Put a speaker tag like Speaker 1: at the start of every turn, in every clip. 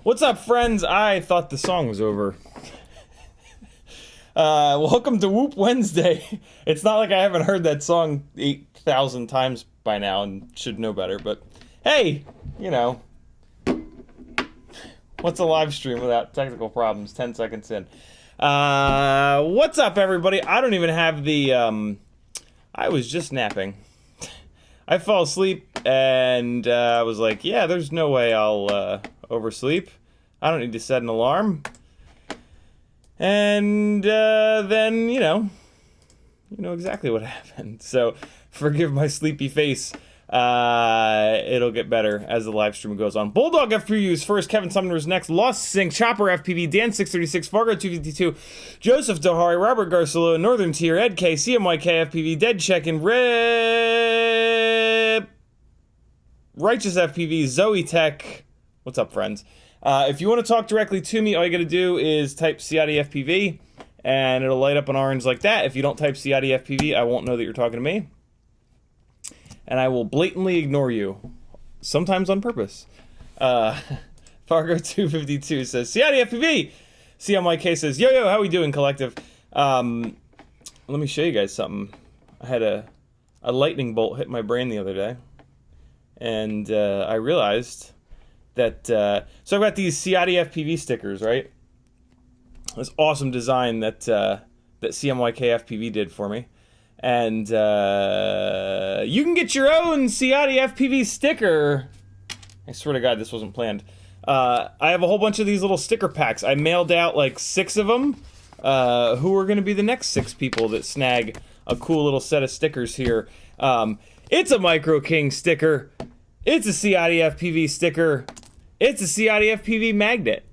Speaker 1: What's up, friends? I thought the song was over. Welcome to Whoop Wednesday. It's not like I haven't heard that song 8,000 times by now and should know better, but hey, you know, what's a live stream without technical problems 10 seconds in? What's up, everybody? I don't even have the, I was just napping. I fell asleep and I was like, yeah, there's no way I'll oversleep. I don't need to set an alarm. And then, you know exactly what happened. So forgive my sleepy face. It'll get better as the live stream goes on. Bulldog FPV is first, Kevin Sumner is next, Lost Sync, Chopper FPV, Dan 636, Fargo 252, Joseph Dohari, Robert Garcelo, Northern Tier, Ed K, CMYK FPV, Dead Check, and Righteous FPV, Zoe Tech. What's up, friends? If you want to talk directly to me, all you got to do is type CiottiFPV, and it'll light up an orange like that. If you don't type CiottiFPV, I won't know that you're talking to me. And I will blatantly ignore you, sometimes on purpose. Fargo 252 says, CiottiFPV! CMYK says, yo, how we doing, collective? Let me show you guys something. I had a lightning bolt hit my brain the other day, and I realized that, so I've got these CiottiFPV stickers, right? This awesome design that CMYK FPV did for me. And you can get your own CiottiFPV sticker. I swear to God, this wasn't planned. I have a whole bunch of these little sticker packs. I mailed out like 6 of them. Who are going to be the next 6 people that snag a cool little set of stickers here? It's a Micro King sticker. It's a CiottiFPV sticker. It's a CiottiFPV magnet.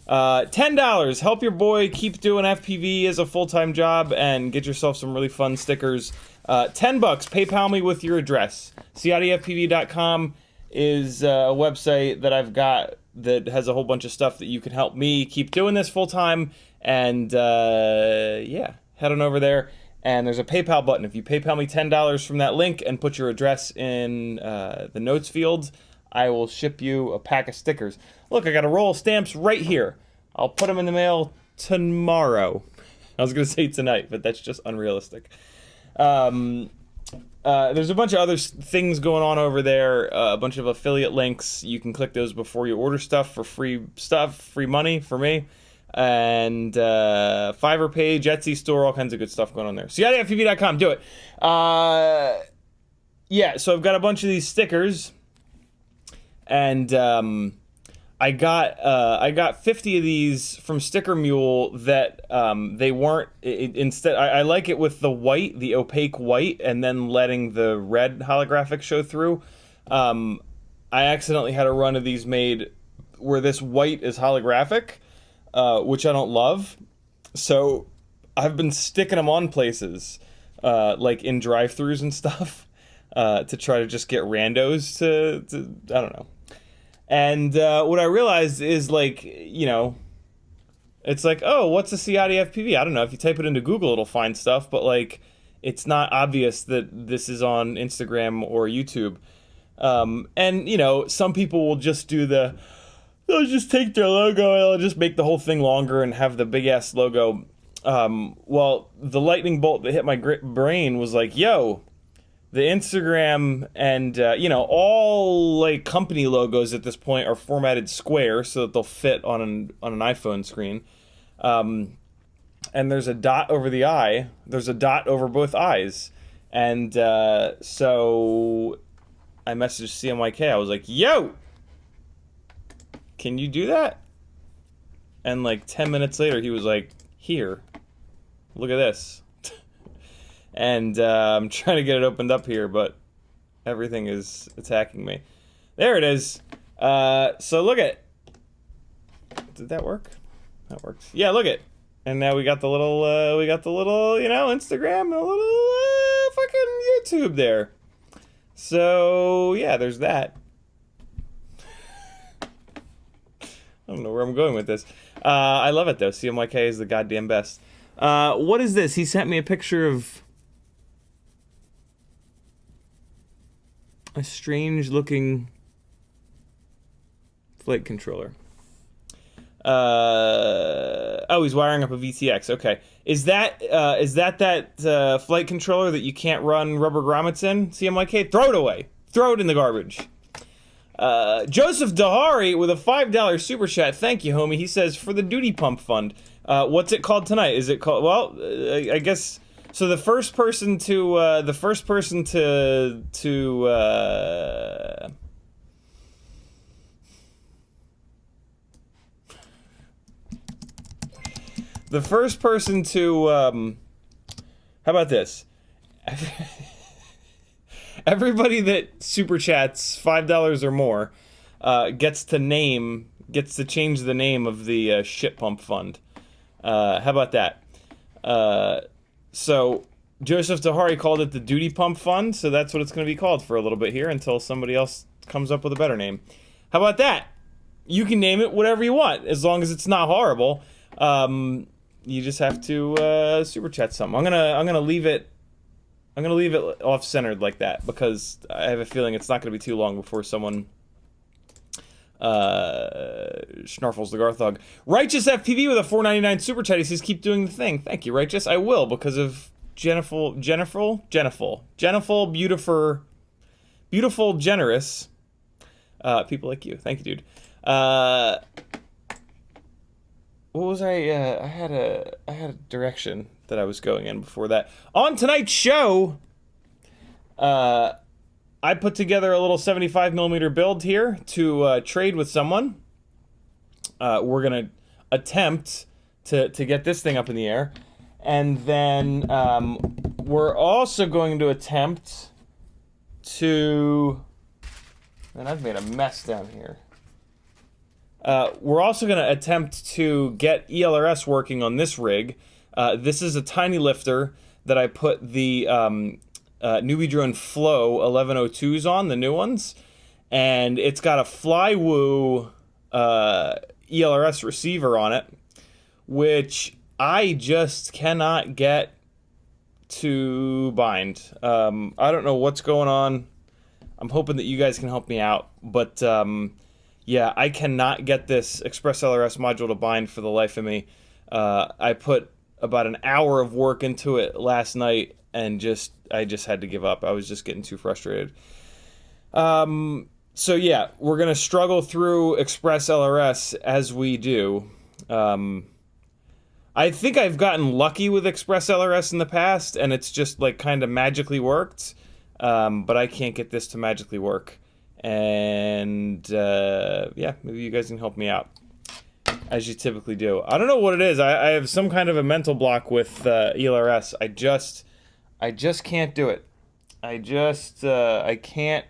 Speaker 1: $10. Help your boy keep doing FPV as a full-time job and get yourself some really fun stickers. $10. PayPal me with your address. CiottiFPV.com is a website that I've got that has a whole bunch of stuff that you can help me keep doing this full-time. And yeah, head on over there. And there's a PayPal button. If you PayPal me $10 from that link and put your address in the notes field, I will ship you a pack of stickers. Look, I got a roll of stamps right here. I'll put them in the mail tomorrow. I was going to say tonight, but that's just unrealistic. There's a bunch of other things going on over there, a bunch of affiliate links. You can click those before you order stuff, free money for me. And Fiverr page, Etsy store, all kinds of good stuff going on there. CiottiFPV.com, do it. Yeah, so I've got a bunch of these stickers, and I got 50 of these from Sticker Mule that they weren't. Instead, I like it with the white, the opaque white, and then letting the red holographic show through. I accidentally had a run of these made where this white is holographic, which I don't love. So I've been sticking them on places, like in drive-thrus and stuff, to try to just get randos to I don't know. And what I realized is, like, you know, it's like, oh, what's a CiottiFPV? I don't know. If you type it into Google, it'll find stuff, but, like, it's not obvious that this is on Instagram or YouTube. And, you know, some people will just do they'll just take their logo and they'll just make the whole thing longer and have the big-ass logo. Well, the lightning bolt that hit my brain was like, yo, the Instagram and, you know, all, like, company logos at this point are formatted square so that they'll fit on an iPhone screen. And there's a dot over the eye. There's a dot over both eyes. And so I messaged CMYK. I was like, yo, can you do that? And, like, 10 minutes later, he was like, here, look at this. And I'm trying to get it opened up here, but everything is attacking me. There it is. So look at. Did that work? That works. Yeah, look at. And now we got the little, you know, Instagram and a little fucking YouTube there. So yeah, there's that. I don't know where I'm going with this. I love it though. CMYK is the goddamn best. What is this? He sent me a picture of a strange looking flight controller. Oh, he's wiring up a VTX. Okay. Is that flight controller that you can't run rubber grommets in, CMYK? Throw it away. Throw it in the garbage. Joseph Dahari with a $5 super chat. Thank you, homie. He says, for the duty pump fund. What's it called tonight? Is it called, well, I guess, so the first person to how about this? Everybody that super chats $5 or more gets to change the name of the shit pump fund. How about that? So Joseph Dahari called it the duty pump fund, so that's what it's going to be called for a little bit here until somebody else comes up with a better name. How about that? You can name it whatever you want as long as it's not horrible. You just have to super chat something. I'm gonna leave it off centered like that because I have a feeling it's not gonna be too long before someone snarfles the Garthog. Righteous FPV with a $4.99 super chat. He says, "Keep doing the thing." Thank you, Righteous. I will because of Jennifer, beautiful, generous people like you. Thank you, dude. What was I had a direction that I was going in before that. On tonight's show, I put together a little 75mm build here to trade with someone. We're gonna attempt to get this thing up in the air, and then we're also going to attempt to. Man, I've made a mess down here. We're also going to attempt to get ELRS working on this rig. This is a tiny lifter that I put the Newbie Drone Flow 1102s on, the new ones. And it's got a Flywoo ELRS receiver on it, which I just cannot get to bind. I don't know what's going on. I'm hoping that you guys can help me out. But yeah, I cannot get this Express LRS module to bind for the life of me. I put about an hour of work into it last night, and I just had to give up. I was just getting too frustrated. So yeah, we're gonna struggle through Express LRS as we do. I think I've gotten lucky with Express LRS in the past, and it's just like kind of magically worked. But I can't get this to magically work. And yeah, maybe you guys can help me out, as you typically do. I don't know what it is. I have some kind of a mental block with ELRS. I just can't do it. I can't,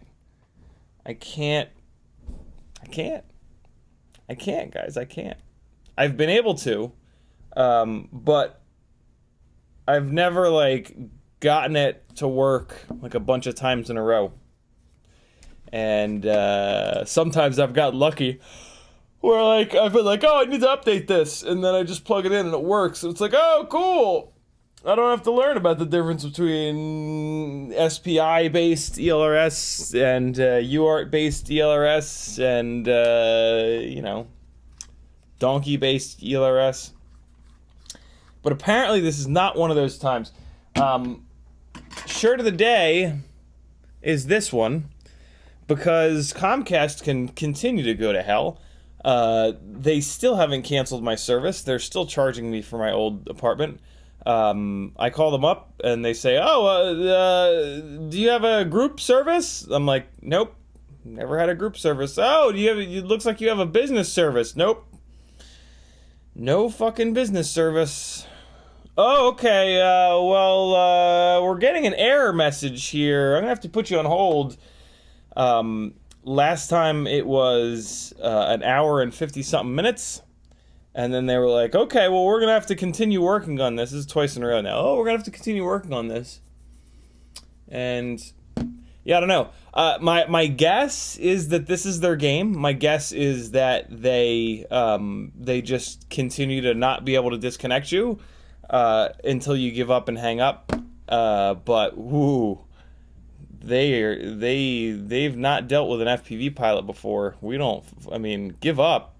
Speaker 1: guys. I can't. I've been able to, but I've never, like, gotten it to work, like, a bunch of times in a row. And sometimes I've got lucky where, like, I've been like, oh, I need to update this, and then I just plug it in and it works. So it's like, oh, cool. I don't have to learn about the difference between SPI-based ELRS and UART-based ELRS and, you know, donkey-based ELRS. But apparently this is not one of those times. Shirt of the day is this one, because Comcast can continue to go to hell. They still haven't canceled my service. They're still charging me for my old apartment. I call them up and they say, oh, do you have a group service? I'm like, nope, never had a group service. Oh, it looks like you have a business service. Nope. No fucking business service. Oh, okay, well, we're getting an error message here. I'm gonna have to put you on hold. Last time it was an hour and 50-something minutes. And then they were like, okay, well, we're going to have to continue working on this. This is twice in a row now. Oh, we're going to have to continue working on this. And, yeah, I don't know. My guess is that this is their game. My guess is that they just continue to not be able to disconnect you until you give up and hang up. But, whoo, they've not dealt with an FPV pilot before. Give up.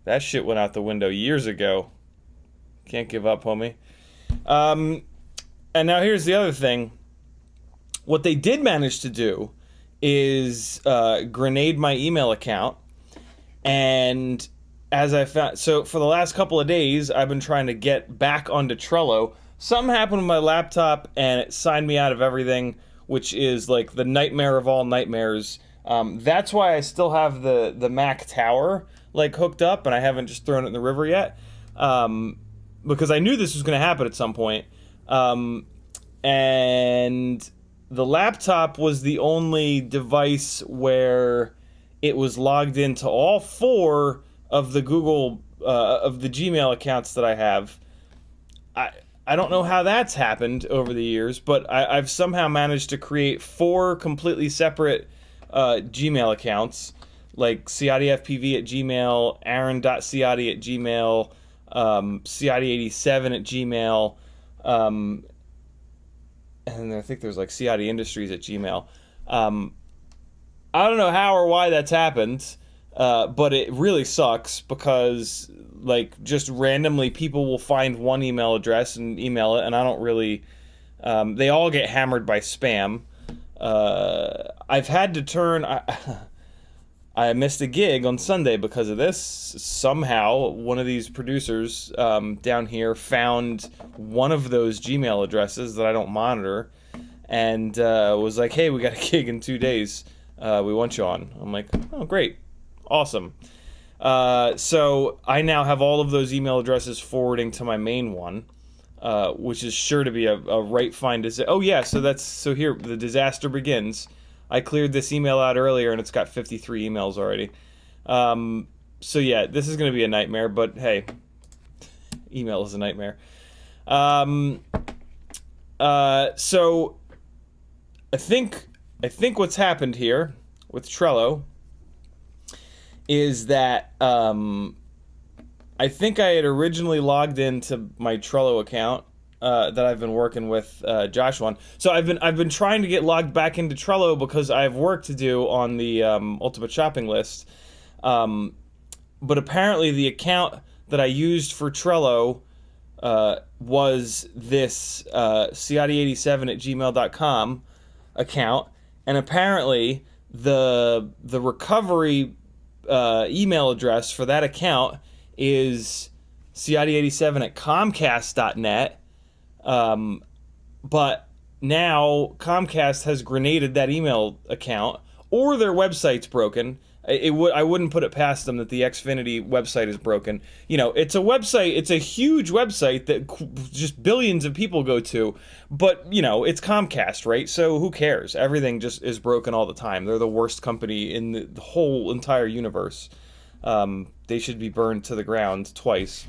Speaker 1: That shit went out the window years ago. Can't give up, homie. And now here's the other thing. What they did manage to do is grenade my email account. And as I found... So for the last couple of days, I've been trying to get back onto Trello. Something happened with my laptop, and it signed me out of everything, which is like the nightmare of all nightmares. That's why I still have the Mac Tower like hooked up, and I haven't just thrown it in the river yet, because I knew this was going to happen at some point. And the laptop was the only device where it was logged into all 4 of the Google of the Gmail accounts that I have. I don't know how that's happened over the years, but I've somehow managed to create 4 completely separate Gmail accounts, like CiottiFPV at Gmail, Aaron.Ciotti at Gmail, Ciotti87 at Gmail, and I think there's like Ciotti Industries at Gmail. I don't know how or why that's happened, but it really sucks because, like, just randomly people will find one email address and email it, and I don't really... they all get hammered by spam. I've had to turn... I missed a gig on Sunday because of this. Somehow, one of these producers down here found one of those Gmail addresses that I don't monitor and was like, hey, we got a gig in 2 days. We want you on. I'm like, oh, great. Awesome. So I now have all of those email addresses forwarding to my main one, which is sure to be a right find. Oh, yeah, so here, the disaster begins. I cleared this email out earlier, and it's got 53 emails already. So yeah, this is going to be a nightmare, but hey, email is a nightmare. So I think what's happened here with Trello is that I think I had originally logged into my Trello account that I've been working with Josh on. So I've been trying to get logged back into Trello because I have work to do on the Ultimate Shopping List. But apparently the account that I used for Trello was this Ciotti87@gmail.com account, and apparently the recovery email address for that account is Ciotti87@comcast.net, but now Comcast has grenaded that email account, or their website's broken. I wouldn't put it past them that the Xfinity website is broken. You know, it's a website, it's a huge website that just billions of people go to, but, you know, it's Comcast, right? So who cares? Everything just is broken all the time. They're the worst company in the whole entire universe. They should be burned to the ground twice.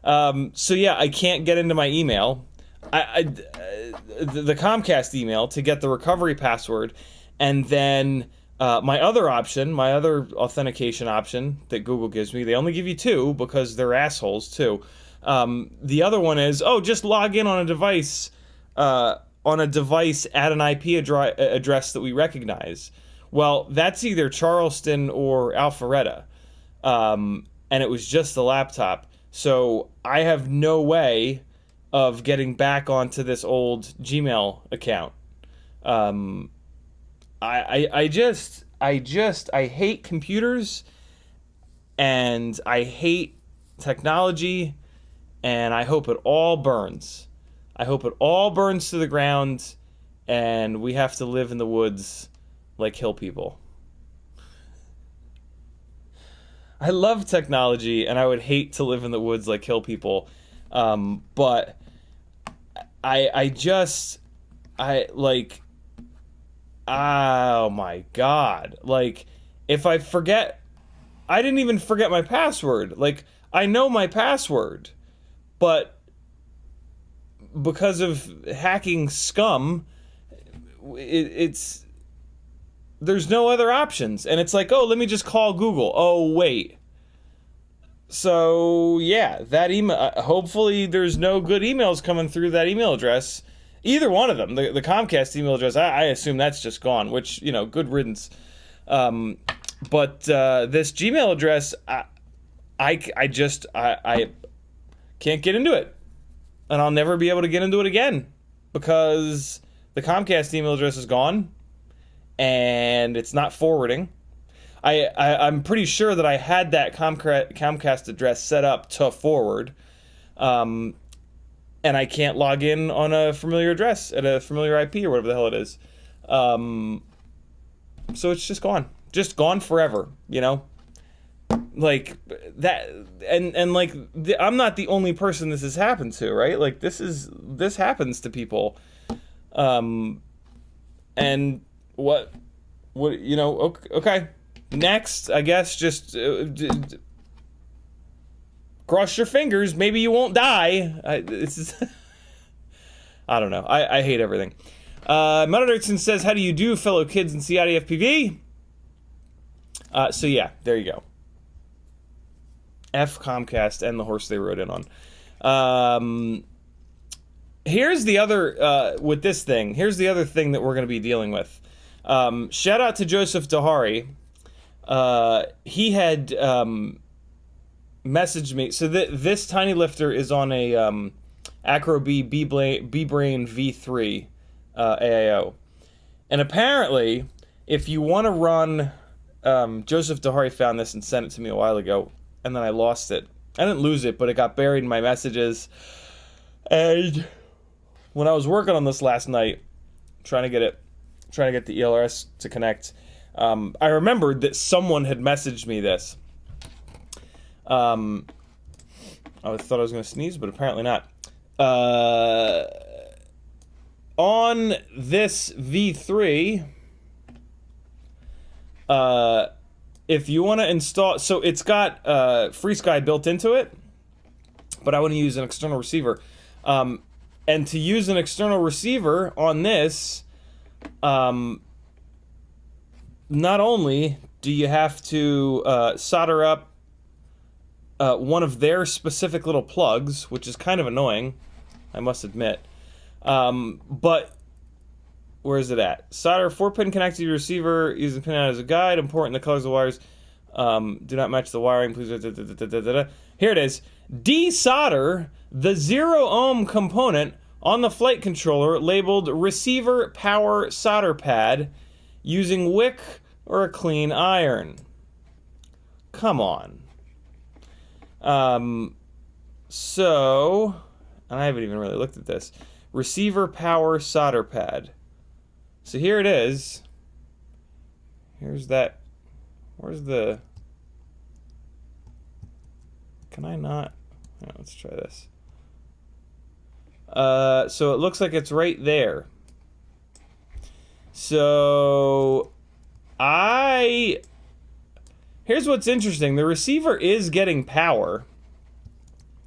Speaker 1: So yeah, I can't get into my email. The Comcast email to get the recovery password, and then my other authentication option that Google gives me, they only give you two because they're assholes too. The other one is, just log in on a device at an IP address that we recognize. Well, that's either Charleston or Alpharetta, and it was just the laptop. So I have no way of getting back onto this old Gmail account. I hate computers, and I hate technology, and I hope it all burns. I hope it all burns to the ground, and we have to live in the woods like hill people. I love technology, and I would hate to live in the woods like hill people, but oh my God. Like, if I forget, I didn't even forget my password. Like, I know my password, but because of hacking scum, there's no other options. And it's like, let me just call Google. Oh, wait. So, yeah, that email, hopefully there's no good emails coming through that email address. Either one of them. The Comcast email address, I assume that's just gone, which, you know, good riddance. But this Gmail address, I can't get into it. And I'll never be able to get into it again because the Comcast email address is gone and it's not forwarding. I'm pretty sure that I had that Comcast address set up to forward, and I can't log in on a familiar address at a familiar IP or whatever the hell it is. So it's just gone forever, you know? Like that, and like I'm not the only person this has happened to, right? Like this happens to people, and what you know? Okay. Next, I guess, just cross your fingers. Maybe you won't die. I don't know. I hate everything. Mutterderson says, "How do you do, fellow kids in CiottiFPV?" So yeah, there you go. F Comcast and the horse they rode in on. Here's the other with this thing. Here's the other thing that we're going to be dealing with. Shout out to Joseph Dahari. He had messaged me. So this tiny lifter is on a Acro B-Brain V3 AIO. And apparently, if you want to run... Joseph Dahari found this and sent it to me a while ago, and then I lost it. I didn't lose it, but it got buried in my messages. And when I was working on this last night, trying to get the ELRS to connect... I remembered that someone had messaged me this. I thought I was going to sneeze, but apparently not. On this V3, if you want to install... So it's got FreeSky built into it, but I want to use an external receiver. And to use an external receiver on this... not only do you have to solder up one of their specific little plugs, which is kind of annoying, I must admit, but where is it at? Solder 4-pin connected to your receiver using pin out as a guide. Important the colors of the wires do not match the wiring. Please. Here it is. Desolder the 0-ohm component on the flight controller labeled receiver power solder pad using wick or a clean iron. Come on. So, and I haven't even really looked at this. Receiver power solder pad. So here it is. Here's that. Where's the... Can I not? Oh, let's try this. So it looks like it's right there. So here's what's interesting. The receiver is getting power.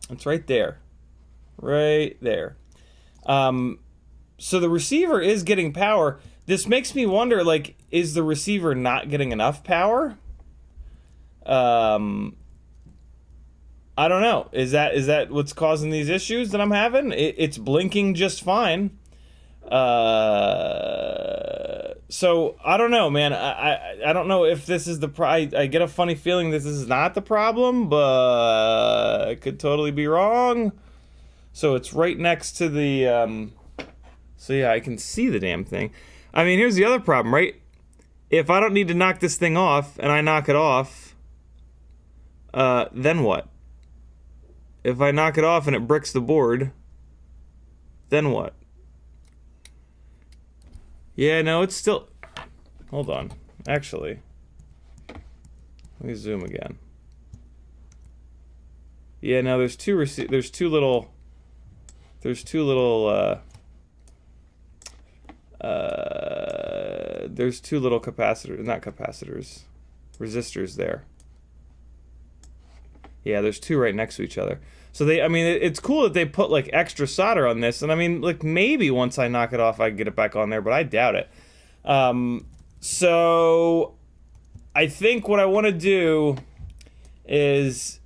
Speaker 1: It's right there. Right there. So the receiver is getting power. This makes me wonder, like, is the receiver not getting enough power? I don't know. Is that what's causing these issues that I'm having? It's blinking just fine. So I don't know, man. I don't know if this is the I get a funny feeling this is not the problem, but I could totally be wrong. So it's right next to the so yeah, I can see the damn thing. I mean, here's the other problem, right? If I don't need to knock this thing off and I knock it off, then what? If I knock it off and it bricks the board, then what? Yeah, no, it's still... Hold on. Actually, let me zoom again. Yeah, no, there's two little capacitors, not capacitors, resistors there. Yeah, there's two right next to each other. So I mean, it's cool that they put like extra solder on this, and I mean, like maybe once I knock it off, I can get it back on there, but I doubt it. So I think what I want to do is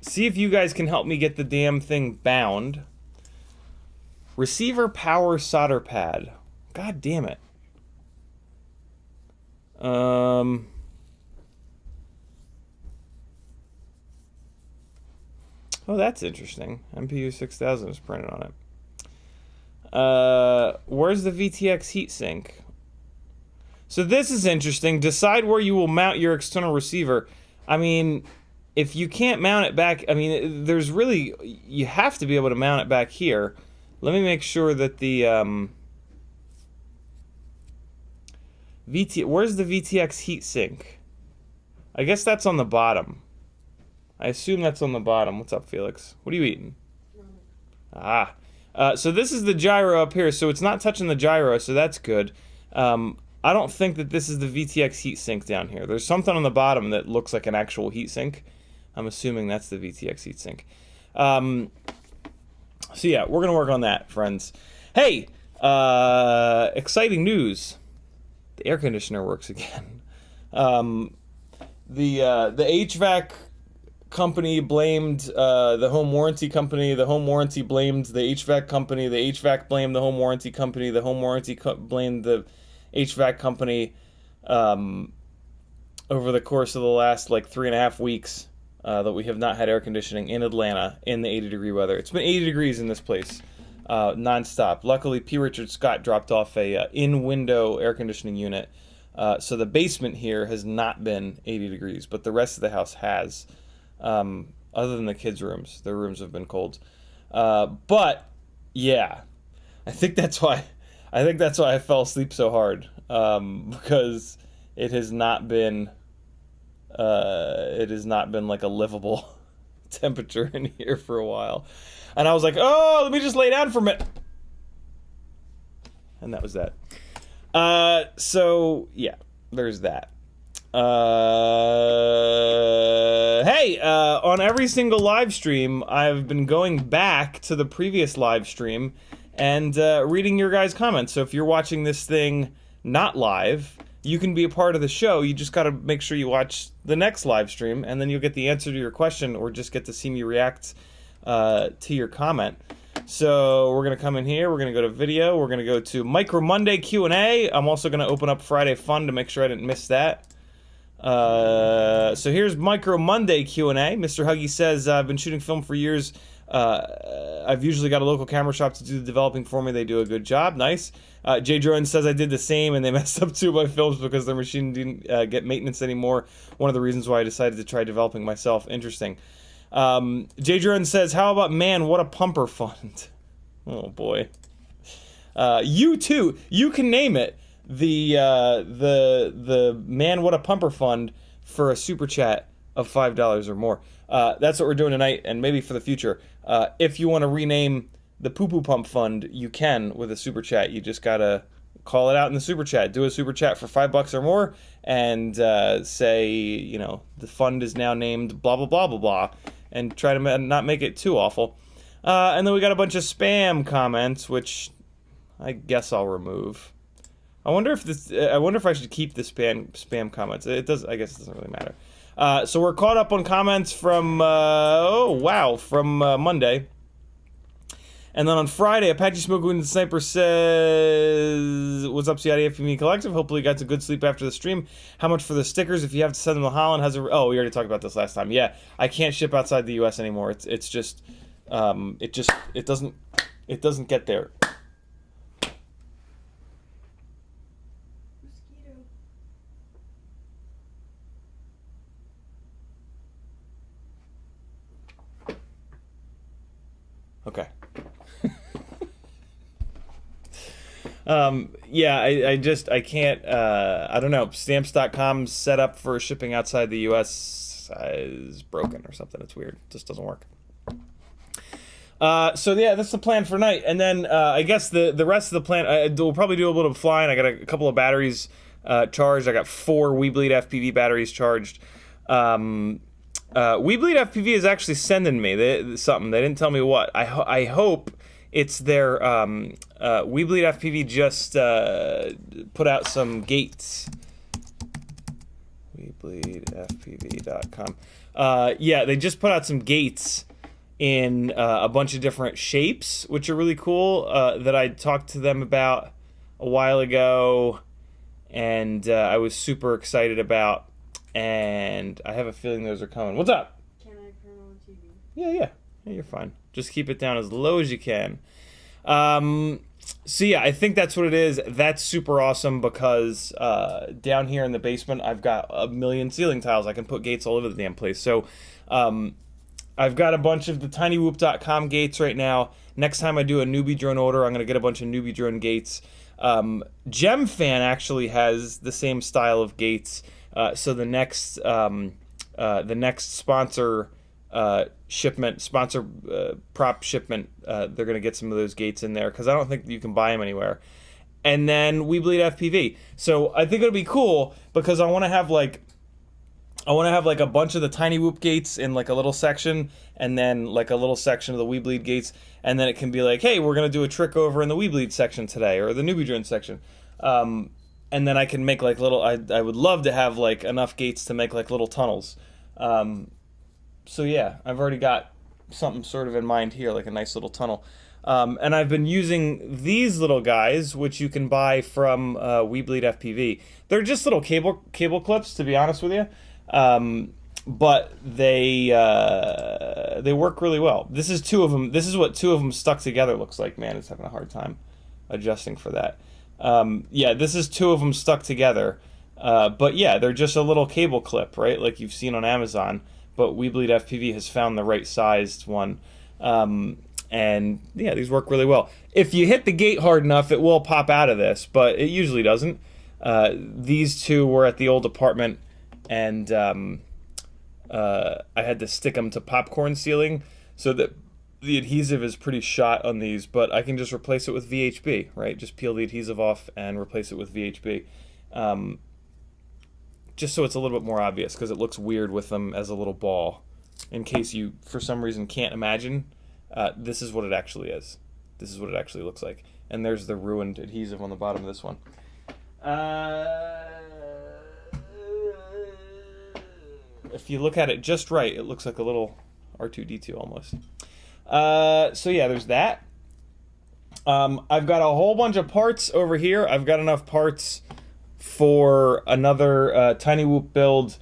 Speaker 1: see if you guys can help me get the damn thing bound. Receiver power solder pad. God damn it. Oh, that's interesting. MPU 6000 is printed on it. Where's the VTX heatsink? So this is interesting. Decide where you will mount your external receiver. I mean, if you can't mount it back, I mean, there's really, you have to be able to mount it back here. Let me make sure that the, where's the VTX heatsink? I guess that's on the bottom. I assume that's on the bottom. What's up, Felix? What are you eating? Ah. So this is the gyro up here, so it's not touching the gyro, so that's good. I don't think that this is the VTX heatsink down here. There's something on the bottom that looks like an actual heatsink. I'm assuming that's the VTX heatsink. So yeah, we're going to work on that, friends. Hey, exciting news. The air conditioner works again. The HVAC company blamed the home warranty company. The home warranty blamed the HVAC company. The HVAC blamed the home warranty company. The home warranty blamed the HVAC company over the course of the last like 3.5 weeks that we have not had air conditioning in Atlanta in the 80-degree weather. It's been 80 degrees in this place nonstop. Luckily, P. Richard Scott dropped off a in-window air conditioning unit, so the basement here has not been 80 degrees, but the rest of the house has. Other than the kids' rooms, their rooms have been cold. But yeah, I think that's why I fell asleep so hard, because it has not been like a livable temperature in here for a while. And I was like, oh, let me just lay down for a minute. And that was that. So yeah, there's that. Hey, on every single live stream, I've been going back to the previous live stream and reading your guys' comments. So if you're watching this thing not live, you can be a part of the show. You just got to make sure you watch the next live stream, and then you'll get the answer to your question, or just get to see me react to your comment. So we're going to come in here, we're going to go to video, we're going to go to Micro Monday Q&A. I'm also going to open up Friday Fun to make sure I didn't miss that. So here's Micro Monday Q&A. Mr. Huggy says, I've been shooting film for years. I've usually got a local camera shop to do the developing for me. They do a good job. Nice. Jay Drone says, I did the same and they messed up 2 of my films because their machine didn't get maintenance anymore. One of the reasons why I decided to try developing myself. Interesting. Jay Drone says, how about Man, What a Pumper Fund? Oh boy. You too. You can name it the Man, What a Pumper Fund for a super chat of $5 or more. That's what we're doing tonight, and maybe for the future. If you want to rename the Poo Poo Pump Fund, you can with a super chat. You just gotta call it out in the super chat. Do a super chat for $5 or more, and say, you know, the fund is now named blah blah blah blah blah, and try to not make it too awful. And then we got a bunch of spam comments, which I guess I'll remove. I wonder if this. I wonder if I should keep the spam comments. It does. I guess it doesn't really matter. So we're caught up on comments from from Monday. And then on Friday, Apache Smoke Wounded Sniper says, what's up, CiottiFPV Collective? Hopefully you got some good sleep after the stream. How much for the stickers? If you have to send them to Holland, oh, we already talked about this last time. Yeah, I can't ship outside the US anymore. It's just, it doesn't get there. Okay. Yeah, I can't, I don't know, stamps.com's set up for shipping outside the US is broken or something. It's weird. It just doesn't work. So yeah, that's the plan for night. And then, I guess the rest of the plan, we'll probably do a little bit of flying. I got a couple of batteries, charged. I got 4 WeBleed FPV batteries charged. WeBleed FPV is actually sending me something. They didn't tell me what. I hope it's their WeBleed FPV just put out some gates. WeBleedFPV.com. Yeah, they just put out some gates in a bunch of different shapes, which are really cool. That I talked to them about a while ago, and I was super excited about. And I have a feeling those are coming. What's up?
Speaker 2: Can I turn on TV?
Speaker 1: Yeah, you're fine. Just keep it down as low as you can. So yeah, I think that's what it is. That's super awesome because down here in the basement, I've got a million ceiling tiles. I can put gates all over the damn place. So I've got a bunch of the tinywhoop.com gates right now. Next time I do a newbie drone order, I'm going to get a bunch of newbie drone gates. GemFan actually has the same style of gates. So the next sponsor prop shipment, they're gonna get some of those gates in there because I don't think you can buy them anywhere. And then WeBleed FPV. So I think it'll be cool because I want to have like a bunch of the Tiny Whoop gates in like a little section, and then like a little section of the WeBleed gates, and then it can be like, hey, we're gonna do a trick over in the WeBleed section today or the newbie drone section. And then I can make like little, I would love to have like enough gates to make like little tunnels. So yeah, I've already got something sort of in mind here, like a nice little tunnel. And I've been using these little guys, which you can buy from WeBleed FPV. They're just little cable clips, to be honest with you. But they work really well. This is 2 of them. This is what 2 of them stuck together looks like. Man, it's having a hard time adjusting for that. Yeah, this is 2 of them stuck together. But yeah, they're just a little cable clip, right? Like you've seen on Amazon. But WeBleed FPV has found the right sized one. And yeah, these work really well. If you hit the gate hard enough, it will pop out of this, but it usually doesn't. These 2 were at the old apartment, and I had to stick them to popcorn sealing so that the adhesive is pretty shot on these, but I can just replace it with VHB, right? Just peel the adhesive off and replace it with VHB. Just so it's a little bit more obvious, because it looks weird with them as a little ball. In case you, for some reason, can't imagine, this is what it actually is. This is what it actually looks like. And there's the ruined adhesive on the bottom of this one. If you look at it just right, it looks like a little R2-D2 almost. So yeah, there's that. I've got a whole bunch of parts over here. I've got enough parts for another Tiny Whoop build.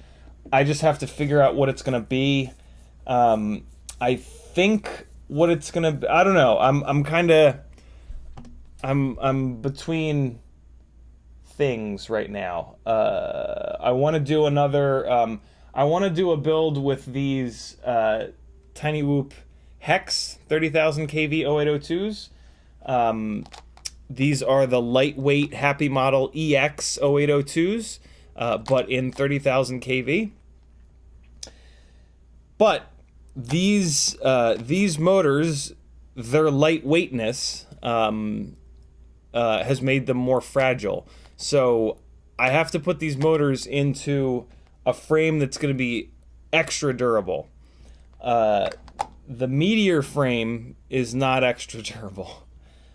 Speaker 1: I just have to figure out what it's going to be. I think what it's going to be, I don't know. I'm between things right now. I want to do another, I want to do a build with these Tiny Whoop HEX 30,000 kV 0802s. These are the lightweight Happy Model EX 0802s, but in 30,000 kV. But these motors, their lightweightness has made them more fragile. So I have to put these motors into a frame that's going to be extra durable. The Meteor frame is not extra durable.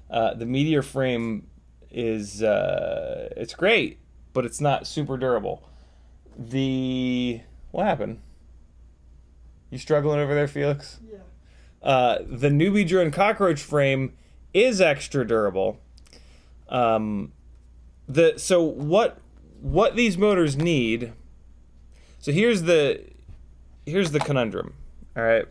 Speaker 1: The Meteor frame is it's great, but it's not super durable. What happened? You struggling over there, Felix? Yeah. The Newbie Drone Cockroach frame is extra durable. So what these motors need. So here's the conundrum. All right.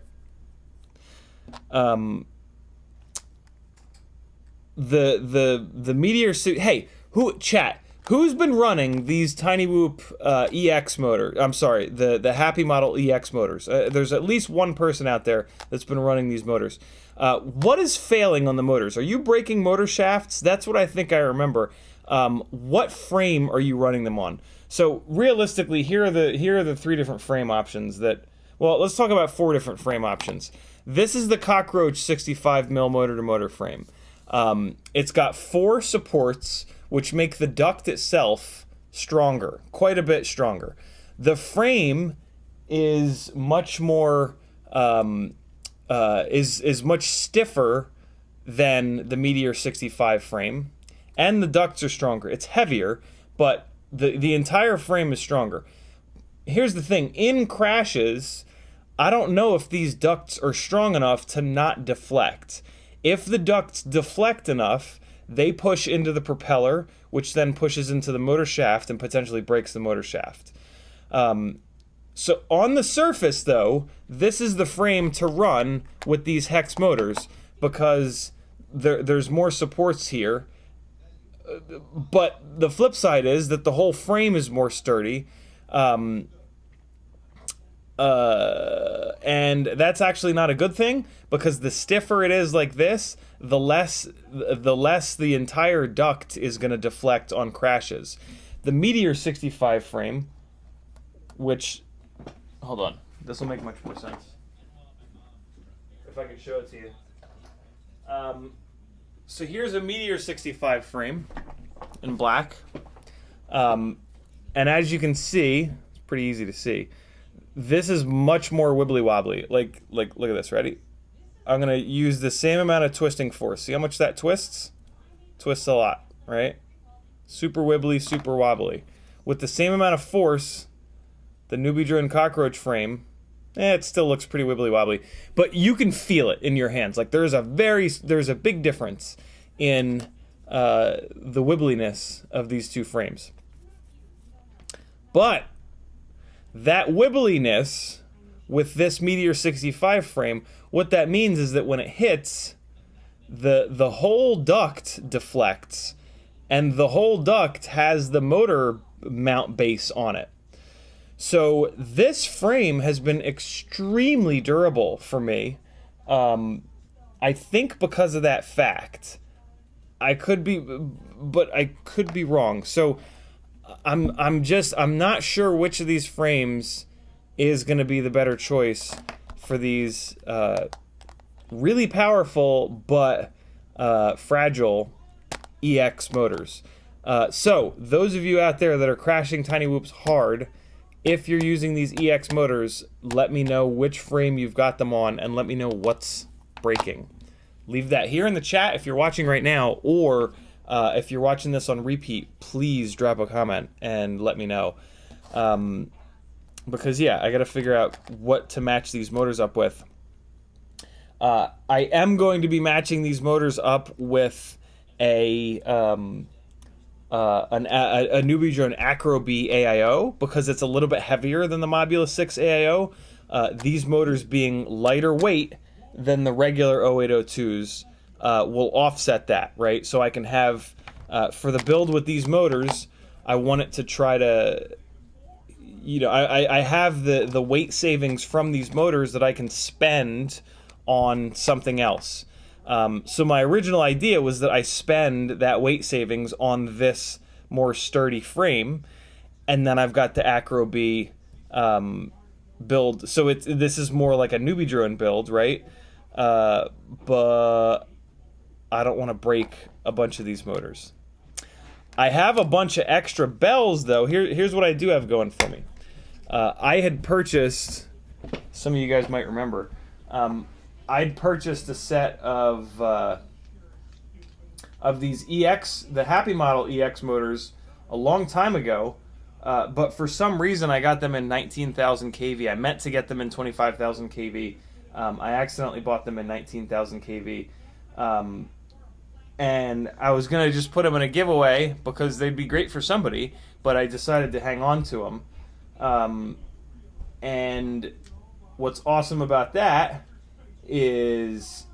Speaker 1: The Meteor suit. Hey, who's been running these Tiny Whoop EX motor? I'm sorry, the Happy Model EX motors. There's at least one person out there that's been running these motors. What is failing on the motors? Are you breaking motor shafts? That's what I think I remember. What frame are you running them on? So realistically, here are the three different frame options that. Well, let's talk about four different frame options. This is the Cockroach 65mm motor-to-motor frame. It's got 4 supports, which make the duct itself stronger, quite a bit stronger. The frame is much more is much stiffer than the Meteor 65 frame, and the ducts are stronger. It's heavier, but the entire frame is stronger. Here's the thing: in crashes, I don't know if these ducts are strong enough to not deflect. If the ducts deflect enough, they push into the propeller, which then pushes into the motor shaft and potentially breaks the motor shaft. So on the surface, though, this is the frame to run with these hex motors because there's more supports here. But the flip side is that the whole frame is more sturdy. And that's actually not a good thing, because the stiffer it is like this, the less the entire duct is going to deflect on crashes. The Meteor 65 frame, which, hold on, this will make much more sense if I can show it to you. So here's a Meteor 65 frame in black, and as you can see, it's pretty easy to see. This is much more wibbly wobbly. Like look at this. Ready? I'm gonna use the same amount of twisting force. See how much that twists? Twists a lot, right? Super wibbly, super wobbly. With the same amount of force, the Newbie Drone Cockroach frame, it still looks pretty wibbly wobbly, but you can feel it in your hands. Like there's a big difference in the wibbliness of these two frames. But that wibbliness with this Meteor 65 frame, what that means is that when it hits, the whole duct deflects, and the whole duct has the motor mount base on it. So this frame has been extremely durable for me. I think because of that fact. I could be wrong. So I'm not sure which of these frames is going to be the better choice for these really powerful but fragile EX motors. So those of you out there that are crashing Tiny Whoops hard, if you're using these EX motors, let me know which frame you've got them on and let me know what's breaking. Leave that here in the chat if you're watching right now, or if you're watching this on repeat, please drop a comment and let me know. Because yeah, I gotta figure out what to match these motors up with. I am going to be matching these motors up with a a newbie drone Acro B AIO because it's a little bit heavier than the Mobula 6 AIO. These motors being lighter weight than the regular 0802s will offset that, right? So I can have, for the build with these motors, I want it to try to, I have the weight savings from these motors that I can spend on something else. So my original idea was that I spend that weight savings on this more sturdy frame, and then I've got the Acro B build. So this is more like a newbie drone build, right? But I don't want to break a bunch of these motors. I have a bunch of extra bells, though. Here's what I do have going for me. I had purchased, some of you guys might remember, I'd purchased a set of these EX, the Happy Model EX motors, a long time ago, but for some reason I got them in 19,000 kV. I meant to get them in 25,000 kV. I accidentally bought them in 19,000 kV. And I was going to just put them in a giveaway because they'd be great for somebody, but I decided to hang on to them. And what's awesome about that is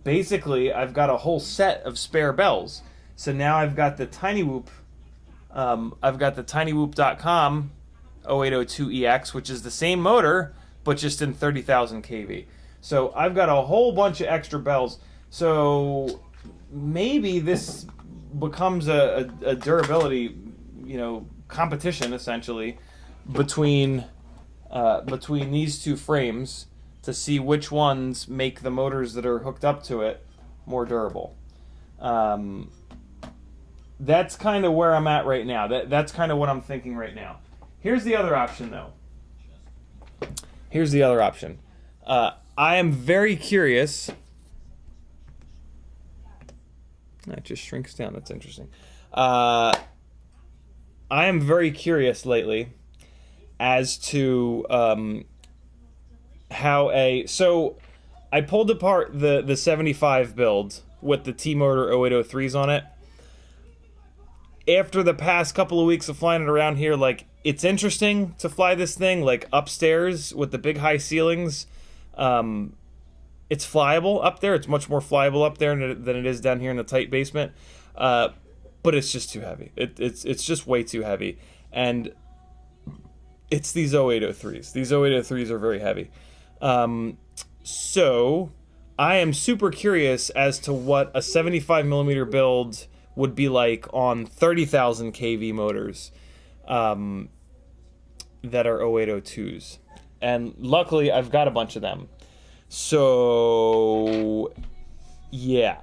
Speaker 1: basically I've got a whole set of spare bells. So now I've got the TinyWhoop, I've got the TinyWhoop.com 0802EX, which is the same motor, but just in 30,000 kV. So I've got a whole bunch of extra bells. So maybe this becomes a durability, competition essentially between these two frames to see which ones make the motors that are hooked up to it more durable. That's kind of where I'm at right now. That's kind of what I'm thinking right now. Here's the other option, though. Here's the other option. I am very curious. That just shrinks down. That's interesting. I am very curious lately as to so I pulled apart the 75 build with the T-Motor 0803s on it. After the past couple of weeks of flying it around here, like, it's interesting to fly this thing, like, upstairs with the big high ceilings. It's flyable up there. It's much more flyable up there than it is down here in the tight basement. But it's just too heavy. It's just way too heavy. And it's these 0803s. These 0803s are very heavy. So I am super curious as to what a 75mm build would be like on 30,000 kV motors that are 0802s. And luckily, I've got a bunch of them. So, yeah.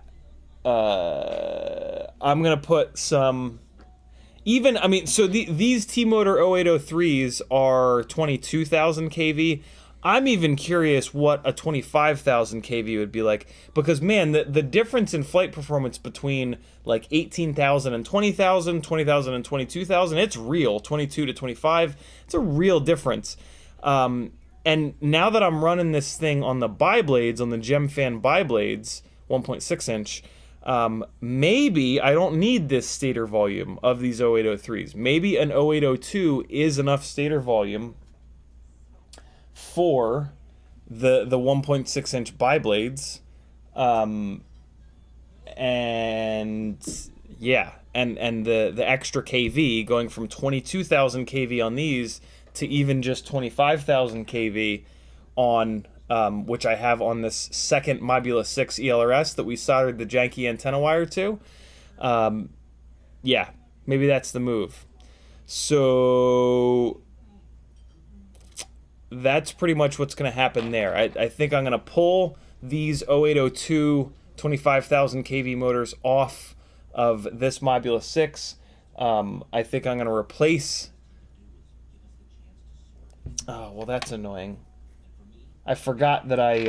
Speaker 1: I'm going to put some... these T-Motor 0803s are 22,000 kV. I'm even curious what a 25,000 kV would be like, because, man, the difference in flight performance between, like, 18,000 and 20,000, 20,000 and 22,000, it's real. 22 to 25, it's a real difference. And now that I'm running this thing on the biblades, on the GemFan biblades, 1.6 inch, maybe I don't need this stator volume of these 0803s. Maybe an 0802 is enough stator volume for the 1.6 inch biblades. And yeah, and the extra kV going from 22,000 kV on these to even just 25,000 kV on which I have on this second Mobula 6 ELRS that we soldered the janky antenna wire to. Yeah, maybe that's the move. So that's pretty much what's going to happen there. I think I'm going to pull these 0802 25,000 kV motors off of this Mobula 6. I think I'm going to replace... Oh, well, that's annoying. I forgot that I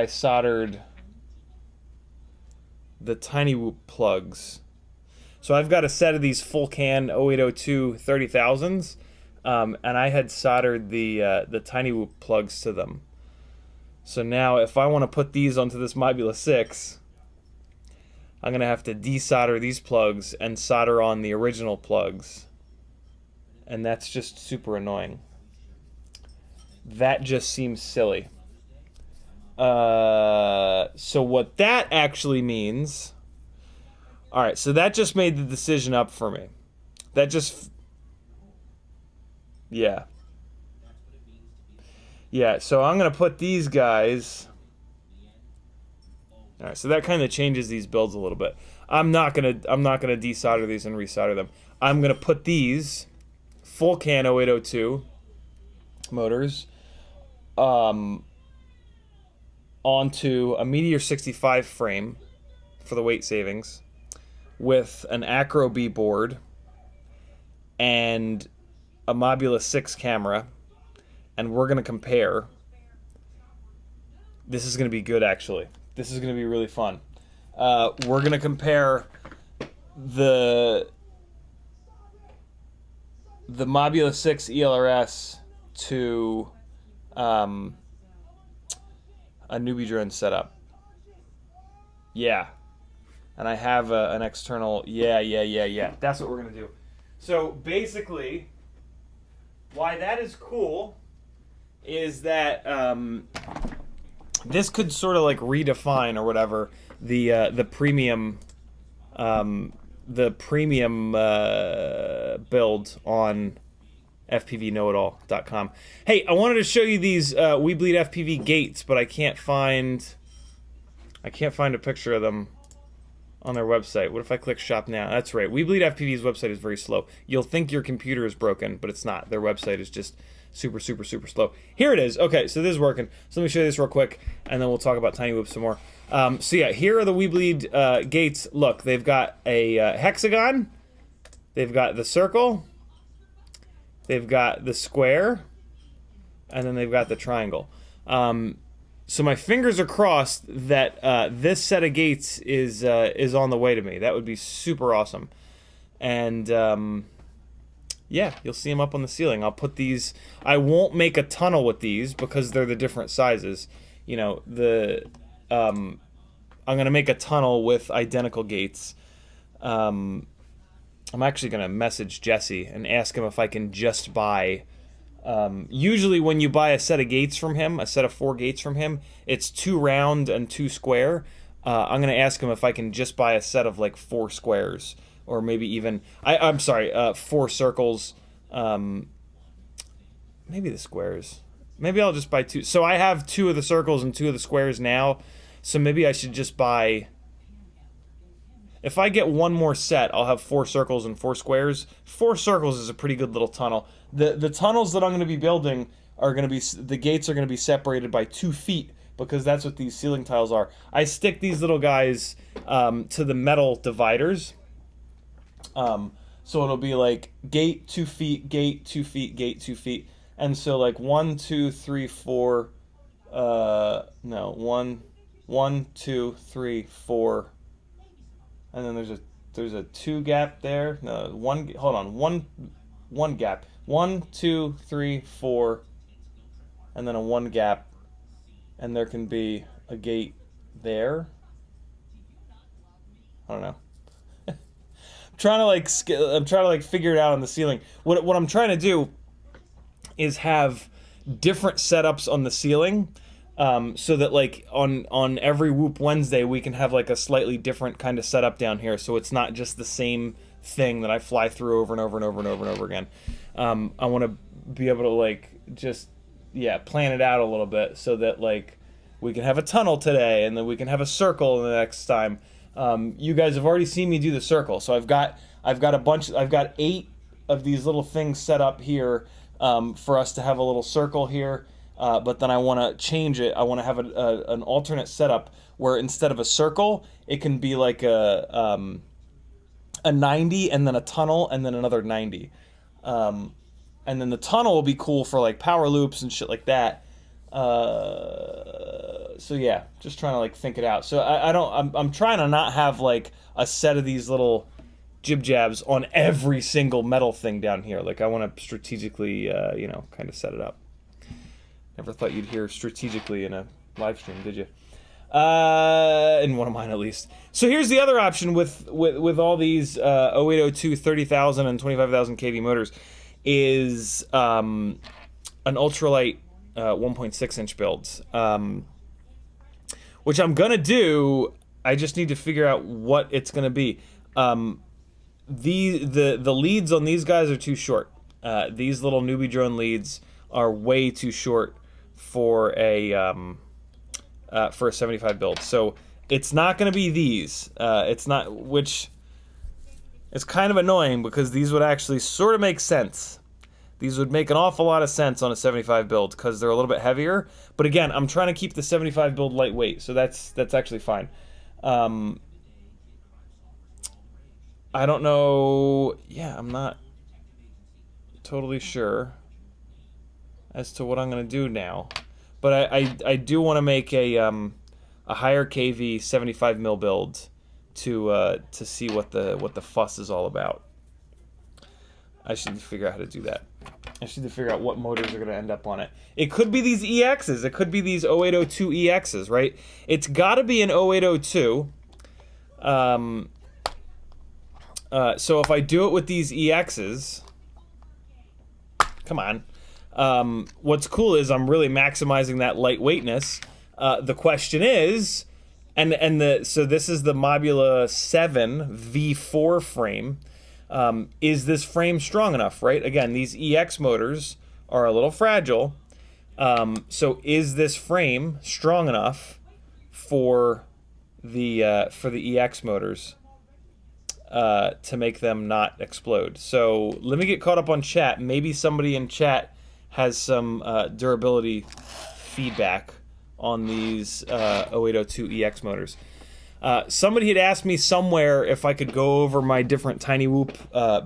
Speaker 1: soldered the TinyWhoop plugs. So I've got a set of these full can 0802 30,000s, and I had soldered the TinyWhoop plugs to them. So now if I want to put these onto this Mobula 6, I'm going to have to desolder these plugs and solder on the original plugs. And that's just super annoying. That just seems silly. So what that actually means... Alright, so that just made the decision up for me. That just... Yeah. Yeah, so I'm going to put these guys... Alright, so that kind of changes these builds a little bit. I'm not gonna desolder these and resolder them. I'm gonna put these full can 0802 motors onto a Meteor 65 frame for the weight savings with an Acro B board and a Mobula 6 camera, and we're gonna compare. This is gonna be good, actually. This is going to be really fun. We're going to compare the Mobula 6 ELRS to a newbie drone setup. Yeah. And I have an external... Yeah. That's what we're going to do. So basically, why that is cool is that... this could sort of like redefine or whatever the premium build on FPVKnowItAll.com. Hey, I wanted to show you these We Bleed FPV gates, but I can't find a picture of them on their website. What if I click shop now? That's right. We Bleed FPV's website is very slow. You'll think your computer is broken, but it's not. Their website is just super slow. Here it is. Okay, so this is working. So let me show you this real quick, and then we'll talk about Tiny Whoop some more. So yeah, here are the We Bleed gates. Look, they've got a hexagon, they've got the circle, they've got the square, and then they've got the triangle. So my fingers are crossed that this set of gates is on the way to me. That would be super awesome. And yeah, you'll see them up on the ceiling. I'll put these... I won't make a tunnel with these because they're the different sizes. You know, I'm going to make a tunnel with identical gates. I'm actually going to message Jesse and ask him if I can just buy... usually when you buy a set of gates from him, a set of 4 gates from him, it's 2 round and 2 square. I'm going to ask him if I can just buy a set of like 4 squares. Or maybe even, I'm sorry, 4 circles, maybe the squares. Maybe I'll just buy 2. So I have 2 of the circles and 2 of the squares now, so maybe I should just buy, if I get 1 more set, I'll have 4 circles and 4 squares. 4 circles is a pretty good little tunnel. The tunnels that I'm going to be building are going to be, the gates are going to be separated by 2 feet, because that's what these ceiling tiles are. I stick these little guys to the metal dividers. So it'll be like gate 2 feet, gate 2 feet, gate 2 feet, and so like 1, 2, 3, 4. No, 1, 2, 3, 4, and then there's a 2 gap there. No, 1. Hold on, one gap. 1, 2, 3, 4, and then a 1 gap, and there can be a gate there. I don't know. I'm trying to like figure it out on the ceiling. What I'm trying to do is have different setups on the ceiling, so that like on every Whoop Wednesday we can have like a slightly different kind of setup down here, so it's not just the same thing that I fly through over and over and over and over and over again. I want to be able to like just plan it out a little bit so that like we can have a tunnel today and then we can have a circle the next time. You guys have already seen me do the circle, so I've got 8 of these little things set up here for us to have a little circle here, but then I want to change it. I want to have an alternate setup where instead of a circle, it can be like a 90 and then a tunnel and then another 90, and then the tunnel will be cool for like power loops and shit like that. So yeah, just trying to like think it out. So I'm trying to not have like a set of these little jib jabs on every single metal thing down here. Like I want to strategically, kind of set it up. Never thought you'd hear strategically in a live stream, did you? In one of mine at least. So here's the other option with all these 0802 30,000 and 25,000 kV motors is an ultralight 1.6 inch build, which I'm gonna do. I just need to figure out what it's gonna be. The leads on these guys are too short. These little newbie drone leads are way too short for a 75 build. So it's not going to be these. It's not, which is kind of annoying because these would actually sort of make sense. These would make an awful lot of sense on a 75 build because they're a little bit heavier. But again, I'm trying to keep the 75 build lightweight, so that's actually fine. I don't know. Yeah, I'm not totally sure as to what I'm going to do now. But I do want to make a higher kV 75 mil build to see what the fuss is all about. I should figure out how to do that. I should figure out what motors are going to end up on it. It could be these EXs. It could be these 0802 EXs, right? It's got to be an 0802. So if I do it with these EXs, come on. What's cool is I'm really maximizing that lightweightness. The question is, so this is the Mobula 7 V4 frame. Is this frame strong enough, right? Again, these EX motors are a little fragile. So is this frame strong enough for the EX motors to make them not explode? So let me get caught up on chat. Maybe somebody in chat has some durability feedback on these 0802 EX motors. Somebody had asked me somewhere if I could go over my different Tiny Whoop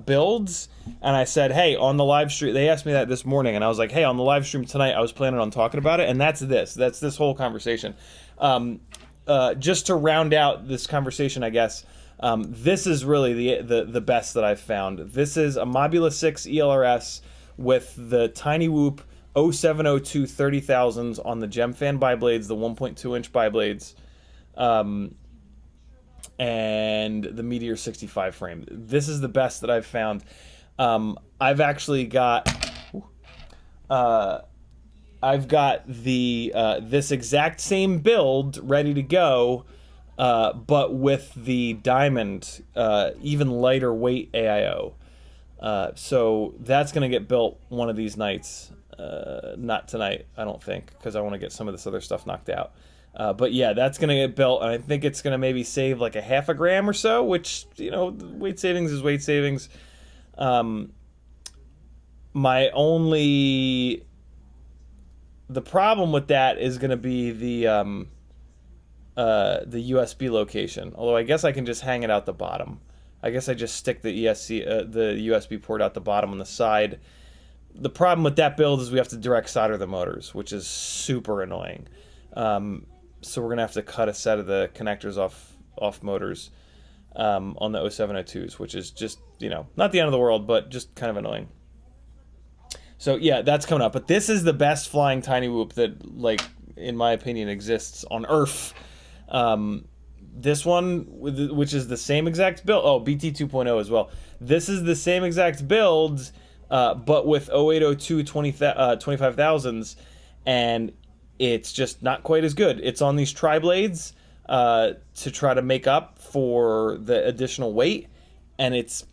Speaker 1: builds, and I said, hey, on the live stream, they asked me that this morning, and I was like, hey, on the live stream tonight, I was planning on talking about it, and that's this whole conversation. Just to round out this conversation, I guess, this is really the best that I've found. This is a Mobula 6 ELRS with the Tiny Whoop 0702 30,000s on the GEMFan biblades, the 1.2 inch biblades, and the Meteor 65 frame. This is the best that I've found. I've actually got this exact same build ready to go, but with the diamond even lighter weight AIO. So that's going to get built one of these nights. Not tonight, I don't think, because I want to get some of this other stuff knocked out. But yeah, that's going to get built, and I think it's going to maybe save like a half a gram or so, which, you know, weight savings is weight savings. The problem with that is going to be the USB location. Although I guess I can just hang it out the bottom. I guess I just stick the the USB port out the bottom on the side. The problem with that build is we have to direct solder the motors, which is super annoying. So we're gonna have to cut a set of the connectors off motors on the 0702s, which is just, you know, not the end of the world, but just kind of annoying. So yeah, that's coming up. But this is the best flying Tiny Whoop that, like, in my opinion, exists on Earth. This one, which is the same exact build. Oh, BT 2.0 as well. This is the same exact build, but with 0802 25,000s, and it's just not quite as good. It's on these triblades to try to make up for the additional weight, and it's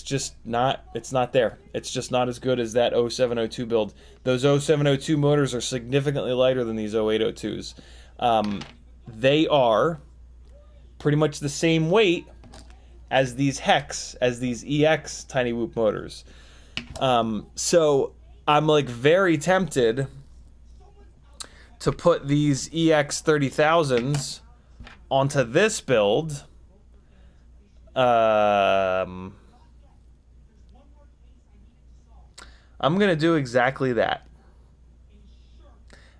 Speaker 1: just not there. It's just not as good as that 0702 build. Those 0702 motors are significantly lighter than these 0802s. They are pretty much the same weight as these these EX Tiny Whoop motors. So I'm like very tempted to put these EX 30,000s onto this build. I'm gonna do exactly that.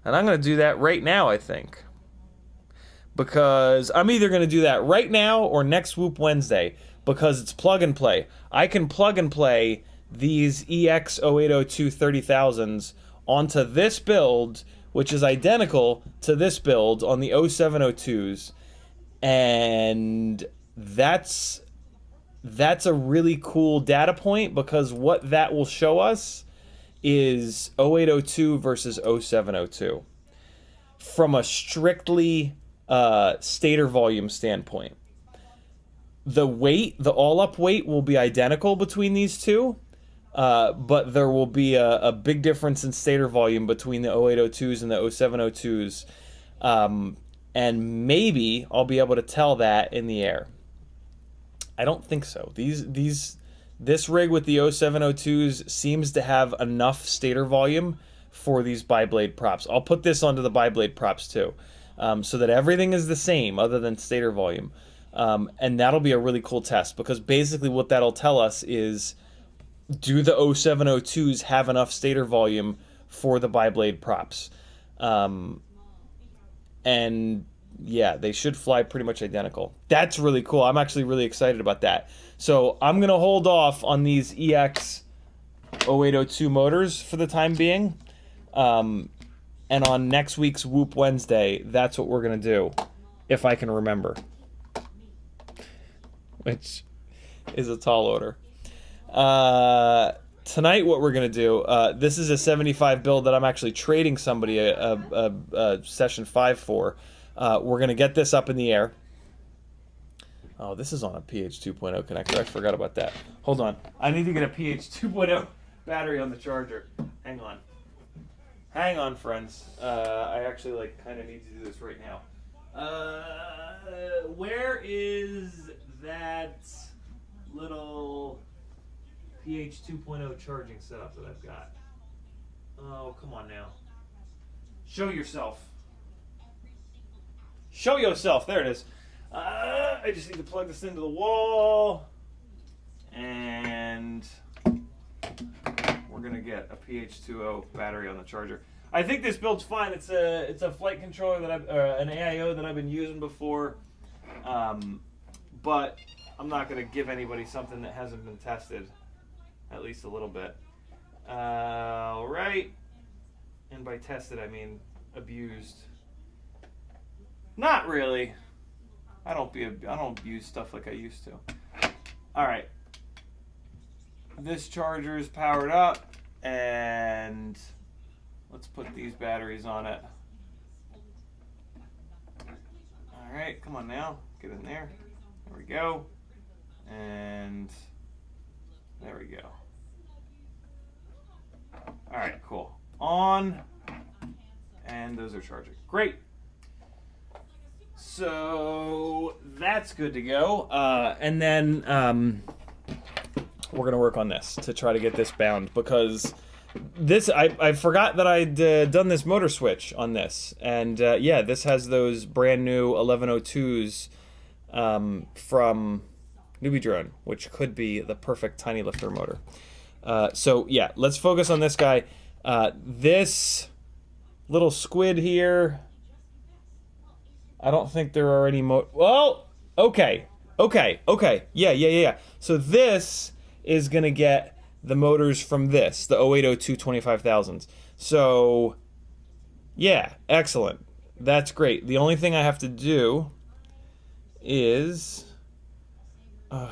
Speaker 1: And I'm gonna do that right now, I think. Because I'm either gonna do that right now or next Whoop Wednesday, because it's plug and play. I can plug and play these EX 0802 30,000s onto this build which is identical to this build on the 0702s, and that's a really cool data point, because what that will show us is 0802 versus 0702 from a strictly stator volume standpoint. The weight, the all-up weight, will be identical between these two, but there will be a big difference in stator volume between the 0802s and the 0702s, and maybe I'll be able to tell that in the air. I don't think so. This rig with the 0702s seems to have enough stator volume for these biblade props. I'll put this onto the biblade props too, so that everything is the same other than stator volume. And that'll be a really cool test, because basically what that'll tell us is, do the 0702s have enough stator volume for the biblade props? And yeah, they should fly pretty much identical. That's really cool. I'm actually really excited about that. So I'm going to hold off on these EX0802 motors for the time being. And on next week's Whoop Wednesday, that's what we're going to do, if I can remember. Which is a tall order. Tonight what we're going to do, this is a 75 build that I'm actually trading somebody a session 5 for. We're going to get this up in the air. Oh, this is on a PH 2.0 connector. I forgot about that. Hold on. I need to get a PH 2.0 battery on the charger. Hang on. Hang on, friends. I actually kind of need to do this right now. Where is that little PH 2.0 charging setup that I've got? Oh, come on now. Show yourself. Show yourself. There it is. I just need to plug this into the wall, and we're gonna get a PH 2.0 battery on the charger. I think this build's fine. It's a flight controller that an AIO that I've been using before, but I'm not gonna give anybody something that hasn't been tested, at least a little bit. All right, and by tested I mean abused. Not really. I don't use stuff like I used to. All right. This charger is powered up, and let's put these batteries on it. All right, come on now, get in there. There we go, and there we go. All right, cool. On, and those are charging. Great. So that's good to go, and then we're going to work on this to try to get this bound, because this I forgot that I'd done this motor switch on this, and yeah, this has those brand new 1102s from Newbie Drone, which could be the perfect tiny lifter motor. So yeah, let's focus on this guy. This little squid here, I don't think there are any well, okay. Yeah. So this is going to get the motors from this, the 0802 25,000s. So, yeah, excellent. That's great. The only thing I have to do is I'm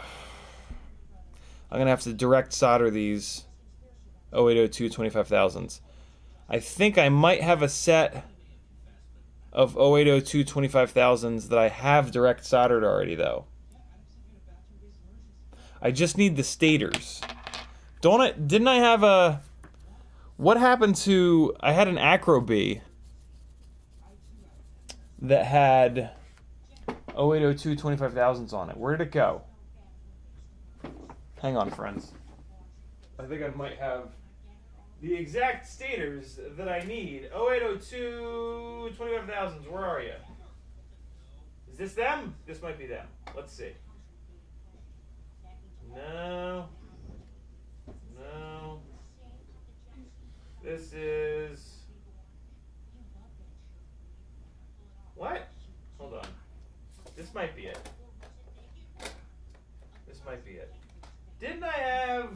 Speaker 1: going to have to direct solder these 0802 25,000s. I think I might have a set of 0802 25,000s that I have direct soldered already, though. I just need the stators. Didn't I have a... What happened to... I had an Acro B that had 0802 25,000s on it. Where did it go? Hang on, friends. I think I might have the exact stators that I need. 0802 25,000s, where are you? Is this them? This might be them. Let's see. No. This is... What? Hold on. This might be it. Didn't I have...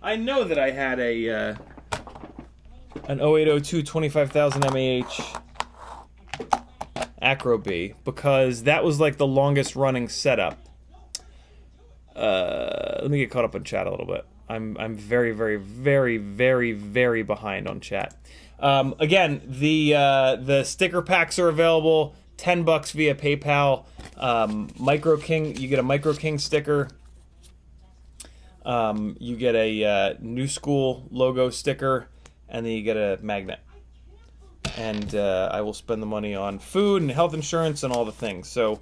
Speaker 1: I know that I had an 0802 25,000 mAh Acro B, because that was like the longest running setup. Let me get caught up in chat a little bit. I'm very, very, very, very, very behind on chat. Again, the sticker packs are available. $10 via PayPal. Micro King, you get a Micro King sticker. You get a New School logo sticker, and then you get a magnet. And I will spend the money on food and health insurance and all the things. So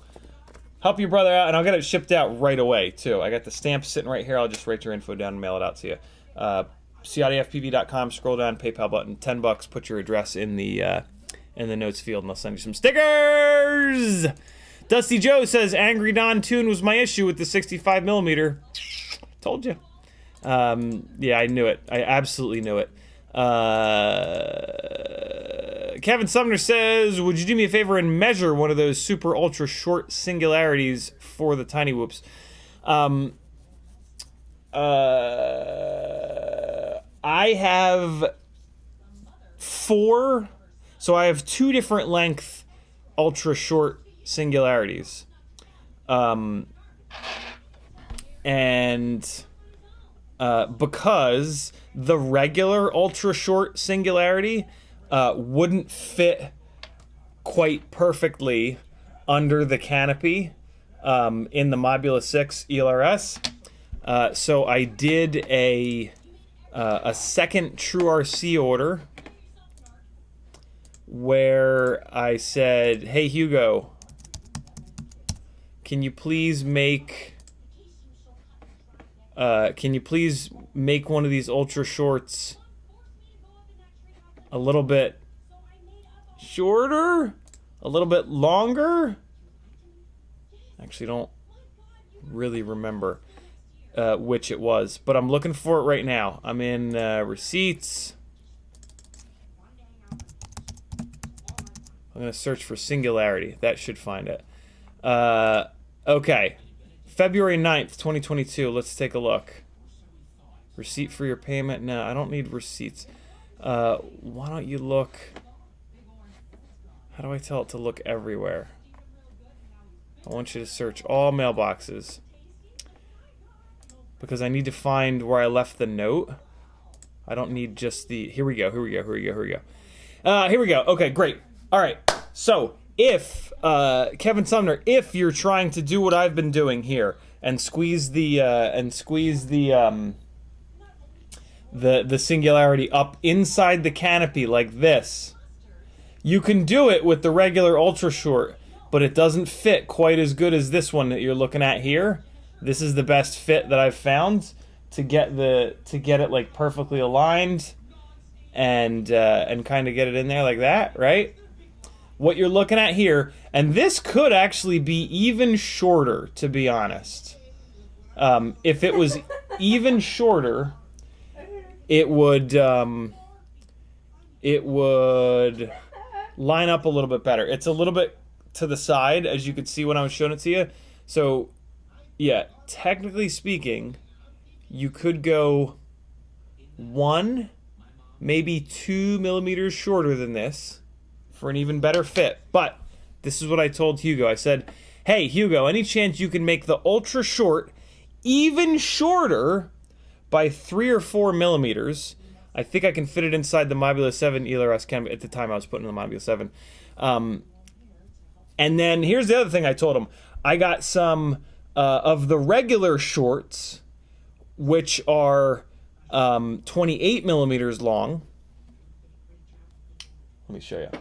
Speaker 1: help your brother out, and I'll get it shipped out right away too. I got the stamp sitting right here. I'll just write your info down and mail it out to you. CiottiFPV.com. Scroll down, PayPal button. $10. Put your address in the notes field, and I'll send you some stickers. Dusty Joe says Angry Don tune was my issue with the 65mm. Told you. Yeah, I knew it. I absolutely knew it. Kevin Sumner says, would you do me a favor and measure one of those super ultra short singularities for the tiny whoops? I have 4, so I have 2 different length ultra short singularities. Because the regular ultra short singularity wouldn't fit quite perfectly under the canopy in the Modula 6 ELRS. So I did a second trueRC order where I said, hey Hugo, can you please make one of these ultra shorts a little bit shorter, a little bit longer? Actually, don't really remember which it was, but I'm looking for it right now. I'm in receipts. I'm gonna search for singularity. That should find it. Okay. February 9th, 2022. Let's take a look. Receipt for your payment. No, I don't need receipts. Why don't you look... How do I tell it to look everywhere? I want you to search all mailboxes. Because I need to find where I left the note. I don't need just the... Here we go. Here we go. Okay, great. All right. So, if Kevin Sumner, if you're trying to do what I've been doing here and squeeze the singularity up inside the canopy like this, you can do it with the regular ultra short, but it doesn't fit quite as good as this one that you're looking at here. This is the best fit that I've found to get it like perfectly aligned and kind of get it in there like that, right? What you're looking at here, and this could actually be even shorter, to be honest. If it was even shorter, it would line up a little bit better. It's a little bit to the side, as you could see when I was showing it to you. So, yeah, technically speaking, you could go 1, maybe 2 millimeters shorter than this for an even better fit. But this is what I told Hugo. I said, hey, Hugo, any chance you can make the ultra short even shorter by 3 or 4 millimeters? I think I can fit it inside the Modula 7 ELRS canopy. At the time I was putting in the Modula 7. And then here's the other thing I told him. I got some of the regular shorts, which are 28 millimeters long. Let me show you.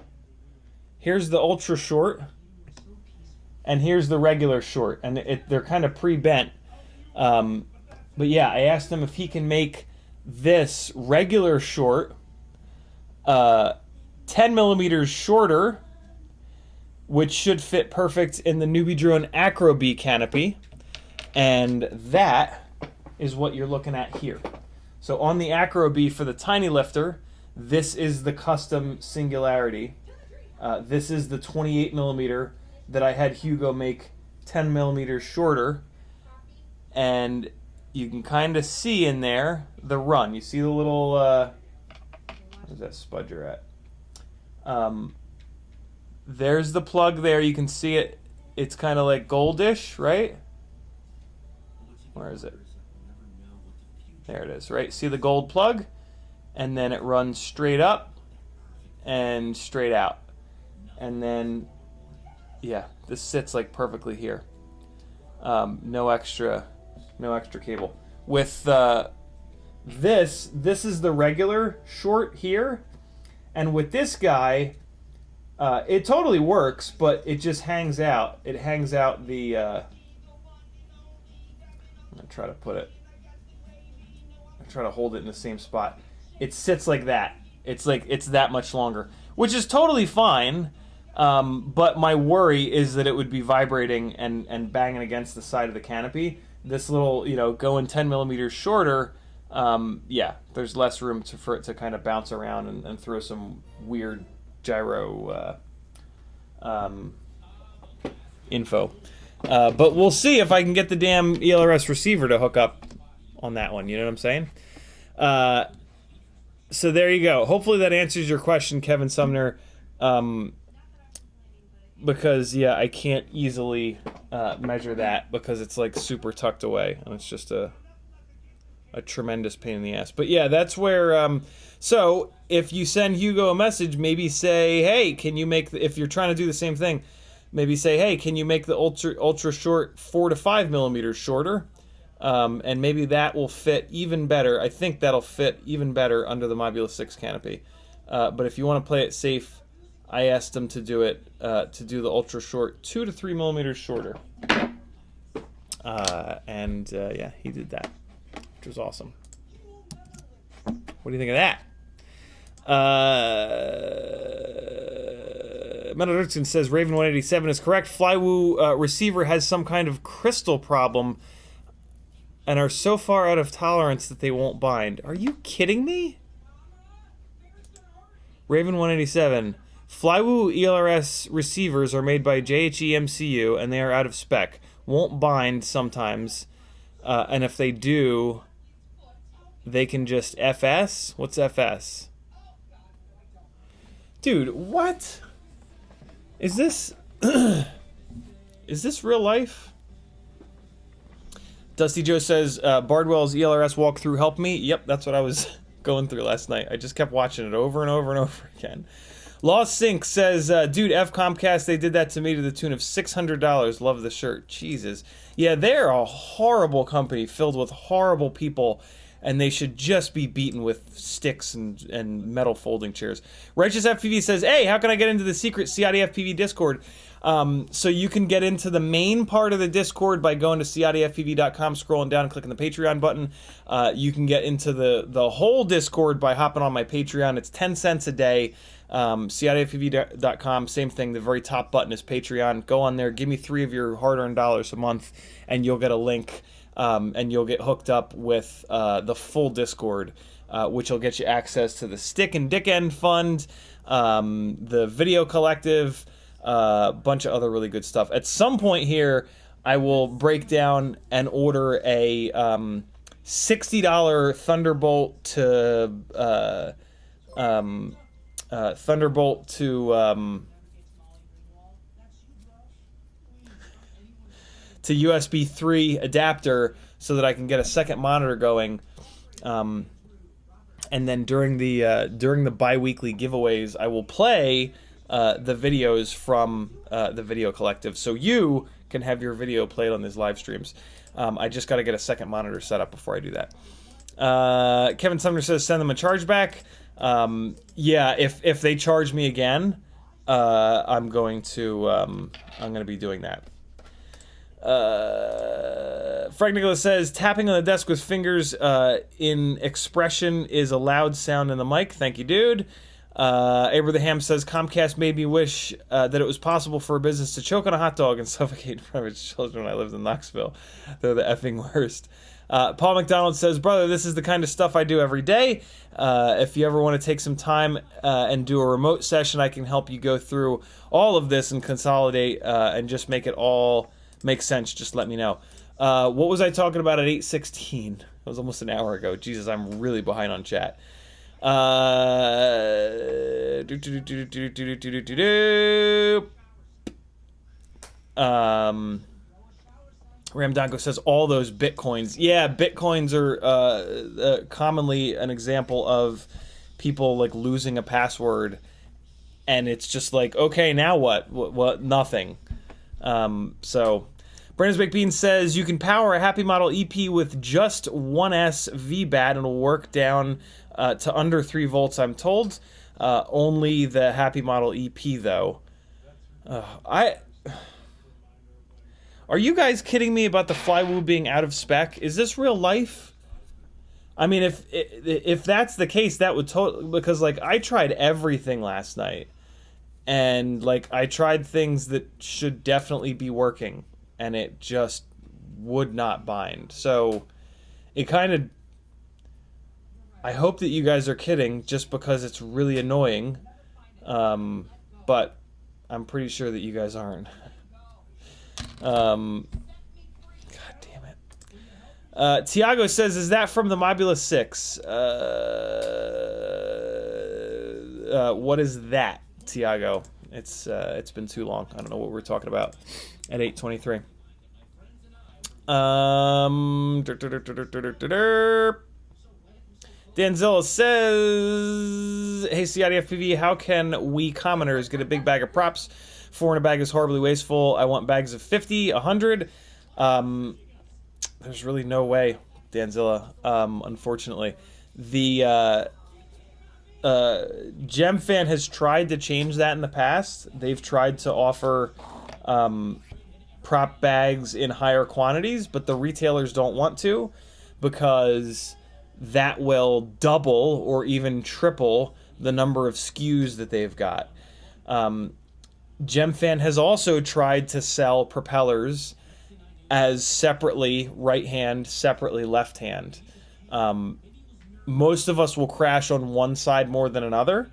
Speaker 1: Here's the ultra short, and here's the regular short, and they're kind of pre-bent. But yeah, I asked him if he can make this regular short 10 millimeters shorter, which should fit perfect in the Newbie Drone Acro B canopy, and that is what you're looking at here. So on the Acro B for the tiny lifter, this is the custom singularity. This is the 28 millimeter that I had Hugo make 10 millimeters shorter, and you can kind of see in there the run. You see the little, where's that spudger at? There's the plug there. You can see it. It's kind of like goldish, right? Where is it? There it is, right? See the gold plug? And then it runs straight up and straight out. And then, yeah, this sits like perfectly here. No extra cable. With this is the regular short here. And with this guy, it totally works, but it just hangs out. It hangs out the, I'm gonna try to put it, try to hold it in the same spot. It sits like that. It's like it's that much longer, which is totally fine. But my worry is that it would be vibrating and banging against the side of the canopy. This little, going 10 millimeters shorter, yeah, there's less room for it to kind of bounce around and throw some weird gyro info. But we'll see if I can get the damn ELRS receiver to hook up on that one. You know what I'm saying? So there you go. Hopefully that answers your question, Kevin Sumner. Because, yeah, I can't easily measure that because it's like super tucked away. And it's just a tremendous pain in the ass. But yeah, that's where, so if you send Hugo a message, maybe say, hey, can you make, if you're trying to do the same thing, maybe say, hey, can you make the ultra short 4 to 5 millimeters shorter? And maybe that will fit even better. I think that'll fit even better under the Mobula 6 canopy. But if you want to play it safe, I asked him to do it, to do the ultra short 2 to 3 millimeters shorter. Yeah, he did that, which was awesome. What do you think of that? Metal Dirksen says Raven 187 is correct. Flywoo receiver has some kind of crystal problem and are so far out of tolerance that they won't bind. Are you kidding me? Raven 187. Flywoo ELRS receivers are made by JHEMCU and they are out of spec. Won't bind sometimes. And if they do, they can just FS? What's FS? Dude, what? Is this... is this real life? Dusty Joe says, Bardwell's ELRS walkthrough helped me. Yep, that's what I was going through last night. I just kept watching it over and over and over again. Lost Sync says, dude, F Comcast, they did that to me to the tune of $600. Love the shirt. Jesus. Yeah, they're a horrible company filled with horrible people, and they should just be beaten with sticks and metal folding chairs. Righteous FPV says, hey, how can I get into the secret CiottiFPV Discord? So you can get into the main part of the Discord by going to CiottiFPV.com, scrolling down and clicking the Patreon button. You can get into the whole Discord by hopping on my Patreon. It's 10 cents a day. CiottiFPV.com, same thing. The very top button is Patreon. Go on there, give me 3 of your hard-earned dollars a month, and you'll get a link, and you'll get hooked up with the full Discord, which will get you access to the Stick and Dick End Fund, the Video Collective, a bunch of other really good stuff. At some point here, I will break down and order a $60 Thunderbolt to USB 3 adapter so that I can get a second monitor going, and then during the bi-weekly giveaways I will play the videos from the Video Collective so you can have your video played on these live streams. I just got to get a second monitor set up before I do that. Kevin Sumner says send them a chargeback. Yeah, if they charge me again, I'm going to be doing that. Frank Nicholas says tapping on the desk with fingers in expression is a loud sound in the mic. Thank you, dude. Abraham says Comcast made me wish that it was possible for a business to choke on a hot dog and suffocate in front of its children when I lived in Knoxville. They're the effing worst. Paul McDonald says, brother, this is the kind of stuff I do every day. If you ever want to take some time and do a remote session, I can help you go through all of this and consolidate and just make it all make sense. Just let me know. What was I talking about at 8:16? That was almost an hour ago. Jesus, I'm really behind on chat. Ramdanko says all those bitcoins. Yeah, bitcoins are commonly an example of people like losing a password, and it's just like, okay, now what? What? Nothing. So, Brandon's Baked Bean says you can power a Happy Model EP with just 1S VBAT and it'll work down to under 3 volts, I'm told. Only the Happy Model EP, though. Are you guys kidding me about the Flywoo being out of spec? Is this real life? I mean, if that's the case, that would totally... Because, like, I tried everything last night. And, like, I tried things that should definitely be working. And it just would not bind. So, it kind of... I hope that you guys are kidding just because it's really annoying. But I'm pretty sure that you guys aren't. God damn it. Tiago says, is that from the Mobula 6? What is that, Tiago? It's been too long. I don't know what we're talking about at 8:23. Danzilla says, hey, CiottiFPV, how can we commoners get a big bag of props? 4 in a bag is horribly wasteful. I want bags of 50, 100. There's really no way, Danzilla, unfortunately. The GemFan has tried to change that in the past. They've tried to offer prop bags in higher quantities, but the retailers don't want to because that will double or even triple the number of SKUs that they've got. GemFan has also tried to sell propellers as separately right hand, separately left hand. Most of us will crash on one side more than another.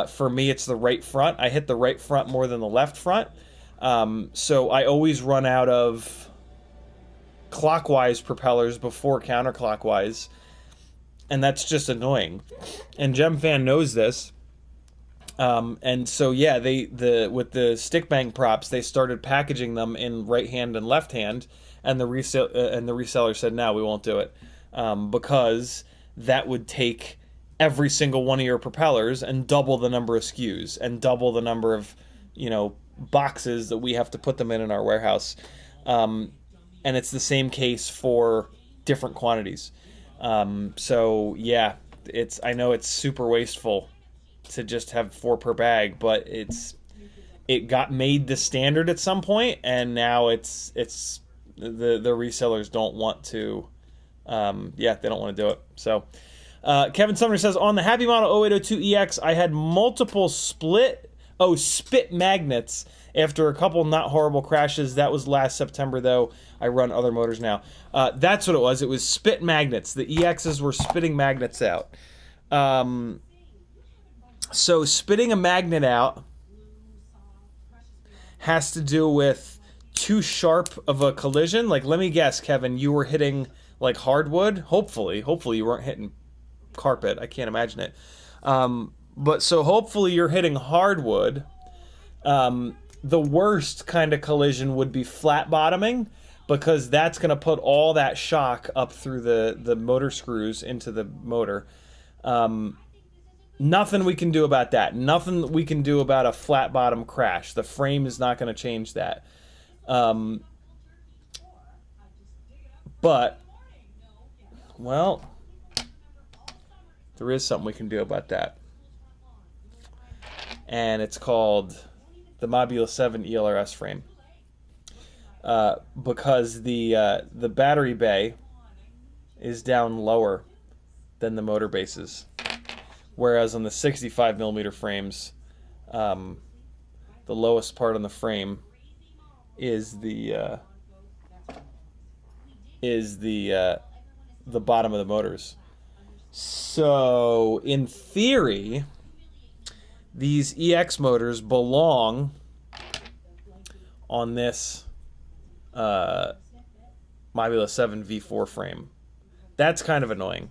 Speaker 1: For me, it's the right front. I hit the right front more than the left front. So I always run out of clockwise propellers before counterclockwise. And that's just annoying. And GemFan knows this. And so yeah, with the stick bang props, they started packaging them in right hand and left hand, and the reseller said, no, we won't do it, because that would take every single one of your propellers and double the number of SKUs and double the number of, boxes that we have to put them in our warehouse. And it's the same case for different quantities. So yeah, I know it's super wasteful to just have 4 per bag, but it got made the standard at some point, and now it's the resellers don't want to, they don't want to do it. So Kevin Sumner says, on the Happy Model 0802 EX, I had multiple spit magnets after a couple not horrible crashes. That was last September, though. I run other motors now. That's what it was. It was spit magnets. The EXs were spitting magnets out. So spitting a magnet out has to do with too sharp of a collision. Like, let me guess, Kevin, you were hitting like hardwood. Hopefully you weren't hitting carpet. I can't imagine it. But so hopefully you're hitting hardwood. The worst kind of collision would be flat bottoming, because that's going to put all that shock up through the motor screws into the motor. Nothing we can do about that. Nothing we can do about a flat bottom crash. The frame is not going to change that. But, well, there is something we can do about that. And it's called the Mobula 7 ELRS frame. Because the battery bay is down lower than the motor bases. Whereas on the 65mm frames, the lowest part on the frame is the bottom of the motors. So in theory, these EX motors belong on this Mobula 7 V4 frame. That's kind of annoying.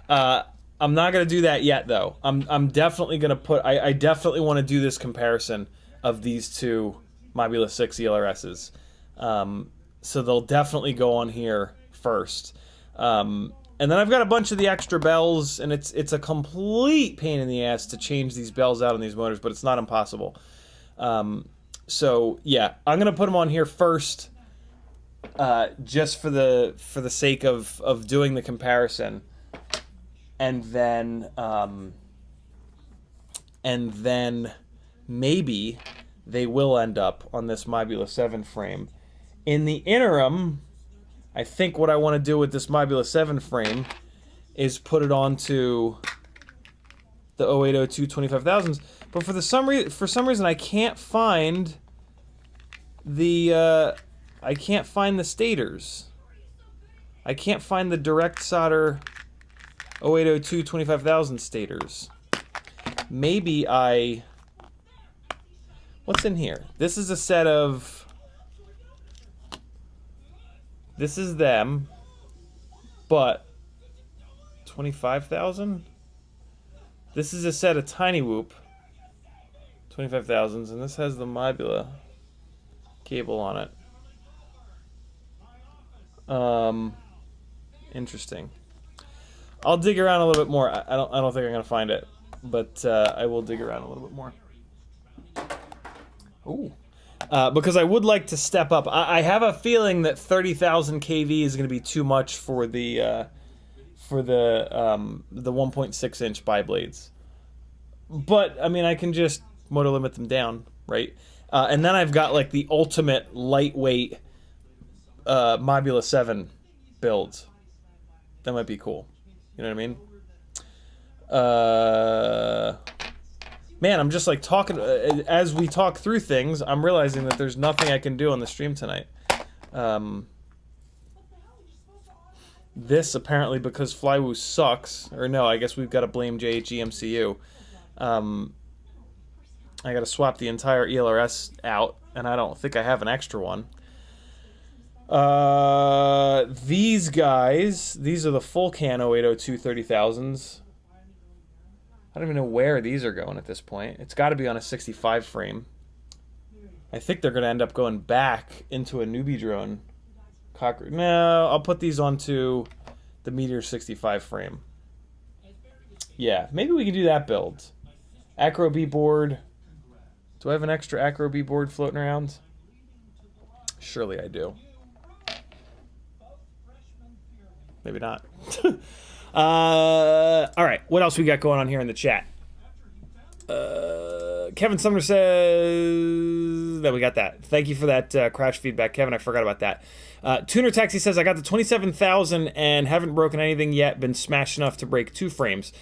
Speaker 1: I'm not gonna do that yet, though. I'm definitely gonna put. I definitely want to do this comparison of these two Mobula 6 ELRSs. So they'll definitely go on here first. And then I've got a bunch of the extra bells, and it's a complete pain in the ass to change these bells out on these motors, but it's not impossible. So yeah, I'm gonna put them on here first, just for the sake of doing the comparison. And then maybe they will end up on this Mobula 7 frame. In the interim, I think what I want to do with this Mobula 7 frame is put it onto the 0802 25,000s. But for some reason I can't find the stators. I can't find the direct solder 0802 25,000 stators. Maybe what's in here? This is a set of... This is them, but 25,000? This is a set of Tiny Whoop 25,000s, and this has the Mobula cable on it. Interesting. I'll dig around a little bit more. I don't think I'm gonna find it, but I will dig around a little bit more. Ooh, because I would like to step up. I have a feeling that 30,000 kV is gonna be too much for the 1.6 inch biblades. But I mean, I can just motor limit them down, right? And then I've got like the ultimate lightweight Mobula 7 builds. That might be cool. You know what I mean? Man, I'm just like talking, as we talk through things, I'm realizing that there's nothing I can do on the stream tonight. This apparently because Flywoo sucks, or no, I guess we've got to blame JHEMCU. I got to swap the entire ELRS out, and I don't think I have an extra one. These guys, these are the full can 0802 30,000s. I don't even know where these are going at this point. It's got to be on a 65 frame. I think they're going to end up going back into a newbie drone. No, I'll put these onto the Meteor 65 frame. Yeah, maybe we can do that build. Acro B board. Do I have an extra Acro B board floating around? Surely I do. Maybe not. All right, what else we got going on here in the chat? Kevin Sumner says that we got that. Thank you for that crash feedback, Kevin. I forgot about that. Tuner Taxi says, I got the 27,000 and haven't broken anything yet, been smashed enough to break 2 frames.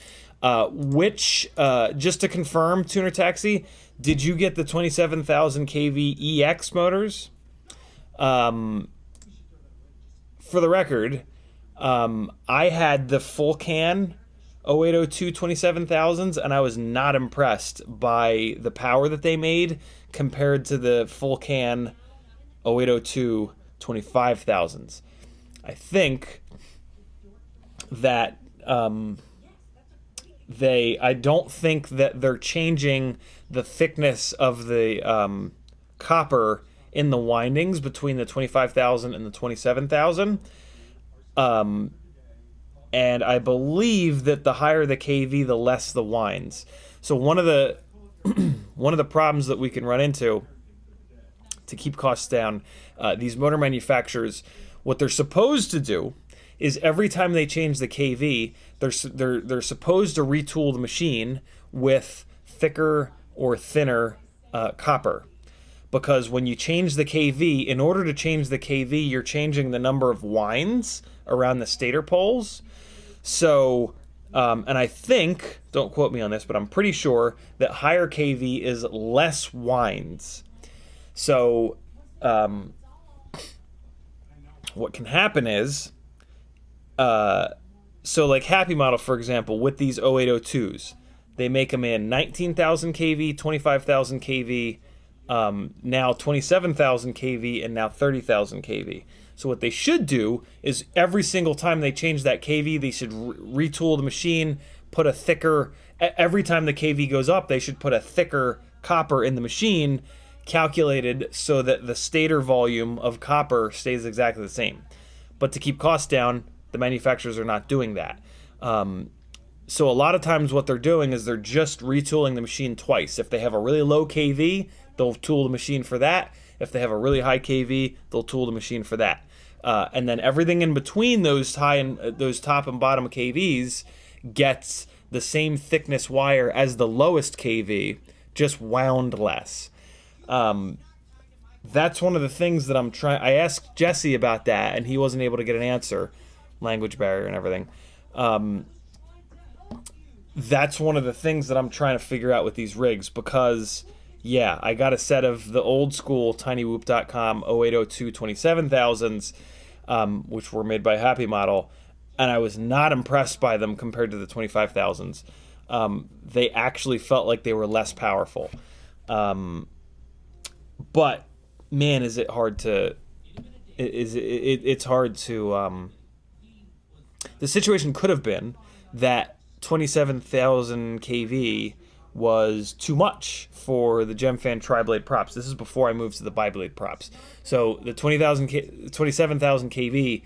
Speaker 1: Just to confirm, Tuner Taxi, did you get the 27,000 kV EX motors? For the record, I had the full can 0802 27,000s, and I was not impressed by the power that they made compared to the full can 0802 25,000s. I think that I don't think that they're changing the thickness of the copper in the windings between the 25,000 and the 27,000. And I believe that the higher the kV, the less the winds. So one of the problems that we can run into to keep costs down, these motor manufacturers, what they're supposed to do is every time they change the kV, they're supposed to retool the machine with thicker or thinner copper. Because when you change the kV, in order to change the kV, you're changing the number of winds around the stator poles. So, and I think, don't quote me on this, but I'm pretty sure that higher kV is less winds. So, what can happen is, so like Happy Model, for example, with these 0802s, they make them in 19,000 kV, 25,000 kV, now 27,000 kV, and now 30,000 kV. So what they should do is every single time they change that KV, they should retool the machine, put a thicker, every time the KV goes up, they should put a thicker copper in the machine, calculated so that the stator volume of copper stays exactly the same. But to keep costs down, the manufacturers are not doing that. So a lot of times what they're doing is they're just retooling the machine twice. If they have a really low KV, they'll tool the machine for that. If they have a really high KV, they'll tool the machine for that. And then everything in between those those top and bottom KVs gets the same thickness wire as the lowest KV, just wound less. That's one of the things that I'm trying. I asked Jesse about that, and he wasn't able to get an answer. Language barrier and everything. That's one of the things that I'm trying to figure out with these rigs, because yeah, I got a set of the old school tinywhoop.com 0802 27000s, which were made by Happy Model, and I was not impressed by them compared to the 25000s. They actually felt like they were less powerful. But man, is it hard to it's hard to the situation could have been that 27,000 kV was too much for the GemFan tri-blade props. This is before I moved to the biblade props. So the 27,000 kV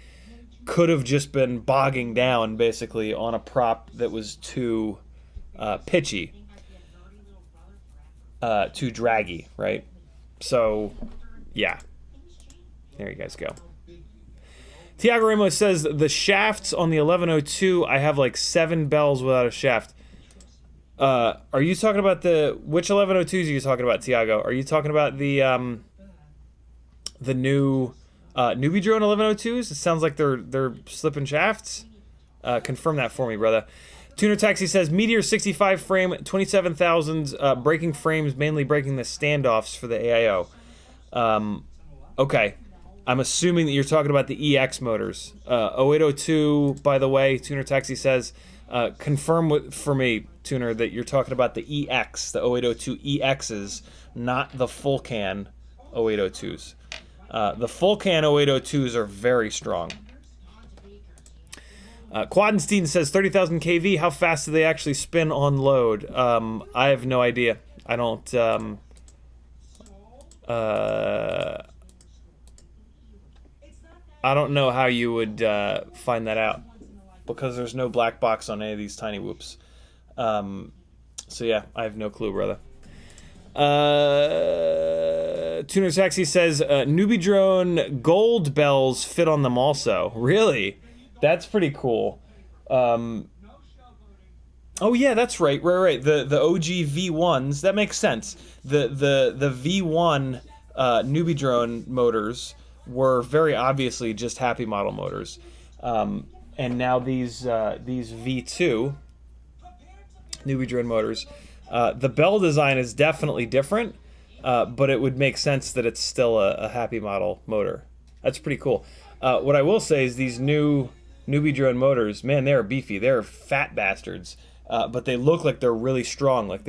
Speaker 1: could have just been bogging down basically on a prop that was too pitchy, too draggy, right? So yeah, there you guys go. Tiago Ramos says the shafts on the 1102, I have like 7 bells without a shaft. Are you talking about which 1102s are you talking about, Tiago? Are you talking about the new newbie drone 1102s? It sounds like they're slipping shafts. Confirm that for me, brother. Tuner Taxi says Meteor 65 frame 27,000s, breaking frames, mainly breaking the standoffs for the AIO. Okay. I'm assuming that you're talking about the EX motors. 0802, by the way, Tuner Taxi says, confirm for me, Tuner, that you're talking about the EX, the 0802 EXs, not the full can 0802s. The full can 0802s are very strong. Quadenstein says 30,000 kV, how fast do they actually spin on load? I have no idea. I don't... I don't know how you would find that out, because there's no black box on any of these tiny whoops. So yeah, I have no clue, brother. Tuner Taxi says newbie drone gold bells fit on them also. Really? That's pretty cool. Oh yeah, that's right. Right. The OG V1s, that makes sense. The V1 newbie drone motors were very obviously just Happy Model motors, and now these V2 newbie drone motors, the bell design is definitely different, but it would make sense that it's still a Happy Model motor. That's pretty cool. What I will say is these new newbie drone motors, man, they are beefy. They're fat bastards, but they look like they're really strong. Like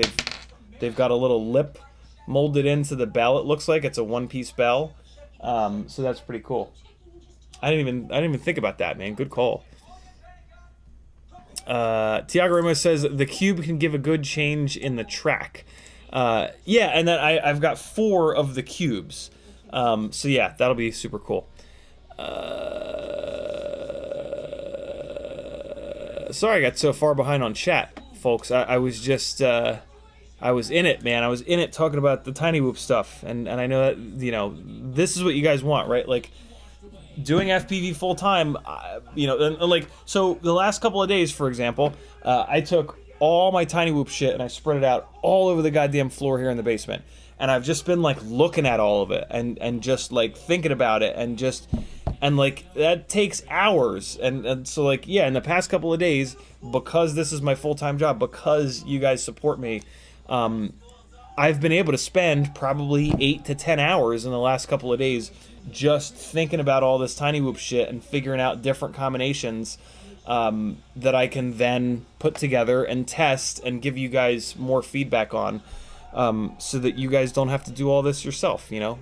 Speaker 1: they've got a little lip molded into the bell. It looks like it's a one-piece bell. So that's pretty cool. I didn't even think about that, man. Good call. Tiago Ramos says the cube can give a good change in the track. Yeah, and then I've got 4 of the cubes. So yeah, that'll be super cool. Sorry I got so far behind on chat, folks. I was just I was in it, man. I was in it talking about the Tiny Whoop stuff, and I know that, you know, this is what you guys want, right? Like, doing FPV full time, you know, and like, so the last couple of days, for example, I took all my Tiny Whoop shit and I spread it out all over the goddamn floor here in the basement, and I've just been like looking at all of it and just like thinking about it, and like that takes hours, and so like, yeah, in the past couple of days, because this is my full-time job, because you guys support me, I've been able to spend probably 8 to 10 hours in the last couple of days just thinking about all this Tiny Whoop shit and figuring out different combinations that I can then put together and test and give you guys more feedback on, so that you guys don't have to do all this yourself, you know?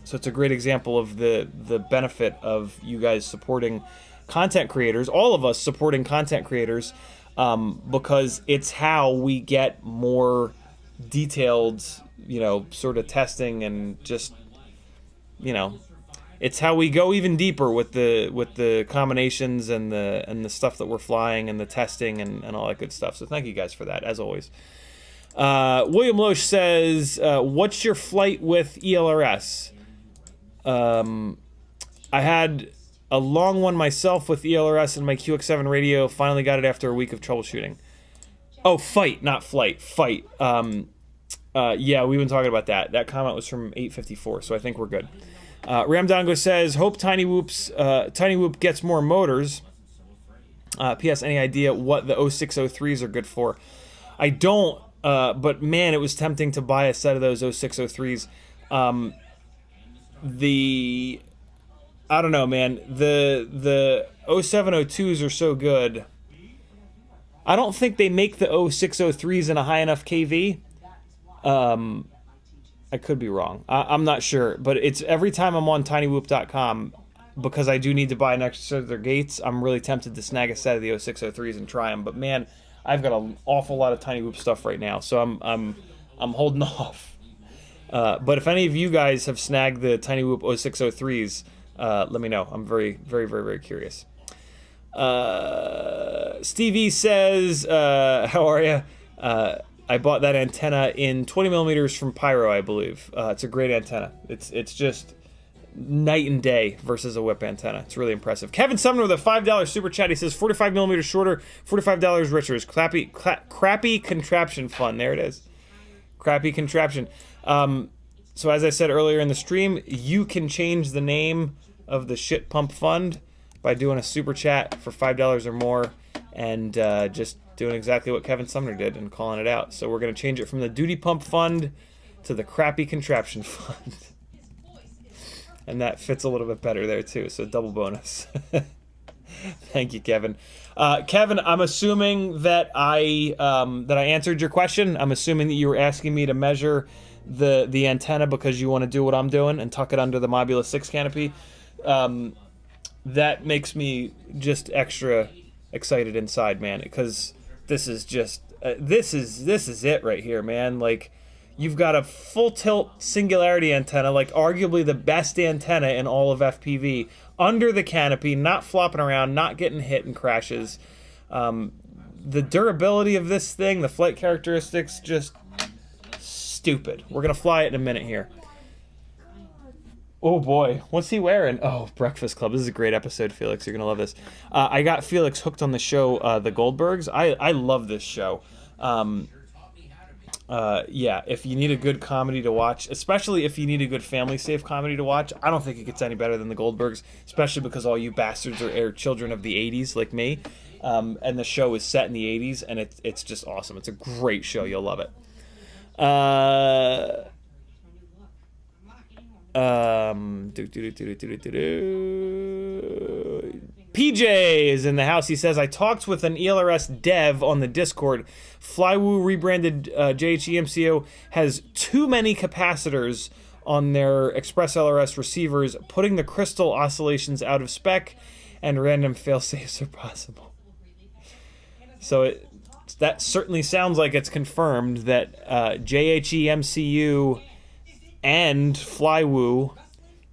Speaker 1: So it's a great example of the benefit of you guys supporting content creators, all of us supporting content creators, because it's how we get more detailed, sort of testing, and just, it's how we go even deeper with the combinations and the stuff that we're flying and the testing and all that good stuff. So thank you guys for that, as always. William Loesch says, what's your flight with ELRS? I had a long one myself with ELRS and my QX7 radio. Finally got it after a week of troubleshooting. Oh, fight, not flight. Fight. Yeah, we've been talking about that. That comment was from 854, so I think we're good. Ramdongo says, hope Tiny Whoop gets more motors. P.S. Any idea what the 0603s are good for? I don't, but man, it was tempting to buy a set of those 0603s. I don't know, man. The 0702s are so good. I don't think they make the 0603s in a high enough KV. I could be wrong. I'm not sure, but it's every time I'm on tinywhoop.com, because I do need to buy an extra set of their gates, I'm really tempted to snag a set of the 0603s and try them. But man, I've got an awful lot of Tiny Whoop stuff right now, so I'm holding off. But if any of you guys have snagged the Tiny Whoop 0603s, let me know. I'm very, very, very, very curious. Stevie says, how are you? I bought that antenna in 20 millimeters from Pyro, I believe. It's a great antenna. It's just night and day versus a whip antenna. It's really impressive. Kevin Sumner with a $5 super chat. He says 45 millimeters shorter, $45 richer. Is crappy contraption fun. There it is. Crappy contraption. So as I said earlier in the stream, you can change the name of the shit pump fund by doing a super chat for $5 or more, and just doing exactly what Kevin Sumner did and calling it out. So we're going to change it from the duty pump fund to the crappy contraption fund. And that fits a little bit better there too, so double bonus. Thank you, Kevin. Kevin, I'm assuming that I answered your question. I'm assuming that you were asking me to measure the antenna because you want to do what I'm doing and tuck it under the Mobula 6 canopy. That makes me just extra excited inside, man, because this is just this is it right here, man. Like, you've got a full tilt singularity antenna, like arguably the best antenna in all of FPV, under the canopy, not flopping around, not getting hit in crashes. The durability of this thing, the flight characteristics, just stupid. We're gonna fly it in a minute here. Oh boy, what's he wearing? Oh, Breakfast Club. This is a great episode, Felix. You're gonna love this. I got Felix hooked on the show, The Goldbergs. I love this show. Yeah, if you need a good comedy to watch, especially if you need a good family-safe comedy to watch, I don't think it gets any better than The Goldbergs, especially because all you bastards are children of the 80s like me. And the show is set in the 80s, and it's just awesome. It's a great show. You'll love it. PJ is in the house. He says, I talked with an ELRS dev on the Discord. Flywoo rebranded JHEMCU has too many capacitors on their Express LRS receivers, putting the crystal oscillations out of spec, and random failsafes are possible. So that certainly sounds like it's confirmed that JHEMCU and Flywoo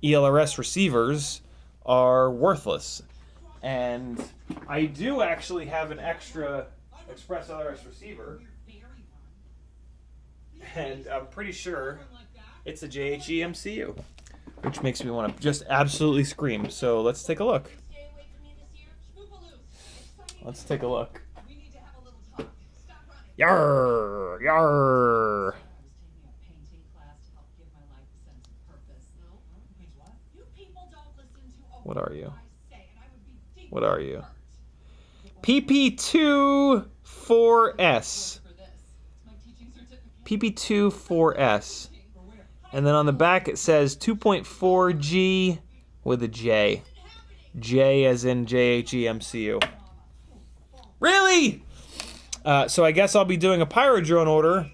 Speaker 1: ELRS receivers are worthless. And I do actually have an extra Express LRS receiver, and I'm pretty sure it's a JHEMCU, which makes me want to just absolutely scream. So let's take a look. Let's take a look. Yarr! Yarr! What are you? What are you? PP24S. PP24S. And then on the back it says 2.4G with a J. J as in JHEMCU. Really? So I guess I'll be doing a Pyro drone order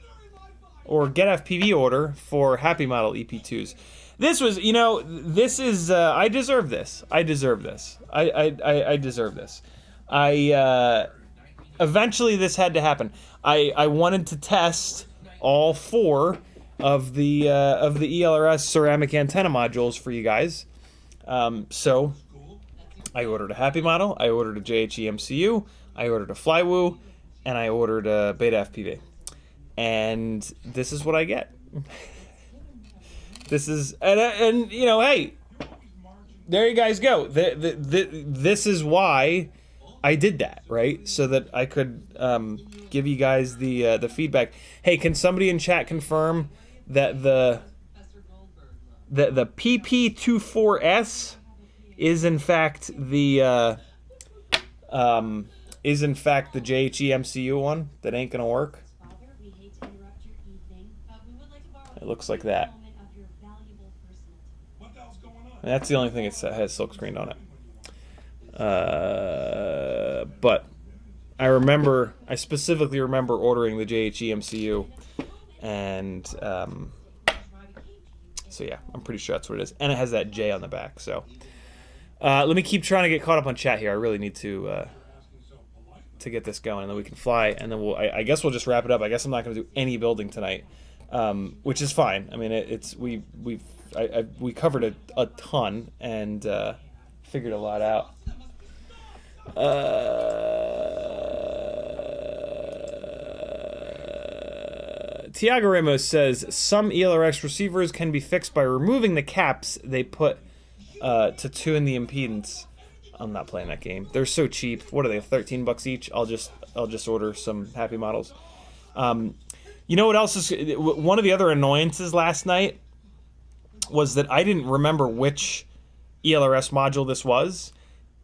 Speaker 1: or Get FPV order for Happy Model EP2s. This was, you know, this is, I deserve this. I deserve this. I deserve this. Eventually this had to happen. I wanted to test all 4 of the ELRS ceramic antenna modules for you guys. So I ordered a Happy model, I ordered a JHEMCU, I ordered a Flywoo, and I ordered a Beta FPV. And this is what I get. This is, and you know, hey, there you guys go. This is why I did that, right? So that I could give you guys the feedback. Hey, can somebody in chat confirm that the PP24S is in fact the JHEMCU one that ain't gonna work? It looks like that. And that's the only thing it has silk screened on it. But I specifically remember ordering the JHEMCU, and so yeah, I'm pretty sure that's what it is. And it has that J on the back. So let me keep trying to get caught up on chat here. I really need to get this going, and then we can fly, and then I guess we'll just wrap it up. I guess I'm not going to do any building tonight, which is fine. I mean, we covered a ton and figured a lot out. Tiago Ramos says some ELRX receivers can be fixed by removing the caps they put to tune the impedance. I'm not playing that game. They're so cheap. What are they? $13 each. I'll just order some Happy models. You know what else is one of the other annoyances last night was that I didn't remember which ELRS module this was,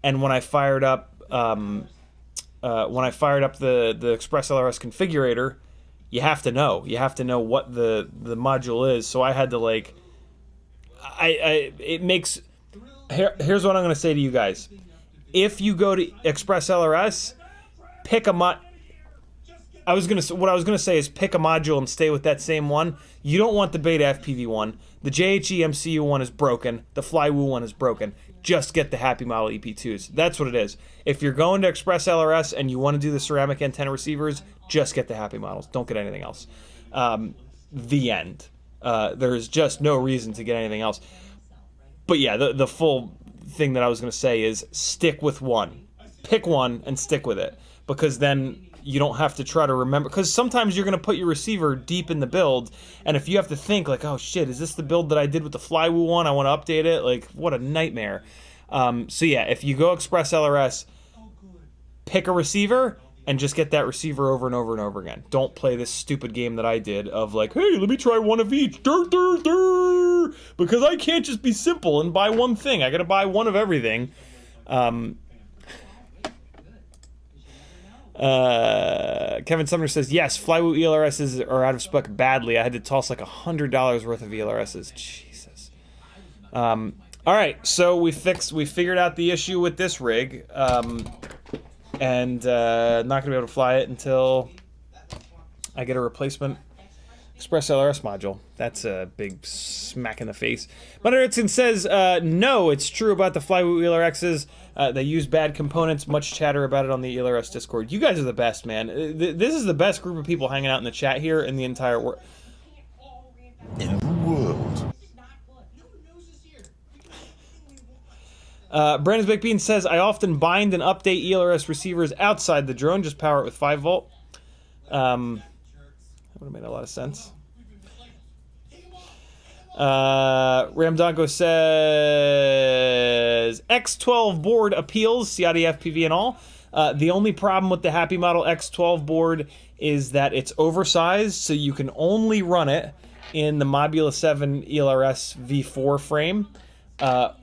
Speaker 1: and when I fired up the Express LRS configurator, you have to know what the module is. So I had to here's what I'm going to say to you guys. If you go to Express LRS, pick a what I was going to say is pick a module and stay with that same one. You don't want the Beta FPV one. The JHEMCU one is broken. The Flywoo one is broken. Just get the Happy Model EP2s. That's what it is. If you're going to Express LRS and you want to do the ceramic antenna receivers, just get the Happy models. Don't get anything else. The end. There's just no reason to get anything else. But yeah, the full thing that I was going to say is stick with one. Pick one and stick with it. Because then you don't have to try to remember. Because sometimes you're going to put your receiver deep in the build, and if you have to think, like, oh shit, is this the build that I did with the Flywoo one? I want to update it. Like, what a nightmare. So yeah, if you go Express LRS, pick a receiver and just get that receiver over and over and over again. Don't play this stupid game that I did of like, hey, let me try one of each. Because I can't just be simple and buy one thing. I got to buy one of everything. Kevin Sumner says, yes, Flywoo ELRSs are out of spec badly. I had to toss like $100 worth of ELRSs. Jesus. All right, so we figured out the issue with this rig, and not gonna be able to fly it until I get a replacement Express LRS module. That's a big smack in the face. But Erickson says, no, it's true about the Flywoo ELRXs. They use bad components. Much chatter about it on the ELRS Discord. You guys are the best, man. This is the best group of people hanging out in the chat here in the entire world. In the world. Brandon's Baked Bean says, I often bind and update ELRS receivers outside the drone. Just power it with 5 volt. That would have made a lot of sense. Ramdonko says X12 board appeals, CiottiFPV and all. The only problem with the Happy Model X12 board is that it's oversized, so you can only run it in the Mobula 7 ELRS V4 frame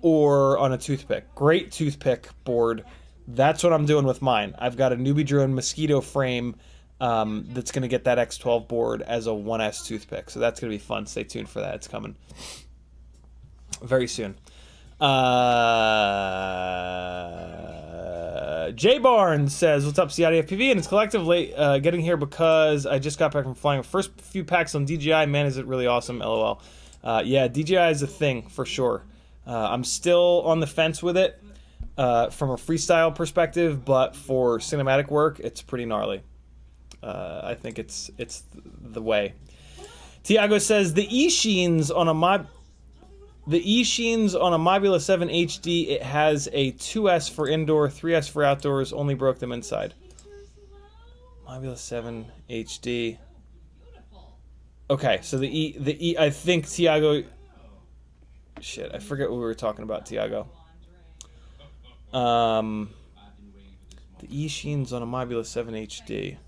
Speaker 1: or on a toothpick. Great toothpick board. That's what I'm doing with mine. I've got a Newbie Drone Mosquito frame that's going to get that X12 board as a 1S toothpick. So that's going to be fun. Stay tuned for that. It's coming very soon. Jay Barnes says, what's up, CiottiFPV? And it's collectively getting here because I just got back from flying the first few packs on DJI. Man, is it really awesome, LOL. Yeah, DJI is a thing for sure. I'm still on the fence with it from a freestyle perspective, but for cinematic work, it's pretty gnarly. I think it's the way. Tiago says the E-Sheens on a Mobula 7 HD, it has a 2S for indoor, 3S for outdoors, only broke them inside. Mobula 7 HD. Okay, so the E, I think Tiago, shit, I forget what we were talking about, Tiago. The E-Sheens on a Mobula 7 HD.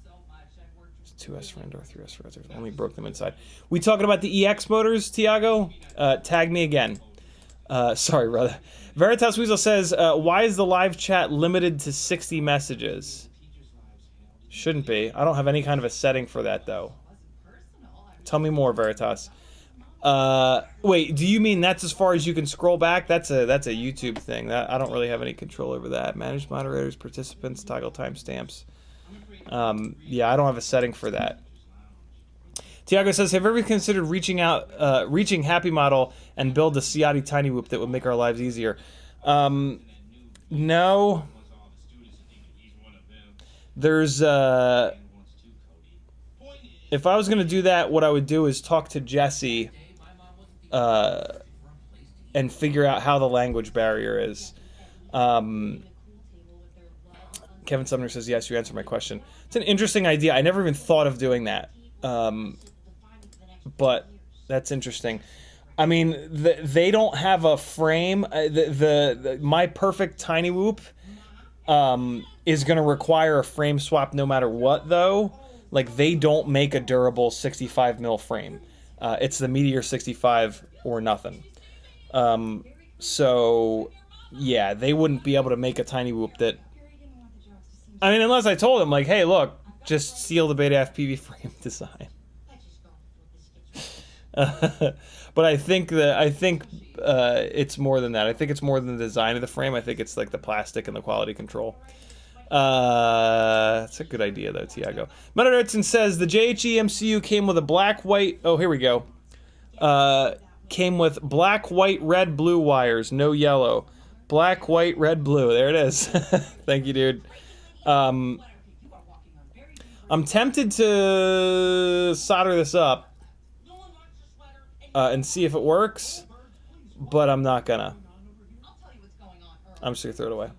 Speaker 1: 2S for indoor, 3S for outdoors. Only broke them inside. We talking about the EX motors, Tiago? Tag me again. Sorry, brother. Veritas Weasel says, why is the live chat limited to 60 messages? Shouldn't be. I don't have any kind of a setting for that, though. Tell me more, Veritas. Wait, do you mean that's as far as you can scroll back? That's a YouTube thing. I don't really have any control over that. Manage moderators, participants, toggle timestamps. Yeah, I don't have a setting for that. Tiago says, have you ever considered reaching Happy Model and build a Ciotti Tiny Whoop that would make our lives easier? No. There's, if I was going to do that, what I would do is talk to Jesse, and figure out how the language barrier is. Kevin Sumner says, yes, you answered my question. It's an interesting idea. I never even thought of doing that. But that's interesting. I mean, they don't have a frame. My perfect Tiny Whoop is going to require a frame swap no matter what, though. Like, they don't make a durable 65 mil frame. It's the Meteor 65 or nothing. So, yeah, they wouldn't be able to make a Tiny Whoop that... I mean, unless I told them, like, hey, look, just steal the Beta FPV frame design. But I think it's more than that. I think it's more than the design of the frame. I think it's like the plastic and the quality control. That's a good idea, though, Tiago. Metanertson says the JHEMCU came with a black, white... Oh, here we go. Came with black, white, red, blue wires. No yellow. Black, white, red, blue. There it is. Thank you, dude. I'm tempted to solder this up and see if it works, but I'm not gonna. I'm just gonna throw it away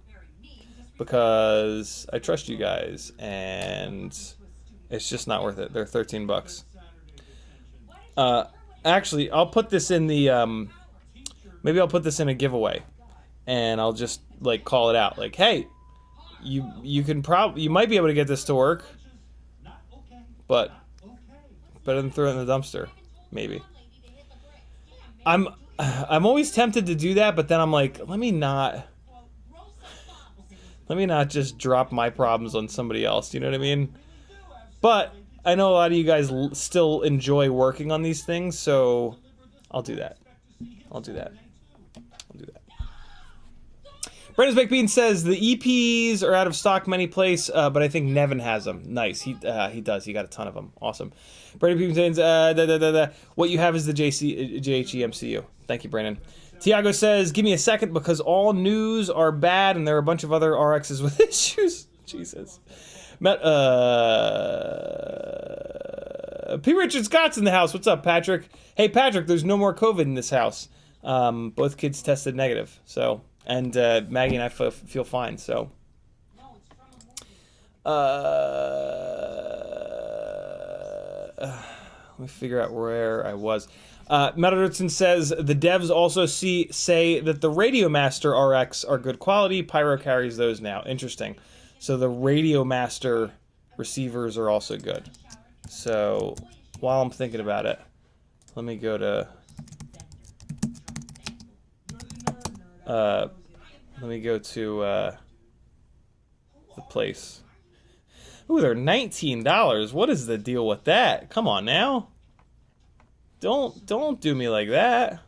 Speaker 1: because I trust you guys, and it's just not worth it. They're 13 bucks. Actually, I'll put this in the maybe I'll put this in a giveaway, and I'll just like call it out, like, hey. You might be able to get this to work, but better than throw it in the dumpster, maybe. I'm always tempted to do that, but then I'm like, let me not just drop my problems on somebody else. You know what I mean? But I know a lot of you guys still enjoy working on these things, so I'll do that. Brandon's Baked Bean says the EPs are out of stock many place, but I think Nevin has them. Nice, he does. He got a ton of them. Awesome. Brandon says, what you have is the JHEMCU. Thank you, Brandon. Tiago says, give me a second because all news are bad and there are a bunch of other RXs with issues. Jesus. P. Richard Scott's in the house. What's up, Patrick? Hey, Patrick, there's no more COVID in this house. Both kids tested negative, so... And Maggie and I feel fine, so. Let me figure out where I was. Metadertson says, the devs also say that the Radio Master RX are good quality. Pyro carries those now. Interesting. So the Radio Master receivers are also good. So while I'm thinking about it, let me go to... let me go to the place. Ooh, they're $19. What is the deal with that? Come on now. Don't do me like that.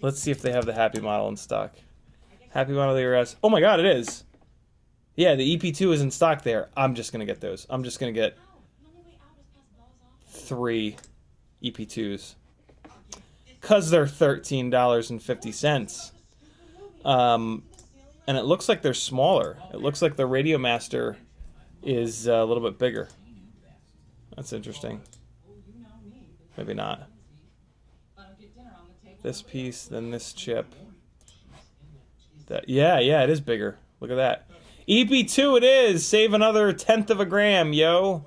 Speaker 1: Let's see if they have the Happy Model in stock. Happy Model ELRS. Oh my god, it is. Yeah, the EP2 is in stock there. I'm just gonna get those. I'm just gonna get 3 EP2s. Because they're $13.50. And it looks like they're smaller. It looks like the Radio Master is a little bit bigger. That's interesting. Maybe not. This piece, then this chip. Yeah, it is bigger. Look at that. EP2 it is. Save another 1/10 of a gram, yo.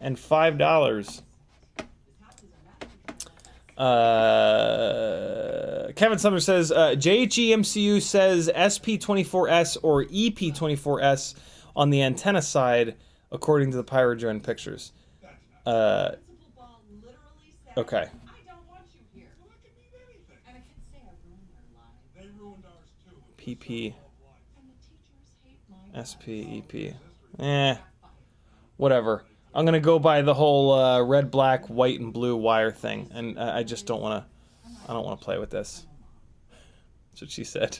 Speaker 1: And $5. Kevin Sumner says, JHEMCU says SP24S or EP24S on the antenna side, according to the PyroDrone pictures. Okay. PP. SP, EP. Whatever. I'm gonna go by the whole red, black, white, and blue wire thing, and I just don't want to. I don't want to play with this. That's what she said.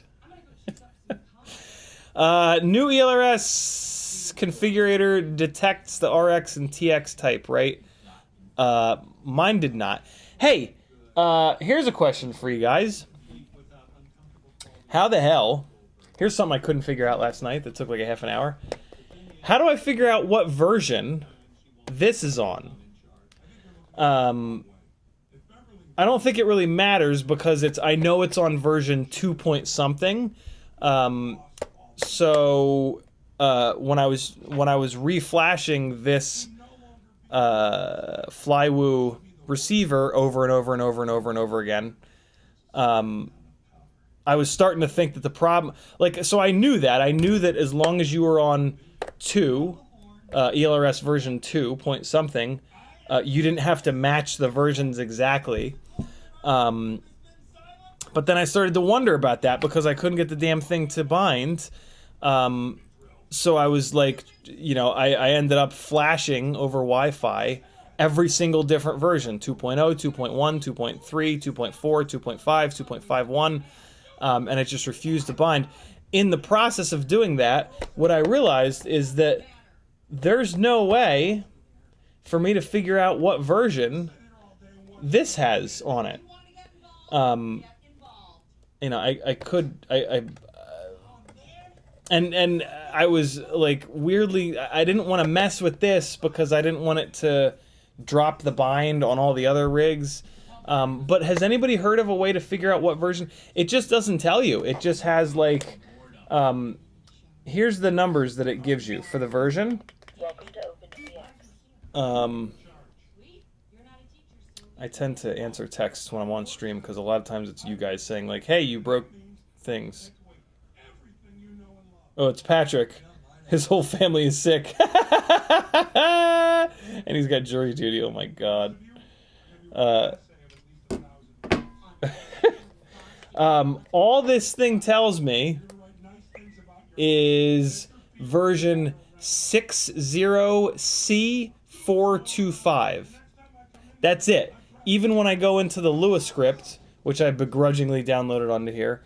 Speaker 1: New ELRS configurator detects the RX and TX type, right? Mine did not. Hey, here's a question for you guys. How the hell? Here's something I couldn't figure out last night that took like a half an hour. How do I figure out what version this is on? I don't think it really matters because I know it's on version 2 point something. So when I was reflashing this Flywoo receiver over and over and over and over and over again, I was starting to think that the problem, so I knew that as long as you were on 2, ELRS version 2 point something, you didn't have to match the versions exactly. But then I started to wonder about that because I couldn't get the damn thing to bind. So I was like, I ended up flashing over Wi-Fi every single different version, 2.0, 2.1, 2.3, 2.4, 2.5, 2.51, and it just refused to bind. In the process of doing that, what I realized is that there's no way for me to figure out what version this has on it. And I was like weirdly, I didn't want to mess with this because I didn't want it to drop the bind on all the other rigs. But has anybody heard of a way to figure out what version? It just doesn't tell you. It just has here's the numbers that it gives you for the version. I tend to answer texts when I'm on stream because a lot of times it's you guys saying hey, you broke things. Oh, it's Patrick. His whole family is sick. And he's got jury duty. Oh my god. All this thing tells me is version 60C425. That's it. Even when I go into the Lua script, which I begrudgingly downloaded onto here,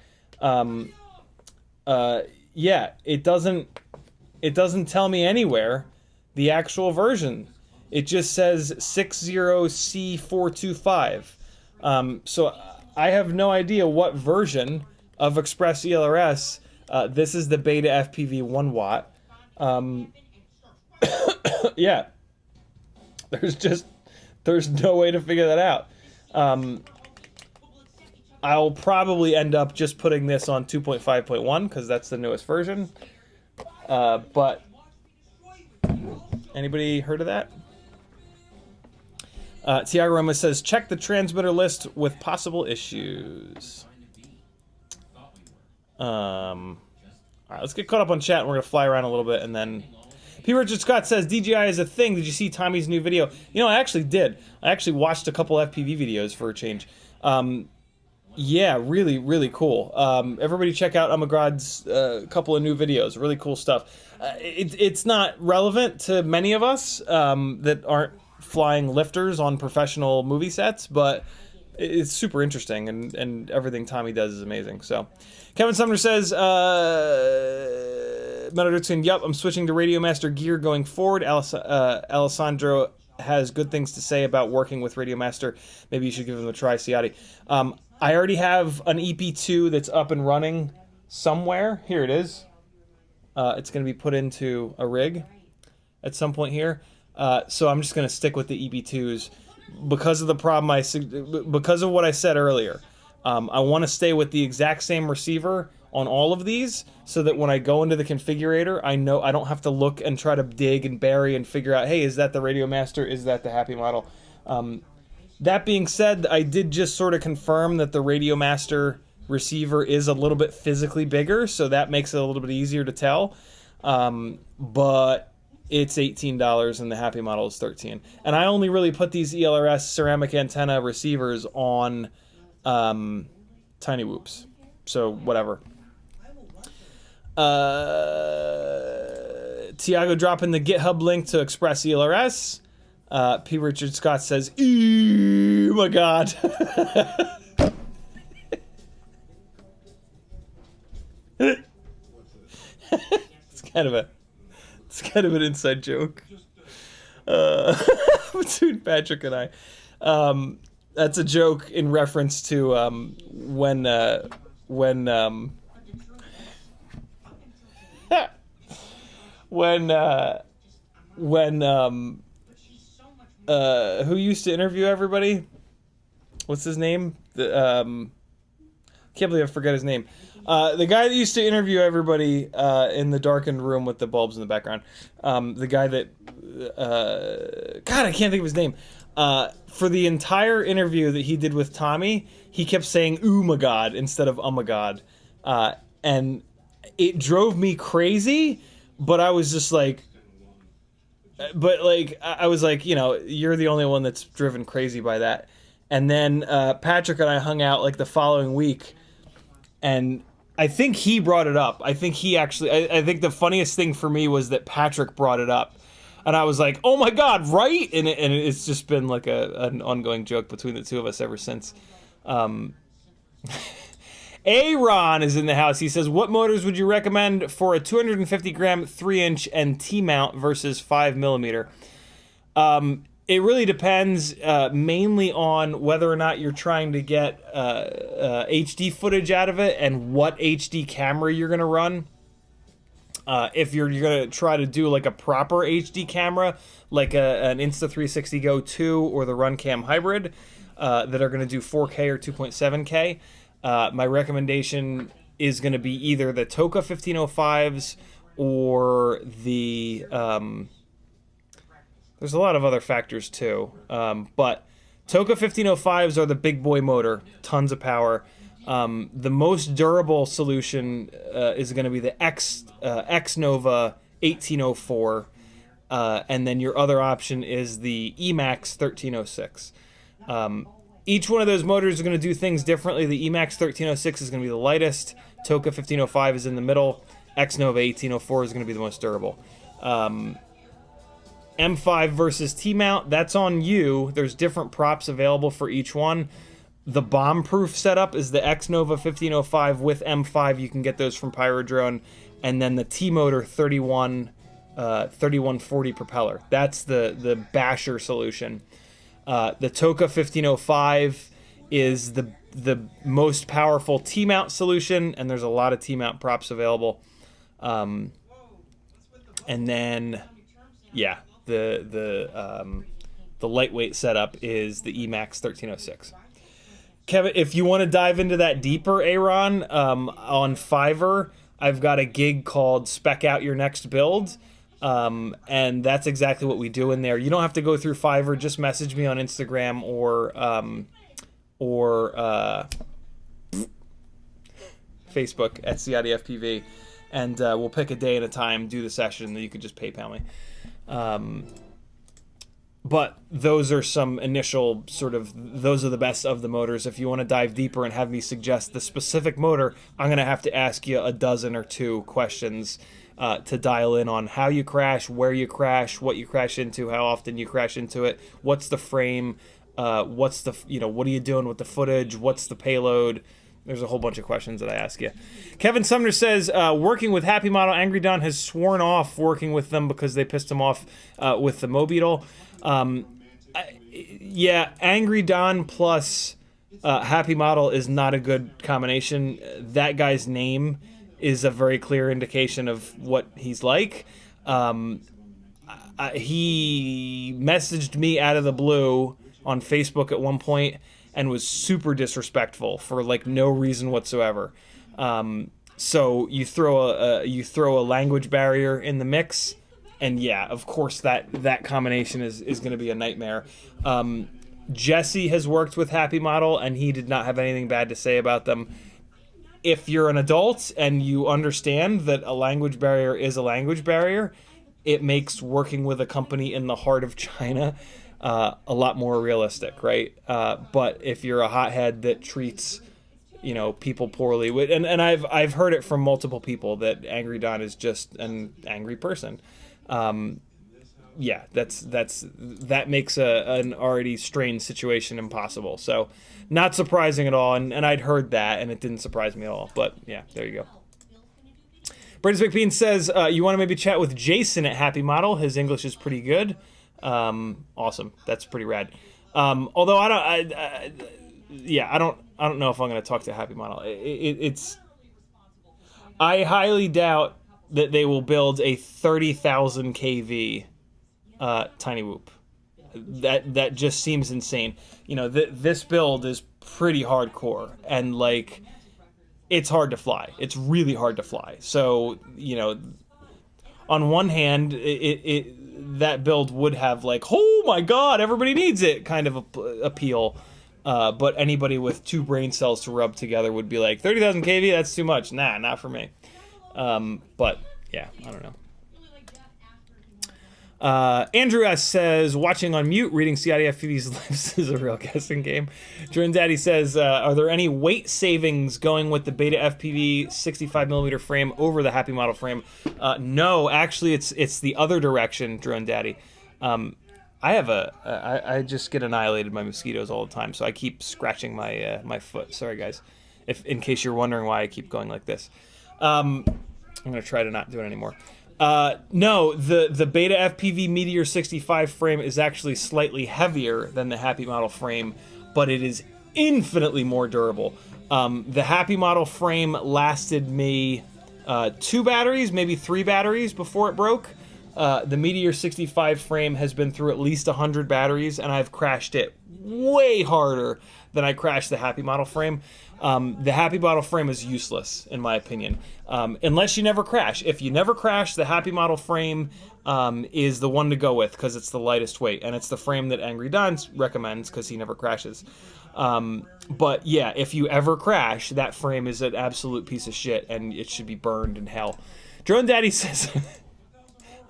Speaker 1: yeah, it doesn't tell me anywhere the actual version. It just says 60C425. So I have no idea what version of Express ELRS. This is the beta FPV 1 watt. Yeah, there's no way to figure that out. I'll probably end up just putting this on 2.5.1 because that's the newest version. But anybody heard of that? Tiago Roma says, check the transmitter list with possible issues. All right, let's get caught up on chat, and we're going to fly around a little bit, and then... P. Richard Scott says, DJI is a thing. Did you see Tommy's new video? I actually did. I actually watched a couple FPV videos for a change. Yeah, really, really cool. Everybody check out Amagrad's couple of new videos. Really cool stuff. It's not relevant to many of us that aren't flying lifters on professional movie sets, but it's super interesting, and everything Tommy does is amazing. So, Kevin Sumner says, Metadurtune, yup, I'm switching to Radio Master gear going forward. Alessandro has good things to say about working with Radiomaster. Maybe you should give them a try, Ciotti. I already have an EP2 that's up and running somewhere. Here it is. It's going to be put into a rig at some point here. So I'm just going to stick with the EP2s because of the problem because of what I said earlier. I want to stay with the exact same receiver on all of these so that when I go into the configurator, I know I don't have to look and try to dig and bury and figure out, hey, is that the Radiomaster? Is that the Happy model? That being said, I did just sort of confirm that the Radiomaster receiver is a little bit physically bigger, so that makes it a little bit easier to tell. But it's $18 and the Happy model is $13. And I only really put these ELRS ceramic antenna receivers on Tiny Whoops. So whatever. Tiago dropping the GitHub link to Express ELRS. P. Richard Scott says, "Oh my God." It's kind of an inside joke between Patrick and I. That's a joke in reference to when who used to interview everybody? What's his name? Can't believe I forgot his name. The guy that used to interview everybody in the darkened room with the bulbs in the background. The guy that God, I can't think of his name. For the entire interview that he did with Tommy, he kept saying "ooh my God" instead of "oh my God," and it drove me crazy. But I was just like, I was like, you know, you're the only one that's driven crazy by that. And then Patrick and I hung out like the following week, and I think he brought it up. I think he actually, I think the funniest thing for me was that Patrick brought it up. And I was like, oh my God, right? And it's just been like an ongoing joke between the two of us ever since. Aaron is in the house. He says, what motors would you recommend for a 250 gram 3-inch and T-mount versus 5mm? It really depends mainly on whether or not you're trying to get HD footage out of it and what HD camera you're going to run. If you're going to try to do like a proper HD camera, like an Insta360 Go 2 or the Runcam Hybrid that are going to do 4K or 2.7K, my recommendation is going to be either the Toka 1505s or the... there's a lot of other factors too, but Toka 1505s are the big boy motor, tons of power. The most durable solution is going to be the X-Nova 1804, and then your other option is the Emax 1306. Each one of those motors is going to do things differently. The Emax 1306 is going to be the lightest, Toka 1505 is in the middle, X-Nova 1804 is going to be the most durable. M5 versus T-mount, that's on you. There's different props available for each one. The bomb-proof setup is the X-Nova 1505 with M5. You can get those from Pyrodrone. And then the T-motor 3140 propeller. That's the basher solution. The Toka 1505 is the most powerful T-mount solution, and there's a lot of T-mount props available. And then, yeah, the lightweight setup is the Emax 1306. Kevin, if you want to dive into that deeper, Aaron, on Fiverr, I've got a gig called Spec Out Your Next Build, and that's exactly what we do in there. You don't have to go through Fiverr. Just message me on Instagram or Facebook at CiottiFPV, and we'll pick a day and a time, do the session, and you can just PayPal me. But those are some initial those are the best of the motors. If you want to dive deeper and have me suggest the specific motor, I'm going to have to ask you a dozen or two questions to dial in on how you crash, where you crash, what you crash into, how often you crash into it, what's the frame, what are you doing with the footage, what's the payload, there's a whole bunch of questions that I ask you. Kevin Sumner says, working with Happy Model, Angry Don has sworn off working with them because they pissed him off with the Mobeetle. Yeah, Angry Don plus Happy Model is not a good combination. That guy's name is a very clear indication of what he's like. He messaged me out of the blue on Facebook at one point and was super disrespectful for like no reason whatsoever. So you throw a language barrier in the mix, and yeah, of course that combination is going to be a nightmare. Jesse has worked with Happy Model, and he did not have anything bad to say about them. If you're an adult and you understand that a language barrier is a language barrier, it makes working with a company in the heart of China a lot more realistic, right? But if you're a hothead that treats, people poorly, and I've heard it from multiple people that Angry Don is just an angry person. Yeah, that makes an already strained situation impossible. So, not surprising at all. And I'd heard that, and it didn't surprise me at all. But yeah, there you go. British McBean says you want to maybe chat with Jason at Happy Model. His English is pretty good. Awesome. That's pretty rad. Although I don't know if I'm going to talk to Happy Model. I highly doubt that they will build a 30,000 kV Tiny Whoop. That just seems insane. This build is pretty hardcore, and like it's hard to fly. It's really hard to fly. So on one hand, that build would have like, oh my god, everybody needs it kind of appeal. But anybody with 2 brain cells to rub together would be like, 30,000 kV, that's too much. Nah, not for me. But yeah, I don't know. Andrew S. says, watching on mute, reading CiottiFPV's lips is a real guessing game. Jordan Daddy says, are there any weight savings going with the Beta FPV 65mm frame over the Happy Model frame? No, actually, it's the other direction, Jordan Daddy. I just get annihilated by mosquitoes all the time, so I keep scratching my my foot. Sorry, guys, in case you're wondering why I keep going like this. I'm going to try to not do it anymore. No, the Beta FPV Meteor 65 frame is actually slightly heavier than the Happy Model frame, but it is infinitely more durable. The Happy Model frame lasted me 2 batteries, maybe 3 batteries before it broke. The Meteor 65 frame has been through at least 100 batteries, and I've crashed it way harder than I crashed the Happy Model frame. The Happy Model frame is useless, in my opinion, unless you never crash. If you never crash, the Happy Model frame is the one to go with because it's the lightest weight, and it's the frame that Angry Don recommends because he never crashes. But yeah, if you ever crash, that frame is an absolute piece of shit, and it should be burned in hell. Drone Daddy says...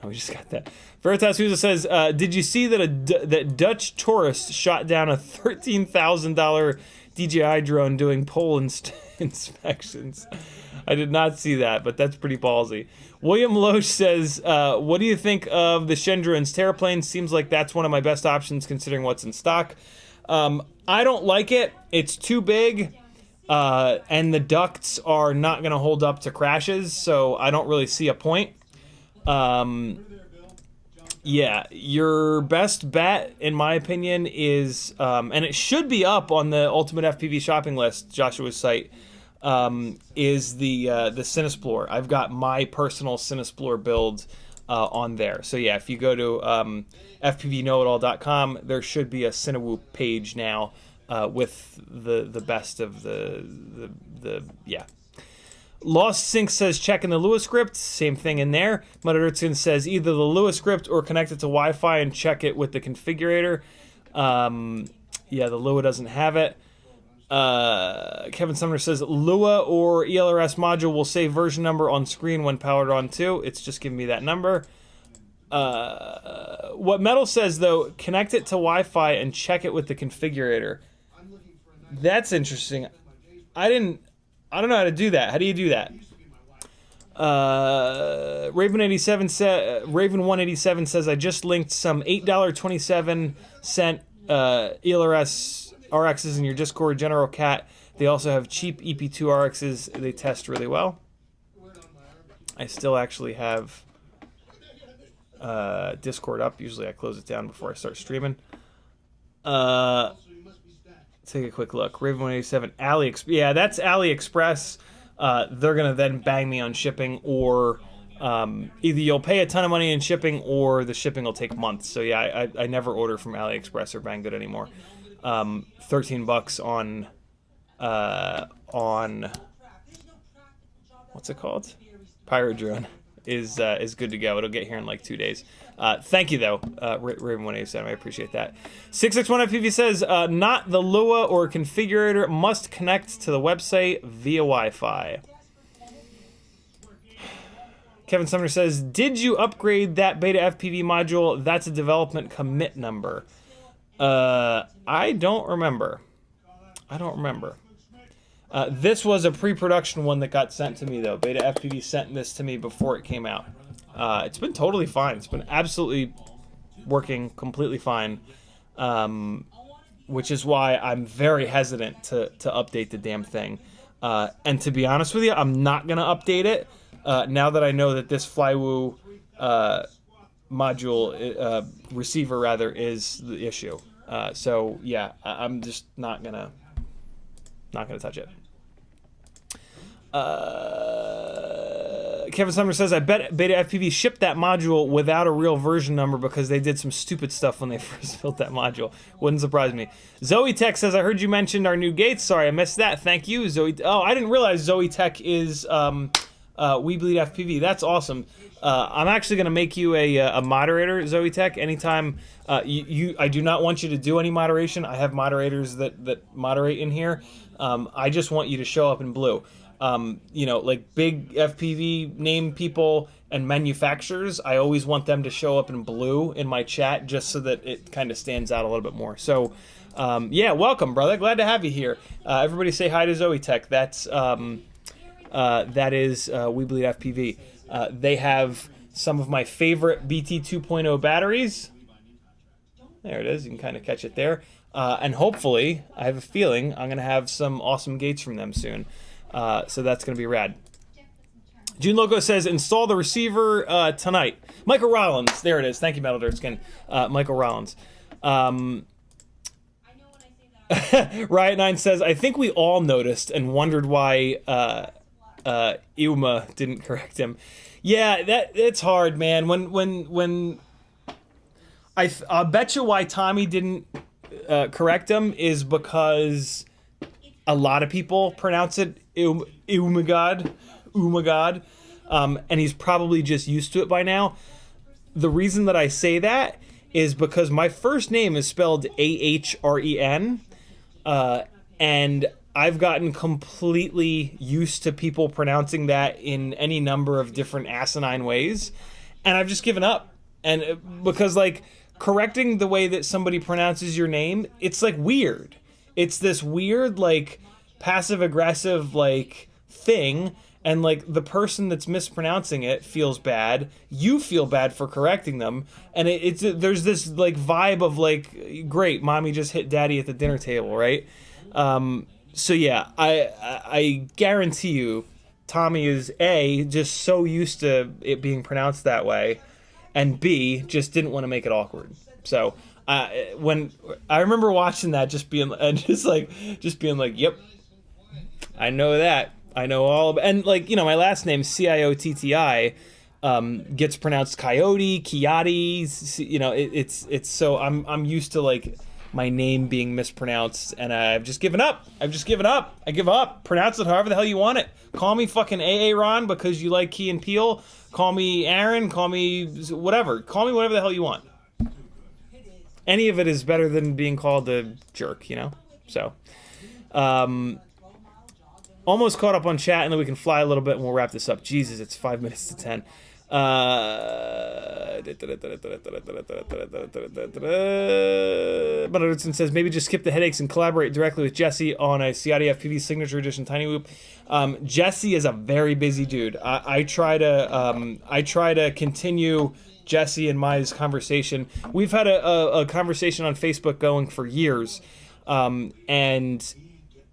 Speaker 1: Oh, we just got that. Veritas Huza says, did you see that Dutch tourist shot down a $13,000 DJI drone doing pole inspections? I did not see that, but that's pretty ballsy. William Loesch says, what do you think of the Shendron's Terraplane? Seems like that's one of my best options considering what's in stock. I don't like it. It's too big, and the ducts are not going to hold up to crashes, so I don't really see a point. Yeah, your best bet, in my opinion, is, and it should be up on the Ultimate FPV shopping list, Joshua's site, is the Cinesplore. I've got my personal Cinesplore build on there. So yeah, if you go to fpvknowitall.com, there should be a Cinewhoop page now with the best of the yeah. Lost Sync says checking the Lua script, same thing in there. Muddertson says either the Lua script or connect it to Wi-Fi and check it with the configurator. Yeah, the Lua doesn't have it. Kevin Sumner says Lua or ELRS module will save version number on screen when powered on too. It's just giving me that number. What Metal says though, connect it to Wi-Fi and check it with the configurator. That's interesting. I don't know how to do that. How do you do that? Raven187 says I just linked some $8.27 ELRS RXs in your Discord. General Cat They also have cheap EP2 RXs. They test really well. I still actually have Discord up. Usually I close it down before I start streaming. Take a quick look. Raven 187, AliExpress. Yeah, that's AliExpress. They're gonna then bang me on shipping, or either you'll pay a ton of money in shipping, or the shipping will take months. So yeah, I never order from AliExpress or Banggood anymore. $13 on what's it called? Pyro Drone is good to go. It'll get here in like 2 days. Thank you though, Raven 187. I appreciate that. 661FPV says not the Lua or configurator must connect to the website via Wi-Fi. Kevin Sumner says, did you upgrade that beta FPV module? That's a development commit number. I don't remember. This was a pre-production one that got sent to me though. Beta FPV sent this to me before it came out. It's been totally fine. It's been absolutely working completely fine, which is why I'm very hesitant to update the damn thing. And to be honest with you, I'm not going to update it now that I know that this Flywoo module, receiver rather, is the issue. So yeah, I'm just not gonna touch it. Kevin Sumner says, I bet Beta FPV shipped that module without a real version number because they did some stupid stuff when they first built that module. Wouldn't surprise me. Zoe Tech says, I heard you mentioned our new gates. Sorry, I missed that. Thank you, Zoe. Oh, I didn't realize Zoe Tech is We Bleed FPV. That's awesome. I'm actually going to make you a moderator, Zoe Tech. Anytime I do not want you to do any moderation. I have moderators that moderate in here. I just want you to show up in blue. You know, like big FPV name people and manufacturers, I always want them to show up in blue in my chat just so that it kind of stands out a little bit more. So, yeah, welcome, brother. Glad to have you here. Everybody say hi to Zoe Tech. That is We Bleed FPV. They have some of my favorite BT 2.0 batteries. There it is. You can kind of catch it there. And hopefully, I have a feeling I'm going to have some awesome gates from them soon. So that's going to be rad. June Loco says, install the receiver tonight. Michael Rollins. There it is. Thank you, Metal Dirtskin. Michael Rollins. Riot9 says, I think we all noticed and wondered why Uma didn't correct him. Yeah, it's hard, man. When I'll bet you why Tommy didn't correct him is because a lot of people pronounce it Umagod, and he's probably just used to it by now. The reason that I say that is because my first name is spelled Ahren, and I've gotten completely used to people pronouncing that in any number of different asinine ways, and I've just given up. And because, like, correcting the way that somebody pronounces your name, it's like weird. It's this weird, like, passive-aggressive, like, thing, and, like, the person that's mispronouncing it feels bad. You feel bad for correcting them, and there's this, like, vibe of, like, great, mommy just hit daddy at the dinner table, right? So, yeah, I guarantee you Tommy is, A, just so used to it being pronounced that way, and B, just didn't want to make it awkward. So, when I remember watching that, just being like, yep, I know that. I know all of it. And, like, you know, my last name, Ciotti, gets pronounced Coyote, Ciotti, you know, it's so, I'm used to, like, my name being mispronounced, and I've just given up. I give up. Pronounce it however the hell you want it. Call me fucking Aaron because you like Key and Peele. Call me Aaron. Call me whatever. Call me whatever the hell you want. Any of it is better than being called a jerk, you know? So, almost caught up on chat, and then we can fly a little bit, and we'll wrap this up. Jesus, it's 5 minutes to 10. Buddardson says, maybe just skip the headaches and collaborate directly with Jesse on a CiottiFPV Signature Edition Tiny Whoop. Jesse is a very busy dude. I try to continue Jesse and my conversation. We've had a conversation on Facebook going for years, and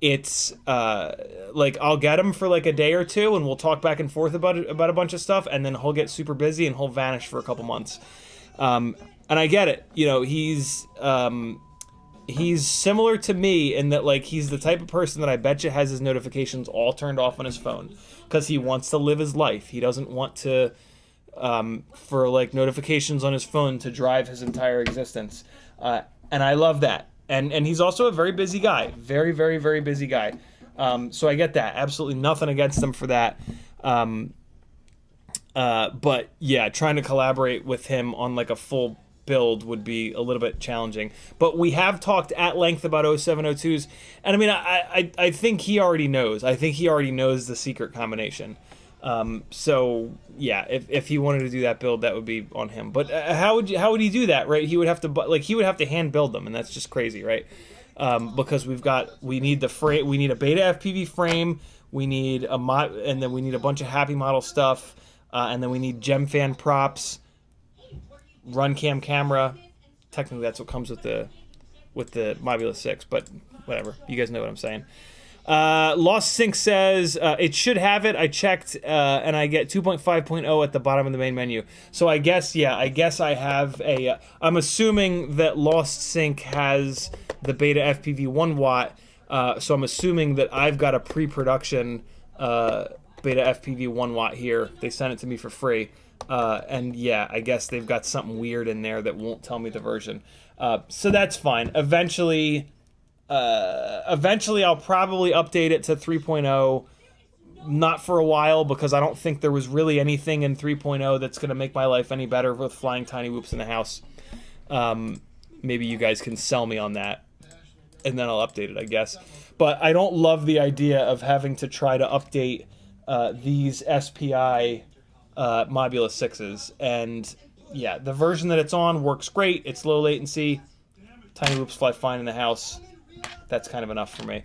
Speaker 1: it's like I'll get him for like a day or two, and we'll talk back and forth about a bunch of stuff, and then he'll get super busy and he'll vanish for a couple months. And I get it. You know, he's similar to me in that, like, he's the type of person that I bet you has his notifications all turned off on his phone because he wants to live his life. He doesn't want to for like notifications on his phone to drive his entire existence. And I love that. And he's also a very busy guy. Very, very, very busy guy. So I get that. Absolutely nothing against him for that. But yeah, trying to collaborate with him on like a full build would be a little bit challenging. But we have talked at length about 0702s. And I mean, I think he already knows. I think he already knows the secret combination. So yeah, if he wanted to do that build, that would be on him. But how would he do that, right? He would have to hand build them, and that's just crazy, right? Because we need the frame, we need a beta FPV frame, we need a mod, and then we need a bunch of happy model stuff, and then we need GemFan props, run cam camera. Technically, that's what comes with the Mobula 6, but whatever. You guys know what I'm saying. Lost Sync says it should have it. I checked, and I get 2.5.0 at the bottom of the main menu. So I guess, yeah, I have a. I'm assuming that Lost Sync has the beta FPV 1 watt. So I'm assuming that I've got a pre-production beta FPV 1 watt here. They sent it to me for free, and yeah, I guess they've got something weird in there that won't tell me the version. So that's fine. Eventually I'll probably update it to 3.0, not for a while, because I don't think there was really anything in 3.0 that's going to make my life any better with flying tiny whoops in the house. Maybe you guys can sell me on that, and then I'll update it, I guess. But I don't love the idea of having to try to update these SPI Mobula 6s. And yeah, the version that it's on works great. It's low latency. Tiny whoops fly fine in the house. That's kind of enough for me.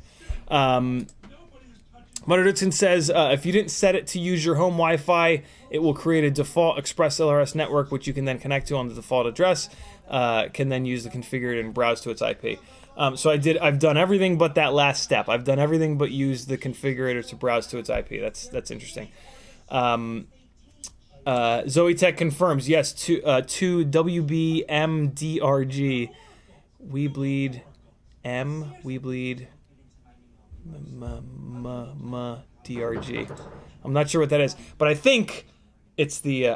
Speaker 1: Mudderson says, if you didn't set it to use your home Wi-Fi, it will create a default Express LRS network, which you can then connect to on the default address, can then use the configurator and browse to its IP. So I've done everything but that last step. I've done everything but use the configurator to browse to its IP. That's interesting. Zoe Tech confirms, yes, to WBMDRG. We bleed M, we bleed DRG. I'm not sure what that is, but I think it's the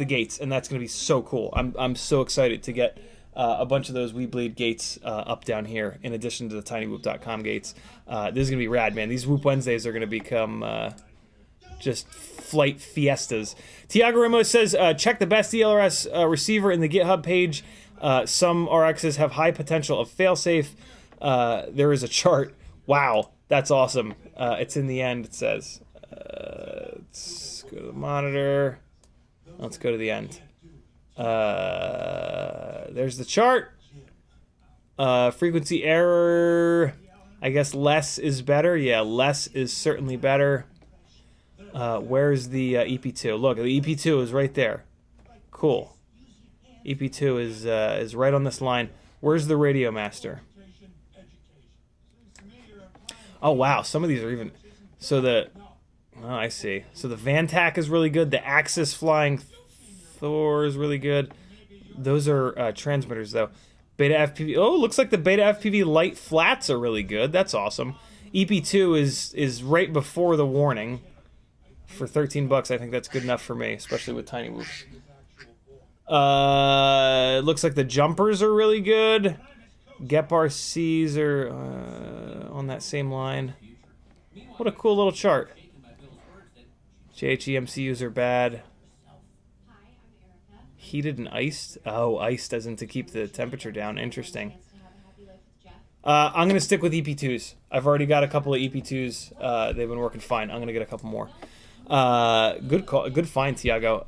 Speaker 1: gates, and that's going to be so cool. I'm so excited to get a bunch of those We Bleed gates up down here, in addition to the tinywhoop.com gates. This is going to be rad, man. These Whoop Wednesdays are going to become just flight fiestas. Tiago Ramos says, check the best ELRS receiver in the GitHub page. Some RXs have high potential of failsafe. There is a chart. Wow, that's awesome. It's in the end, it says. Let's go to the monitor. Let's go to the end. There's the chart. Frequency error. I guess less is better. Yeah, less is certainly better. Where's the EP2? Look, the EP2 is right there. Cool. EP2 is right on this line. Where's the Radio Master? Oh wow, some of these are even. So I see. So the Vantac is really good. The Axis Flying Thor is really good. Those are transmitters though. Beta FPV. Oh, looks like the Beta FPV light flats are really good. That's awesome. EP2 is right before the warning. For $13, I think that's good enough for me, especially with tiny whoops. It looks like the jumpers are really good. GEP-RCs are on that same line. What a cool little chart. JHEMCUs are bad. Heated and iced? Oh, iced as in to keep the temperature down. Interesting. I'm going to stick with EP2s. I've already got a couple of EP2s. They've been working fine. I'm going to get a couple more. Good call, good find, Tiago.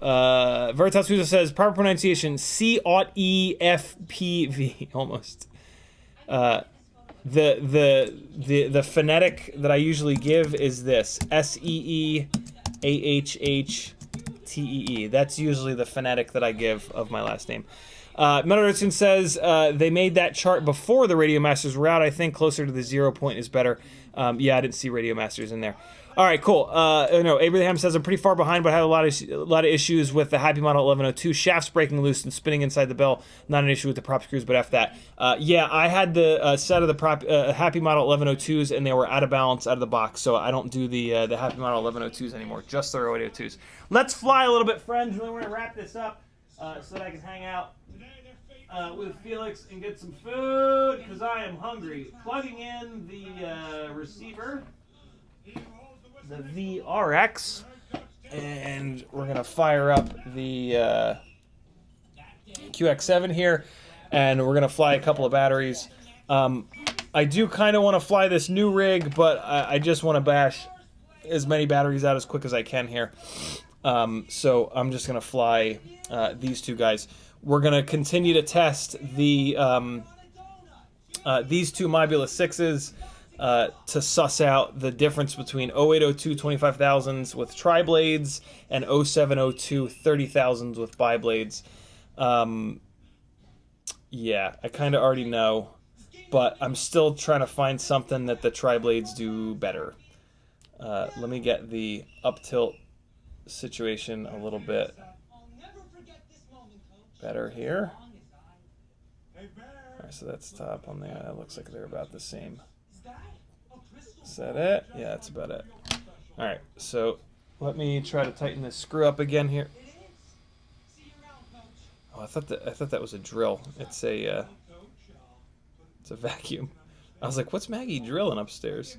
Speaker 1: Veritas Souza says proper pronunciation CiottiFPV. Almost. The phonetic that I usually give is this SEEAHHTEE. That's usually the phonetic that I give of my last name. Metal says they made that chart before the Radio Masters were out. I think closer to the 0 point is better. Yeah, I didn't see Radio Masters in there. All right, cool. No, Abraham says I'm pretty far behind, but I have a lot of issues with the Happy Model 1102 shafts breaking loose and spinning inside the bell. Not an issue with the prop screws, but after that, yeah, I had the set of the Happy Model 1102s, and they were out of balance out of the box, so I don't do the Happy Model 1102s anymore, just the 0802s. Let's fly a little bit, friends. We're gonna wrap this up so that I can hang out with Felix and get some food because I am hungry. Plugging in the receiver, the VRX, and we're gonna fire up the QX7 here, and we're gonna fly a couple of batteries. I do kind of want to fly this new rig, but I just want to bash as many batteries out as quick as I can here. So I'm just gonna fly these two guys. We're gonna continue to test the these two Mobula 6s. To suss out the difference between 0802 25,000s with triblades and 0702 30,000s with biblades. Yeah, I kind of already know, but I'm still trying to find something that the triblades do better. Let me get the up tilt situation a little bit better here. Alright, so that's top on there. That looks like they're about the same. Is that it? Yeah, that's about it. Alright, so let me try to tighten this screw up again here. Oh, I thought that was a drill. It's a vacuum. I was like, what's Maggie drilling upstairs?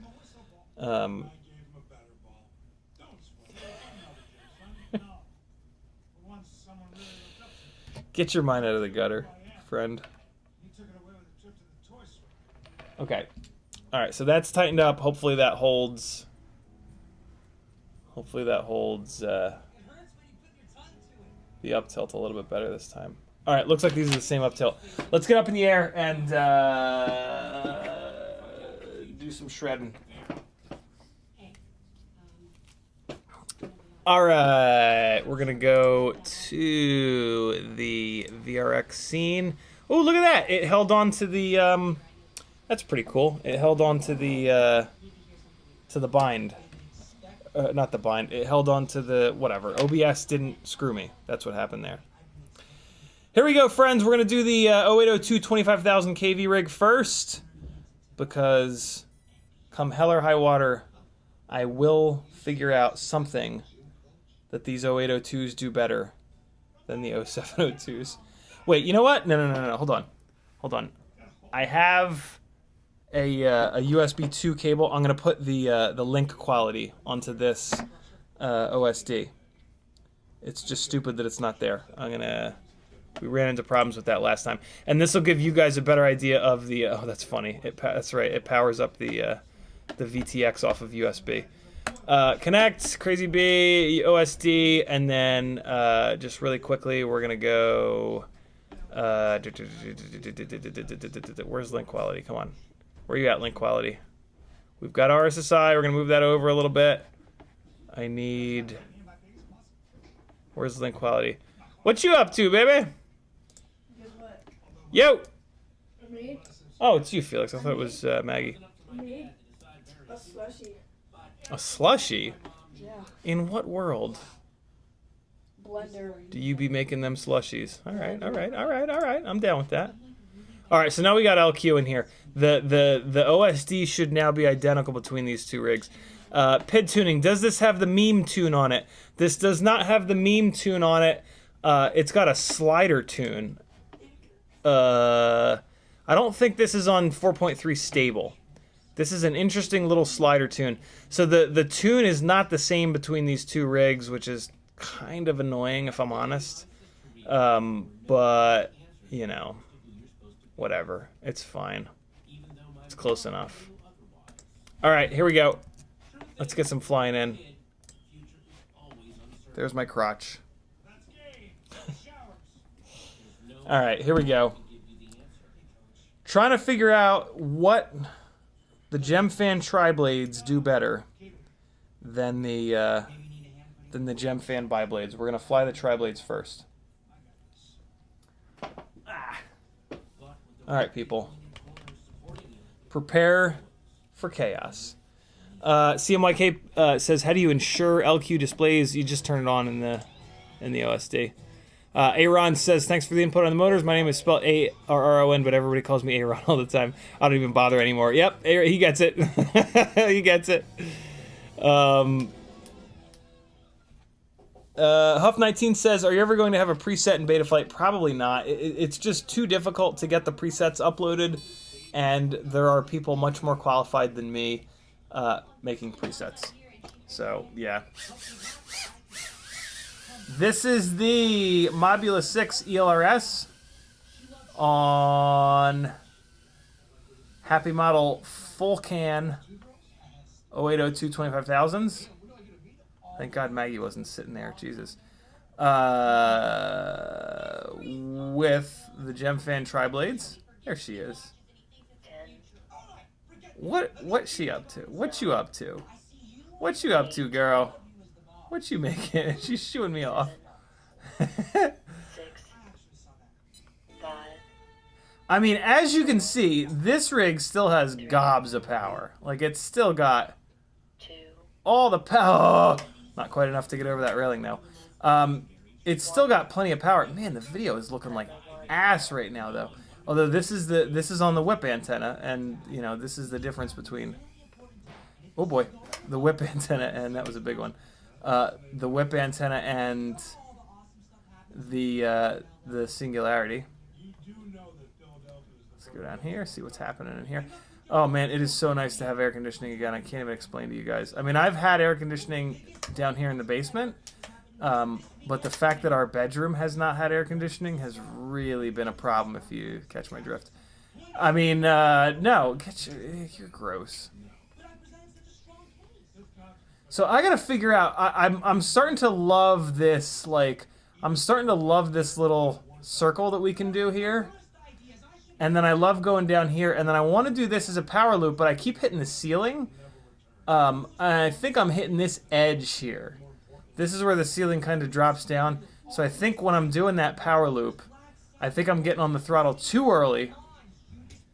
Speaker 1: Get your mind out of the gutter, friend. Okay. Alright, so that's tightened up. Hopefully that holds. Hopefully that holds the up tilt a little bit better this time. Alright, looks like these are the same up tilt. Let's get up in the air and do some shredding. Alright, we're gonna go to the VRX scene. Oh, look at that! It held on to the that's pretty cool. It held on to the bind. Not the bind. It held on to the whatever. OBS didn't screw me. That's what happened there. Here we go, friends. We're going to do the 0802 25,000 kV rig first because come hell or high water, I will figure out something that these 0802s do better than the 0702s. Wait, you know what? No. Hold on. I have a USB 2 cable. I'm gonna put the link quality onto this OSD. It's just stupid that it's not there. We ran into problems with that last time, and this will give you guys a better idea of the. Oh, that's funny. That's right. It powers up the VTX off of USB. Connect, Crazy B, OSD, and then just really quickly, we're gonna go. Where's link quality? Come on. Where you at, link quality? We've got RSSI. We're going to move that over a little bit. I need... Where's link quality? What you up to, baby? Yo!
Speaker 2: Me?
Speaker 1: Oh, it's you, Felix. I thought it was Maggie.
Speaker 2: Me? A slushie.
Speaker 1: A slushie?
Speaker 2: Yeah.
Speaker 1: In what world?
Speaker 2: Blender.
Speaker 1: Do you be making them slushies? All right. I'm down with that. All right, so now we got LQ in here. The OSD should now be identical between these two rigs. PID tuning. Does this have the meme tune on it? This does not have the meme tune on it. It's got a slider tune. I don't think this is on 4.3 stable. This is an interesting little slider tune. So the tune is not the same between these two rigs, which is kind of annoying if I'm honest. But, you know, whatever. It's fine. It's close enough. All right, here we go. Let's get some flying in. There's my crotch. All right, here we go. Trying to figure out what the GemFan triblades do better than the GemFan biblades. We're gonna fly the triblades first. All right, people. Prepare for chaos. CMYK says, how do you ensure LQ displays? You just turn it on in the OSD. Aaron says, thanks for the input on the motors. My name is spelled A-R-R-O-N, but everybody calls me Aaron all the time. I don't even bother anymore. Yep, he gets it. He gets it. Huff19 says, are you ever going to have a preset in Betaflight? Probably not. It's just too difficult to get the presets uploaded, and there are people much more qualified than me making presets. So, yeah. This is the Modula 6 ELRS on Happy Model Full Can 0802 25,000s. Thank God Maggie wasn't sitting there. Jesus. With the GemFan triblades. There she is. What's she up to? What you up to? What you up to, girl? What you making? She's shooing me off.
Speaker 3: 6, 5.
Speaker 1: I mean, as you can see, this rig still has gobs of power. Like, it's still got
Speaker 3: 2.
Speaker 1: all the power. Not quite enough to get over that railing, though. It's still got plenty of power. Man, the video is looking like ass right now, though. Although this is on the whip antenna, and you know this is the difference between. Oh boy, the whip antenna, and that was a big one. The whip antenna and the singularity. Let's go down here, see what's happening in here. Oh man, it is so nice to have air conditioning again. I can't even explain to you guys. I mean, I've had air conditioning down here in the basement, but the fact that our bedroom has not had air conditioning has really been a problem, if you catch my drift. I mean, no, you're gross. So I gotta figure out. I'm starting to love this. Like, I'm starting to love this little circle that we can do here. And then I love going down here, and then I want to do this as a power loop, but I keep hitting the ceiling. And I think I'm hitting this edge here. This is where the ceiling kind of drops down. So I think when I'm doing that power loop, I think I'm getting on the throttle too early.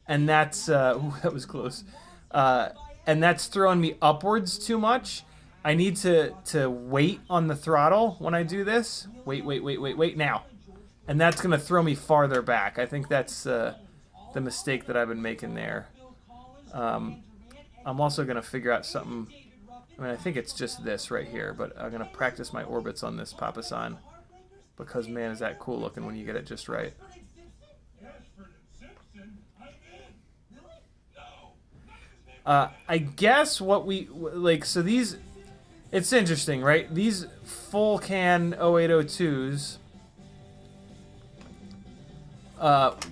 Speaker 1: And that's, ooh, that was close. And that's throwing me upwards too much. I need to wait on the throttle when I do this. Wait, now. And that's going to throw me farther back. I think that's the mistake that I've been making there. I'm also going to figure out something. I mean, I think it's just this right here, but I'm going to practice my orbits on this Papasan. Because, man, is that cool looking when you get it just right. I guess what we, like, so these, it's interesting, right? These full can 0802s,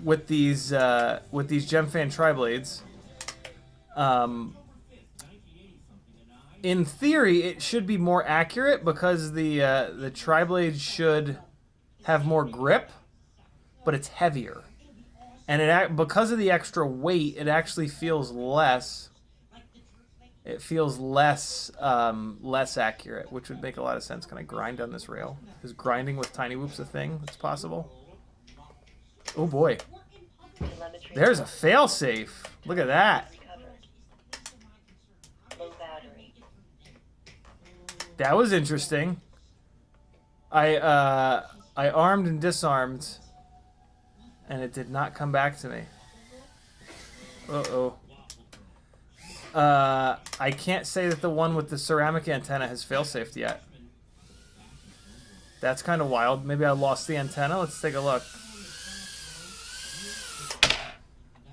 Speaker 1: with these GemFan triblades, in theory, it should be more accurate because the triblades should have more grip, but it's heavier, and because of the extra weight, it actually feels less. It feels less accurate, which would make a lot of sense. Can I grind on this rail? Is grinding with tiny whoops a thing that's possible? Oh boy. There's a failsafe. Look at that. That was interesting. I armed and disarmed, and it did not come back to me. Uh-oh. I can't say that the one with the ceramic antenna has failsafed yet. That's kind of wild. Maybe I lost the antenna. Let's take a look.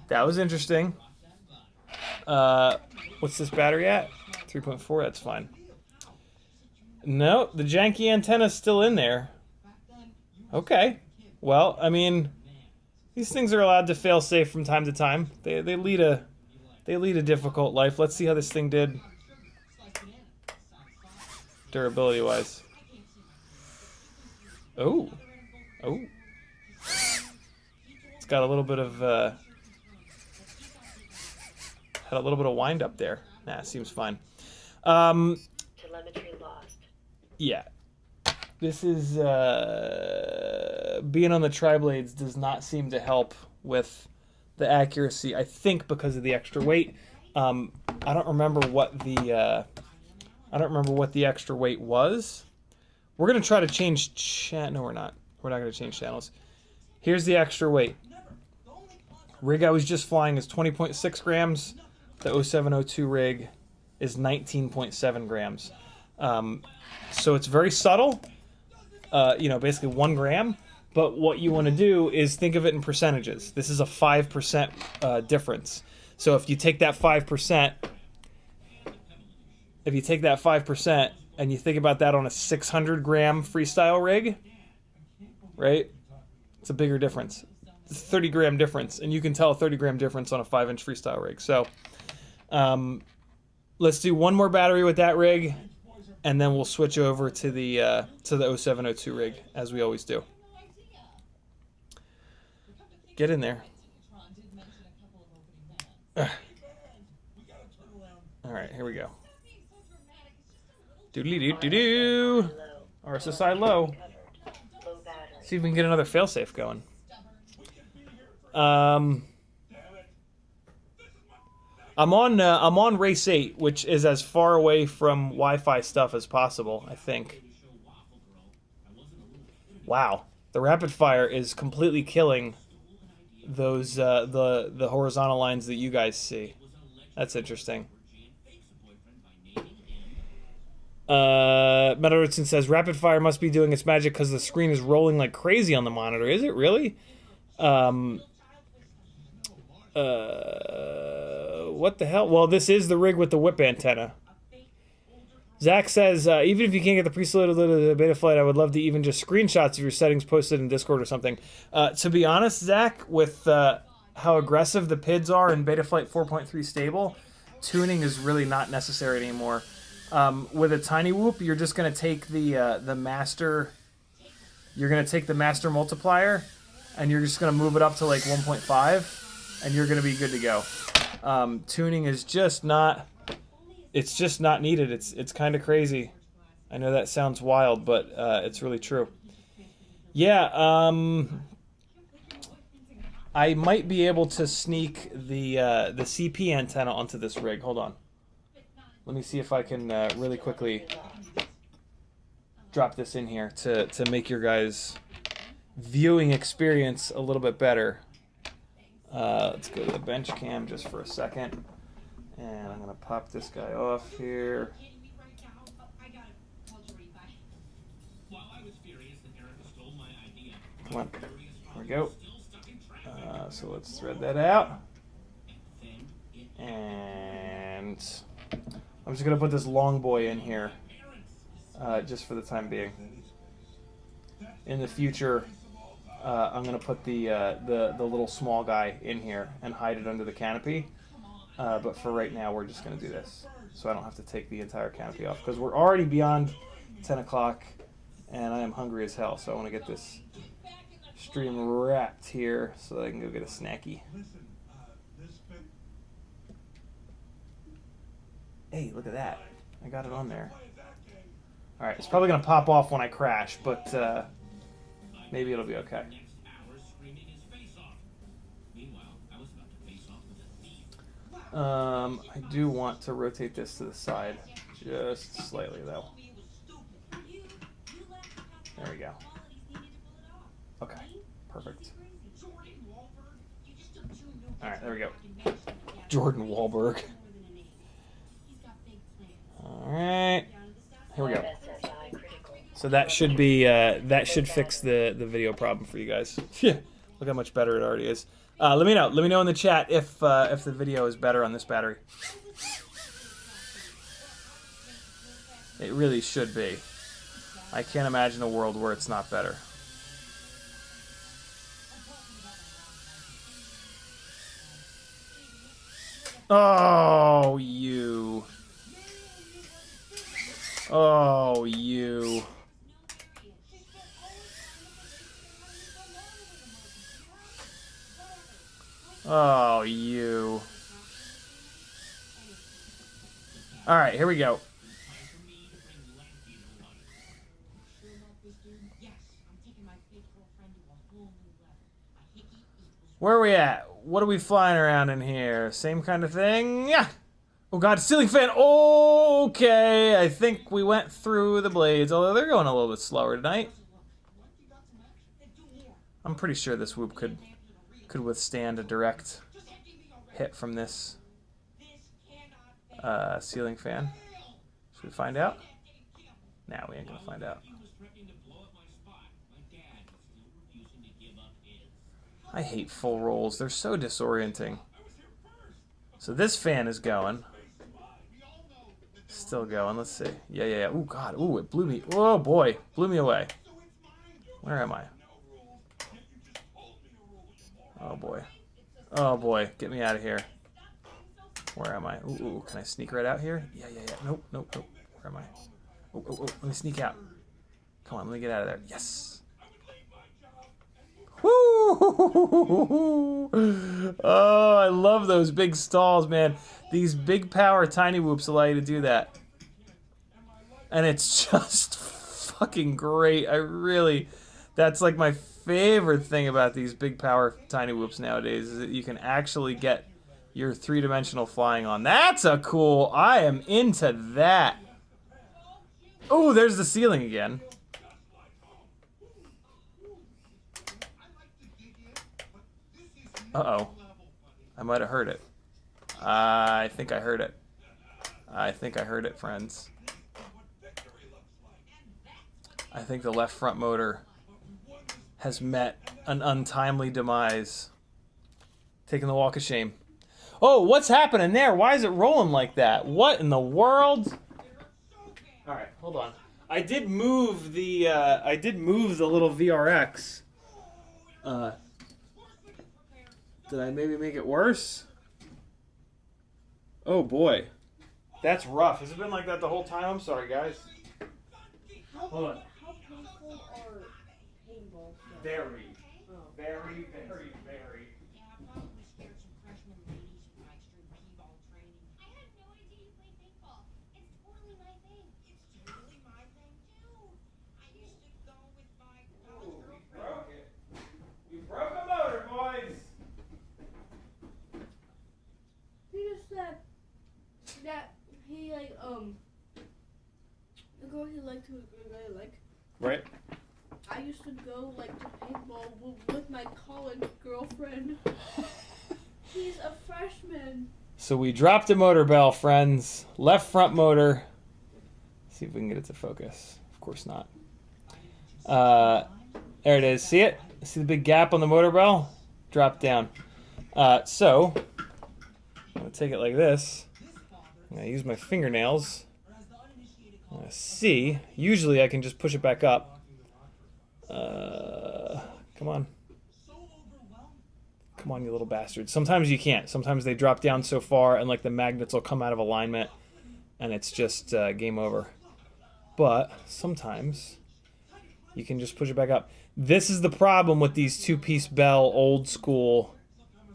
Speaker 1: That was interesting. What's this battery at? 3.4, that's fine. No, the janky antenna's still in there. Okay. Well, I mean, these things are allowed to fail safe from time to time. They lead a difficult life. Let's see how this thing did durability wise. Oh. It's got a little bit of had a little bit of wind up there. Nah, seems fine.
Speaker 3: Telemetry lost.
Speaker 1: Yeah. This is being on the triblades does not seem to help with the accuracy, I think, because of the extra weight. I don't remember what the extra weight was. We're gonna try to change no, we're not. We're not gonna change channels. Here's the extra weight. Rig I was just flying is 20.6 grams. The 0702 rig is 19.7 grams. So it's very subtle. Basically 1 gram. But what you want to do is think of it in percentages. This is a 5% difference. So if you take that 5%, and you think about that on a 600 gram freestyle rig, right? It's a bigger difference. It's a 30 gram difference, and you can tell a 30 gram difference on a 5-inch freestyle rig. So let's do one more battery with that rig, and then we'll switch over to the 0702 rig, as we always do. Get in there. All right, here we go. Doodly-doo-doo-doo. RSSI low. See if we can get another failsafe going. I'm on race 8, which is as far away from Wi-Fi stuff as possible, I think. Wow, the rapid fire is completely killing those the horizontal lines that you guys see. That's interesting. Metal Richardson says rapid fire must be doing its magic because the screen is rolling like crazy on the monitor. Is it really? What the hell? Well, this is the rig with the whip antenna. Zach says, even if you can't get the pre-selected beta flight, I would love to even just screenshots of your settings posted in Discord or something. To be honest, Zach, with how aggressive the PIDs are in Betaflight 4.3 stable, tuning is really not necessary anymore. With a tiny whoop, you're just going to take the master. You're going to take the master multiplier, and you're just going to move it up to like 1.5, and you're going to be good to go. Tuning is just not. It's just not needed. It's kind of crazy. I know that sounds wild, but it's really true. Yeah, I might be able to sneak the CP antenna onto this rig. Hold on. Let me see if I can really quickly drop this in here to make your guys' viewing experience a little bit better. Let's go to the bench cam just for a second. And I'm going to pop this guy off here. Come on. There we go. So let's thread that out. And I'm just going to put this long boy in here just for the time being. In the future, I'm going to put the little small guy in here and hide it under the canopy. But for right now, we're just going to do this. So I don't have to take the entire canopy off. Because we're already beyond 10 o'clock, and I am hungry as hell. So I want to get this stream wrapped here so that I can go get a snacky. Hey, look at that. I got it on there. Alright, it's probably going to pop off when I crash, but maybe it'll be okay. I do want to rotate this to the side, just slightly though. There we go. Okay, perfect. Alright, there we go. Jordan Wahlberg. Alright, here we go. So that should be, that should fix the video problem for you guys. Yeah, look how much better it already is. Let me know in the chat if the video is better on this battery. It really should be. I can't imagine a world where it's not better. Oh, you. Oh, you. Oh, you. All right, here we go. Where are we at? what are we flying around in here? Same kind of thing? Yeah. Oh god, ceiling fan. Okay, I think we went through the blades, although they're going a little bit slower tonight. I'm pretty sure this whoop could withstand a direct hit from this ceiling fan. Should we find out? Nah, we ain't gonna find out. I hate full rolls. They're so disorienting. So this fan is going. Still going. Let's see. Yeah. Ooh, God. Ooh, it blew me. Oh, boy. Blew me away. Where am I? Oh, boy. Oh, boy. Get me out of here. Where am I? Ooh. Can I sneak right out here? Yeah. Nope. Where am I? Oh. Let me sneak out. Come on. Let me get out of there. Yes. Woo! Oh, I love those big stalls, man. These big power tiny whoops allow you to do that. And it's just fucking great. That's like my favorite thing about these big power tiny whoops nowadays, is that you can actually get your three-dimensional flying on. That's a cool, I am into that. Oh, there's the ceiling again. Uh-oh. I might have heard it. I think I heard it. I think I heard it, friends. I think the left front motor has met an untimely demise. Taking the walk of shame. Oh, what's happening there? Why is it rolling like that? What in the world? Alright, hold on. I did move the little VRX. Did I maybe make it worse? Oh boy. That's rough. Has it been like that the whole time? I'm sorry, guys. Hold on.
Speaker 2: How painful are paintballs?
Speaker 1: Very.
Speaker 2: Oh.
Speaker 1: Very.
Speaker 3: Yeah, I probably scared some freshman ladies in my extreme P-ball training.
Speaker 4: I had no idea you played paintball. It's totally my thing.
Speaker 3: It's totally my thing, too. I used to go with my college
Speaker 1: Ooh, we
Speaker 3: girlfriend.
Speaker 1: broke it. We broke a motor, boys.
Speaker 2: He just said that he the girl he liked who really liked.
Speaker 1: Right.
Speaker 2: I used to go to paintball with my college girlfriend. He's a freshman.
Speaker 1: So we dropped a motor bell, friends. Left front motor. See if we can get it to focus. Of course not. There it is. See it? See the big gap on the motor bell? Drop down. So I'm gonna take it like this. I'm gonna use my fingernails. I'm gonna see. Usually I can just push it back up. Come on. Come on, you little bastard. Sometimes you can't. Sometimes they drop down so far and like the magnets will come out of alignment and it's just game over. But sometimes you can just push it back up. This is the problem with these two-piece bell old school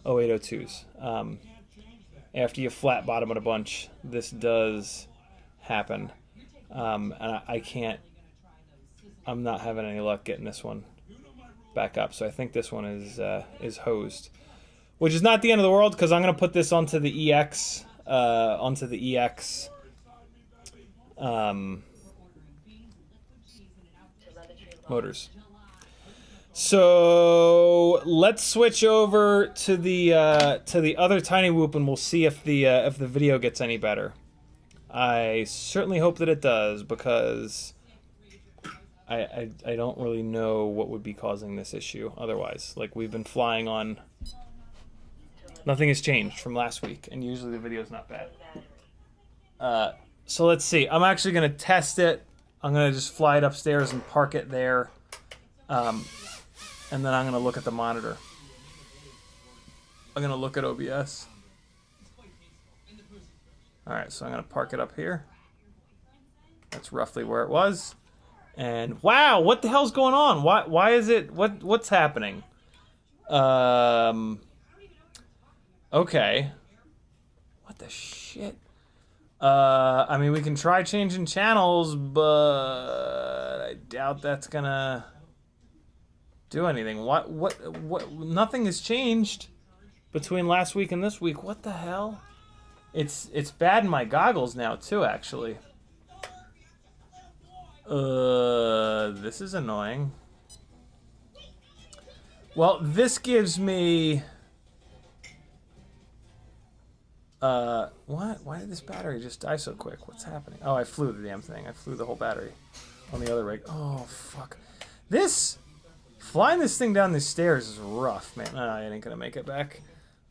Speaker 1: 0802s. After you flat bottom it a bunch, this does happen. And I can't, I'm not having any luck getting this one back up. So I think this one is hosed, which is not the end of the world because I'm going to put this onto the EX, motors. So let's switch over to the other tiny whoop and we'll see if the video gets any better. I certainly hope that it does because I don't really know what would be causing this issue otherwise. Like we've been flying on, nothing has changed from last week and usually the video's not bad. So let's see. I'm actually going to test it. I'm going to just fly it upstairs and park it there. And then I'm going to look at the monitor. I'm going to look at OBS. Alright, so I'm going to park it up here. That's roughly where it was. And wow, what the hell's going on? Why is it, what's happening? Okay. What the shit? I mean, we can try changing channels, but I doubt that's gonna do anything. What, nothing has changed. between last week and this week. What the hell? It's bad in my goggles now too, actually. This is annoying. Well, this gives me what? Why did this battery just die so quick? What's happening? Oh, I flew the damn thing. I flew the whole battery on the other rig. Oh, fuck. Flying this thing down these stairs is rough, man. I ain't gonna make it back.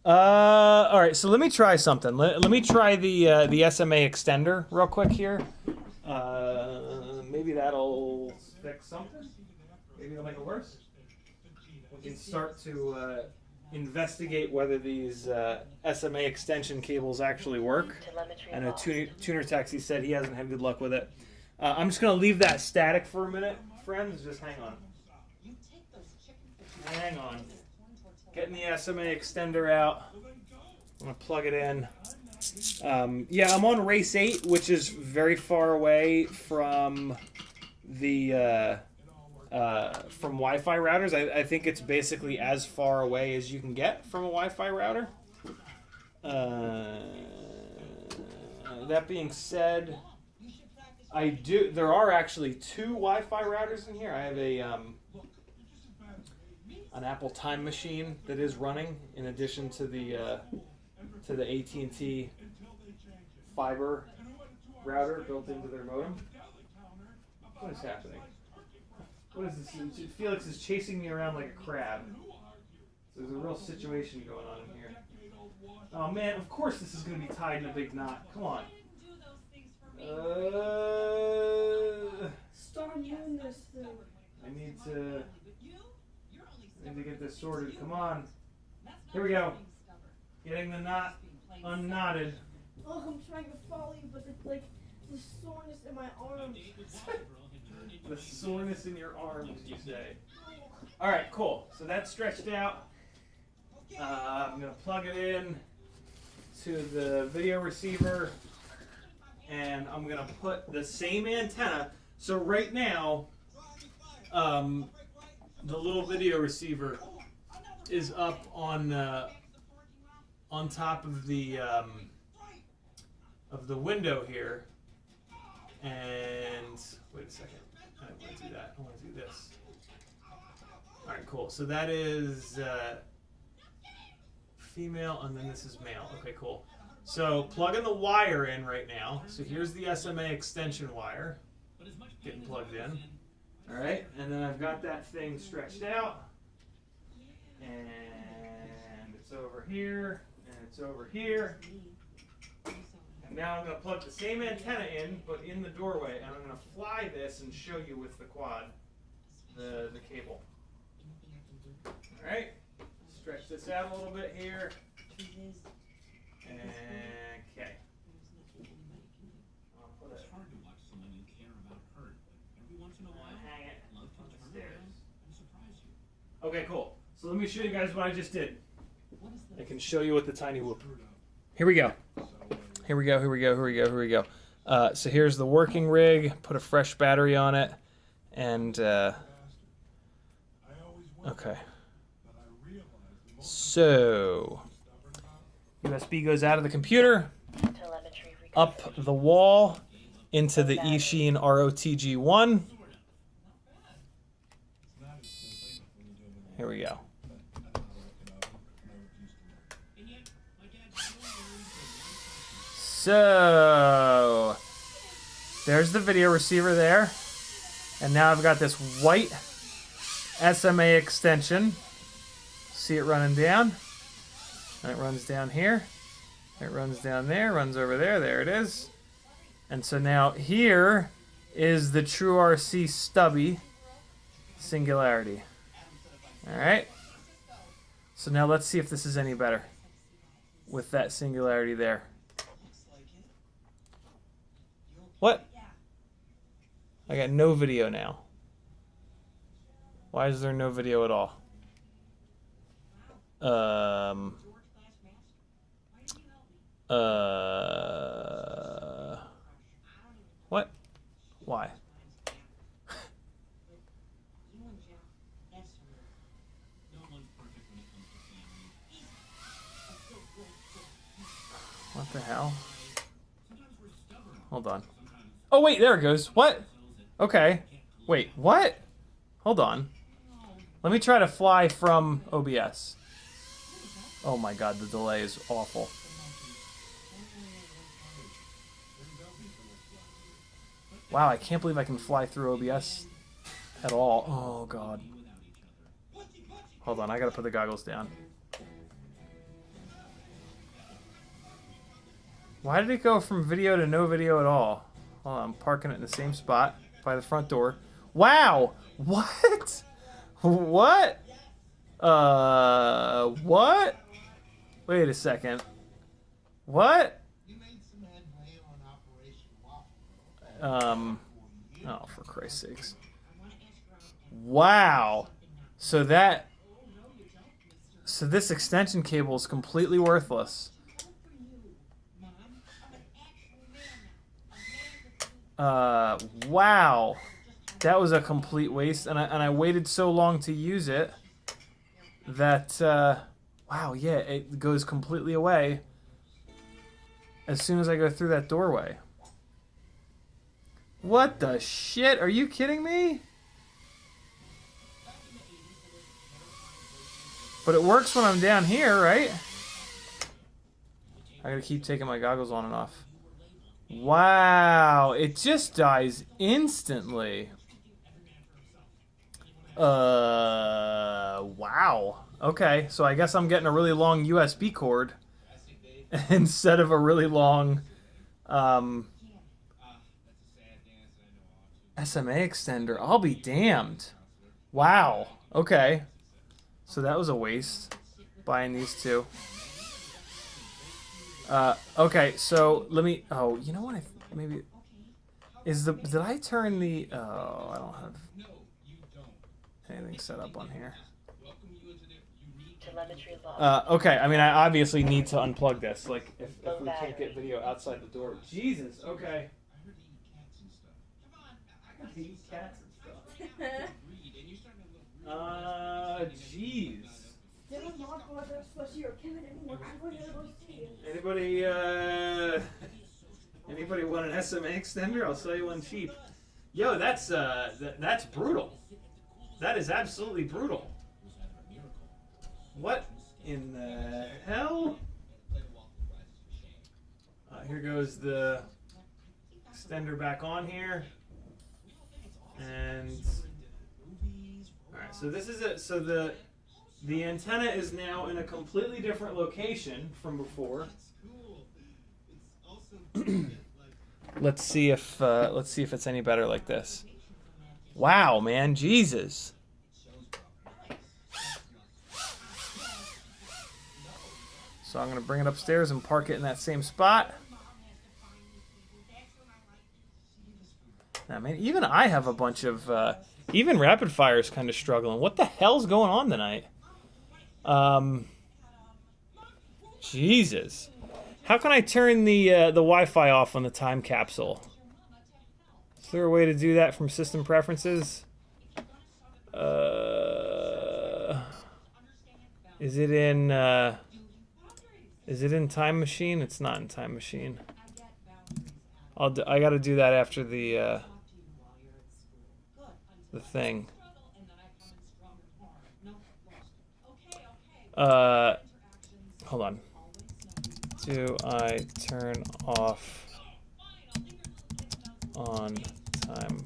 Speaker 1: All right, so let me try something. Let me try the SMA extender real quick here. Maybe that'll fix something. Maybe it'll make it worse. We can start to investigate whether these SMA extension cables actually work. I know Tuner Taxi said he hasn't had good luck with it. I'm just gonna leave that static for a minute, friends. Just hang on. Hang on. Getting the SMA extender out. I'm gonna plug it in. Yeah, I'm on race 8, which is very far away from the from Wi-Fi routers. I think it's basically as far away as you can get from a Wi-Fi router. That being said, there are actually 2 Wi-Fi routers in here. I have an Apple Time Machine that is running in addition to the AT&T fiber router built into their modem. What is happening? What is this? Felix is chasing me around like a crab. So there's a real situation going on in here. Oh man, of course this is going to be tied in a big knot. Come on.
Speaker 2: Start doing this thing.
Speaker 1: I need to get this sorted. Come on. Here we go. Getting the knot unknotted.
Speaker 2: Oh, I'm trying to follow you, but it's like the soreness in my arms.
Speaker 1: The soreness in your arms, you say. All right, cool. So that's stretched out. I'm going to plug it in to the video receiver, and I'm going to put the same antenna. So right now, the little video receiver is up on top of the window here. And wait a second. I don't want to do that. I want to do this. All right, cool. So that is female, and then this is male. Okay, cool. So plugging the wire in right now. So here's the SMA extension wire getting plugged in. All right, and then I've got that thing stretched out, and it's over here, and it's over here. And now I'm going to plug the same antenna in, but in the doorway, and I'm going to fly this and show you with the quad, the cable. All right, stretch this out a little bit here, and okay. I'll put it. Hang it on the stairs. Okay, cool. So let me show you guys what I just did. I can show you with the tiny whoop. Here we go. Here we go, here we go, here we go, here we go. So here's the working rig. Put a fresh battery on it. And, okay. So, USB goes out of the computer, up the wall, into the eSheen ROTG1. Here we go. So, there's the video receiver there. And now I've got this white SMA extension. See it running down? And it runs down here. It runs down there, runs over there. There it is. And so now here is the trueRC stubby singularity. Alright. So now let's see if this is any better with that singularity there. What? I got no video now. Why is there no video at all? What? Why? Hold on. Oh, wait, there it goes. What? Okay. Wait, what? Hold on. Let me try to fly from OBS. Oh my god, the delay is awful. Wow, I can't believe I can fly through OBS at all. Oh god. Hold on, I gotta put the goggles down. Why did it go from video to no video at all? Hold on, I'm parking it in the same spot by the front door. Wow! What? What? What? Wait a second. What? Oh, for Christ's sakes. Wow. So this extension cable is completely worthless. Wow. That was a complete waste, and I waited so long to use it that, wow, yeah, it goes completely away as soon as I go through that doorway. What the shit? Are you kidding me? But it works when I'm down here, right? I gotta keep taking my goggles on and off. Wow, it just dies instantly. Wow. Okay, so I guess I'm getting a really long USB cord instead of a really long SMA extender. I'll be damned. Wow. Okay. So that was a waste, buying these two. Okay, so let me... Oh, you know what? Maybe... Did I turn the... Oh, I don't have anything set up on here. Okay, I mean, I obviously need to unplug this. Like, if we can't get video outside the door. Jesus, okay. Eat cats and stuff. Jeez. Anybody want an SMA extender? I'll sell you one cheap. Yo, that's brutal. That is absolutely brutal. What in the hell? Here goes the extender back on here. And alright, so this is it. So the antenna is now in a completely different location from before. Let's see if it's any better like this. Wow, man, Jesus. So I'm gonna bring it upstairs and park it in that same spot. Now, man, even I have a bunch of, even Rapid Fire is kind of struggling. What the hell's going on tonight? Jesus. How can I turn the Wi-Fi off on the time capsule? Is there a way to do that from system preferences? Is it in Time Machine? It's not in Time Machine. I got to do that after the thing. Hold on. Do I turn off on time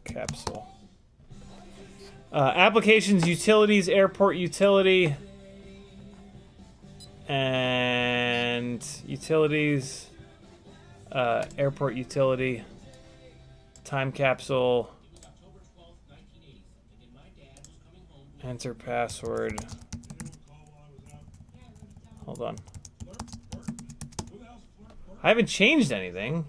Speaker 1: capsule? Applications, utilities, airport utility, and utilities, airport utility, time capsule, enter password. Hold on. I haven't changed anything.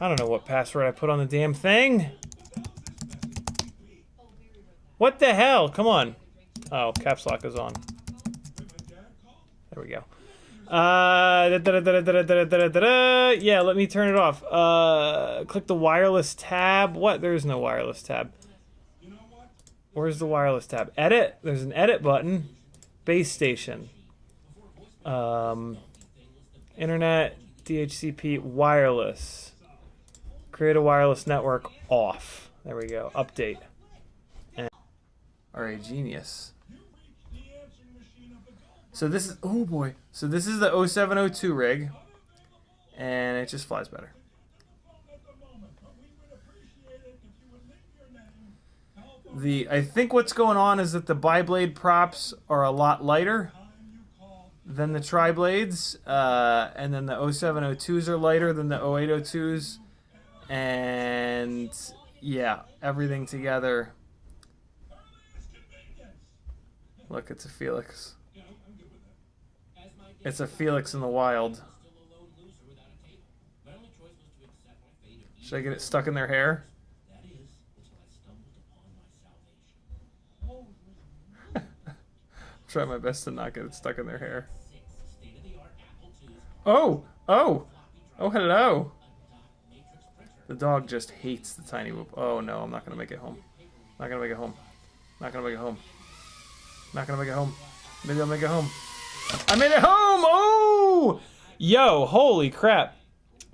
Speaker 1: I don't know what password I put on the damn thing. What the hell? Come on. Oh, caps lock is on. There we go. Yeah, let me turn it off. Click the wireless tab. What? There's no wireless tab. Where's the wireless tab? Edit. There's an edit button. base station, internet, DHCP, wireless. Create a wireless network off. There we go. Update. And alright, genius. So this is, oh boy. So this is the 0702 rig, and it just flies better. I think what's going on is that the biblade props are a lot lighter than the triblades, and then the 0702s are lighter than the 0802s, and yeah, everything together. Look, it's a Felix. It's a Felix in the wild. Should I get it stuck in their hair? Try my best to not get it stuck in their hair. Oh! Oh! Oh, hello! The dog just hates the tiny whoop. Oh no, I'm not gonna make it home. Not gonna make it home. Not gonna make it home. Not gonna make it home. Maybe I'll make it home. I made it home! Oh! Yo, holy crap.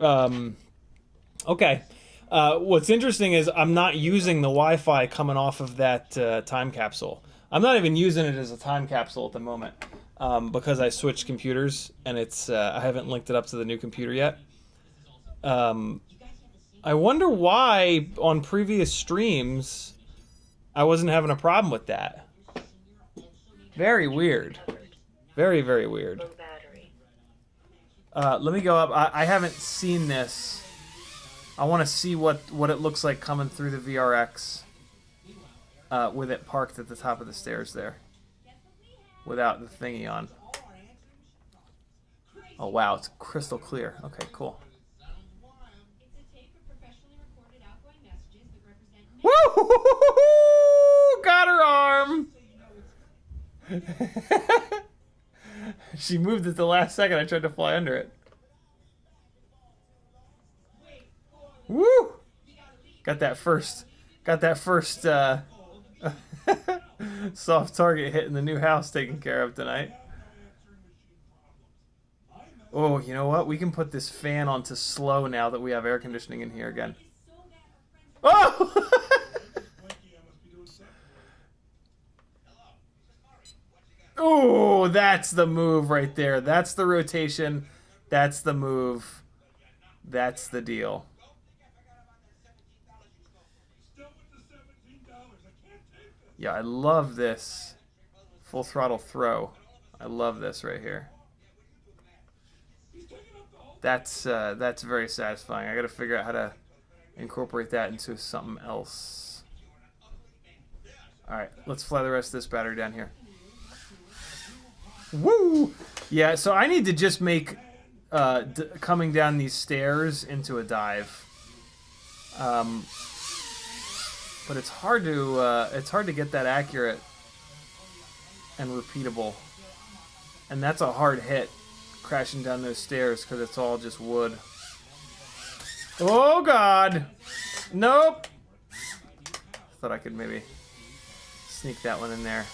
Speaker 1: Okay. What's interesting is I'm not using the Wi-Fi coming off of that time capsule. I'm not even using it as a time capsule at the moment because I switched computers and it's I haven't linked it up to the new computer yet. I wonder why on previous streams I wasn't having a problem with that. Very weird. Very, very weird. Let me go up. I haven't seen this. I want to see what it looks like coming through the VRX. With it parked at the top of the stairs there. Without the thingy on. Oh wow, it's crystal clear. Okay, cool. Woo! Got her arm! She moved at the last second. I tried to fly under it. Woo! Got that first soft target hit in the new house taken care of tonight. Oh, you know what? We can put this fan onto slow now that we have air conditioning in here again. Oh! Oh, that's the move right there. That's the rotation. That's the move. That's the deal. Yeah, I love this full throttle throw. I love this right here. That's very satisfying. I got to figure out how to incorporate that into something else. All right, let's fly the rest of this battery down here. Woo! Yeah, so I need to just make coming down these stairs into a dive. But it's hard to get that accurate and repeatable. And that's a hard hit, crashing down those stairs, because it's all just wood. Oh God! Nope! Thought I could maybe sneak that one in there.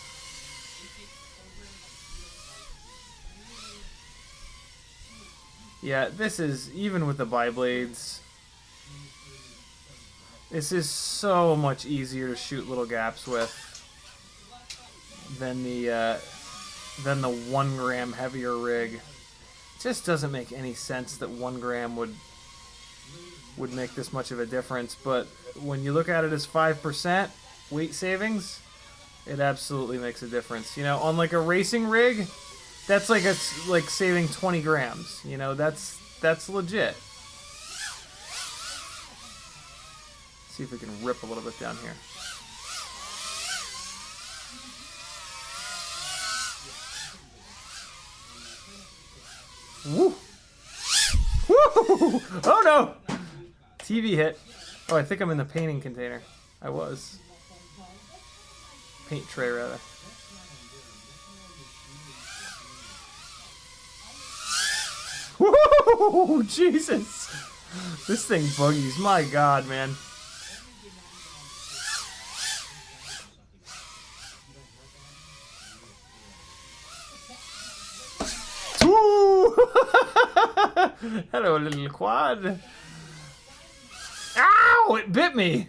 Speaker 1: Yeah, this is, even with the biblades, this is so much easier to shoot little gaps with than the 1 gram heavier rig. It just doesn't make any sense that 1 gram would make this much of a difference, but when you look at it as 5% weight savings, it absolutely makes a difference. You know, on like a racing rig, that's like saving 20 grams. You know, that's legit. See if we can rip a little bit down here. Woo! Woo! Oh no! TV hit. Oh, I think I'm in the painting container. I was. Paint tray, rather. Woo! Jesus! This thing boogies. My God, man. Hello, little quad. Ow! It bit me.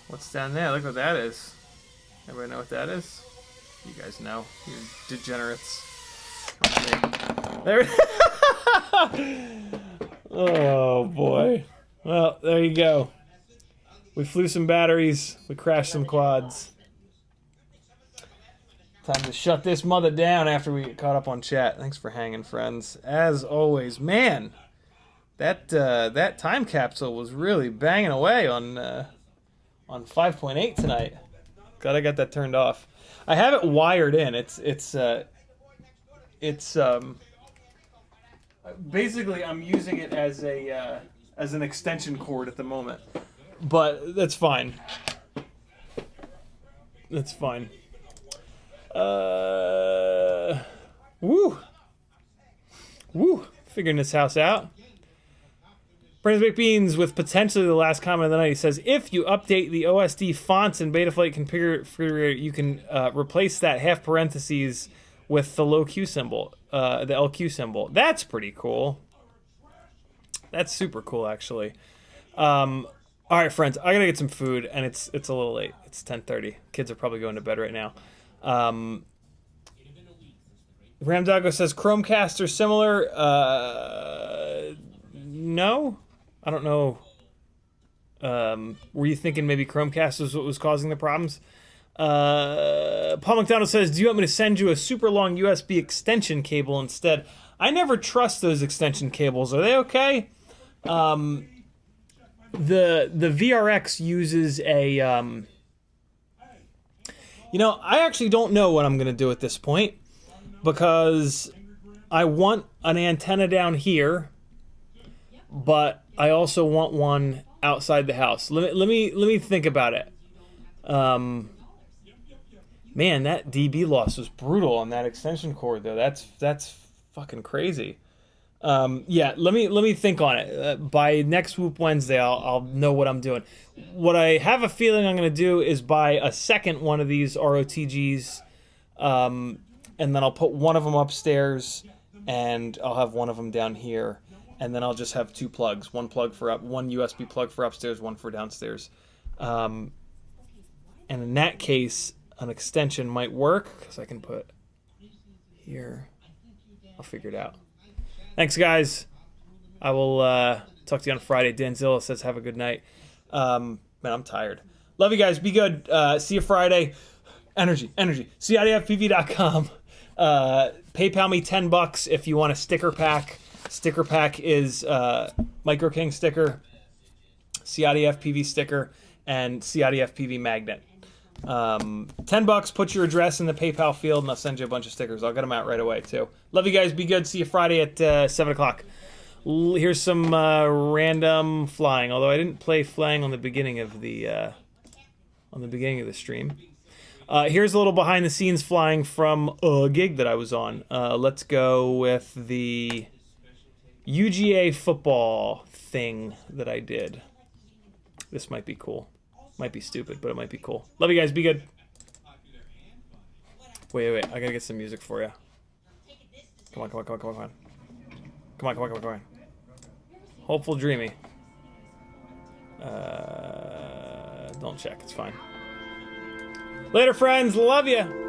Speaker 1: What's down there? Look what that is. Everybody know what that is? You guys know. You degenerates. Okay. There. Oh boy. Well, there you go. We flew some batteries. We crashed some quads. Time to shut this mother down after we get caught up on chat. Thanks for hanging, friends. As always, man, that time capsule was really banging away on 5.8 tonight. Glad I got that turned off. I have it wired in. It's basically I'm using it as an extension cord at the moment, but that's fine. That's fine. Woo, figuring this house out. Brandon's Baked Beans with potentially the last comment of the night. He says, if you update the OSD fonts in Betaflight configurator, you can replace that half parentheses with the low Q symbol, the LQ symbol. That's pretty cool. That's super cool, actually. All right, friends, I gotta get some food, and it's a little late. It's 10:30. Kids are probably going to bed right now. Ramdago says Chromecast are similar. No. I don't know. Were you thinking maybe Chromecast was what was causing the problems? Paul McDonald says, do you want me to send you a super long USB extension cable instead? I never trust those extension cables. Are they okay? The VRX uses a... you know, I actually don't know what I'm going to do at this point, because I want an antenna down here, but I also want one outside the house. Let me think about it. Man, that dB loss was brutal on that extension cord, though. That's fucking crazy. Yeah, let me think on it. By next Whoop Wednesday, I'll know what I'm doing. What I have a feeling I'm going to do is buy a second one of these ROTGs, and then I'll put one of them upstairs, and I'll have one of them down here. And then I'll just have two plugs, one USB plug for upstairs, one for downstairs. And in that case, an extension might work, because I can put here. I'll figure it out. Thanks, guys. I will talk to you on Friday. Danzilla says, have a good night. Man, I'm tired. Love you guys. Be good. See you Friday. Energy. CiottiFPV.com. PayPal me $10 if you want a sticker pack. Sticker pack is Micro King sticker, CiottiFPV sticker, and CiottiFPV magnet. $10, put your address in the PayPal field, and I'll send you a bunch of stickers. I'll get them out right away, too. Love you guys. Be good. See you Friday at 7 o'clock. Here's some random flying, although I didn't play flying on the beginning of the stream. Here's a little behind-the-scenes flying from a gig that I was on. Let's go with the UGA football thing that I did. This might be cool. Might be stupid, but it might be cool. Love you guys. Be good. Wait. I gotta get some music for you. Come on. Hopeful Dreamy. Don't check. It's fine. Later, friends. Love you.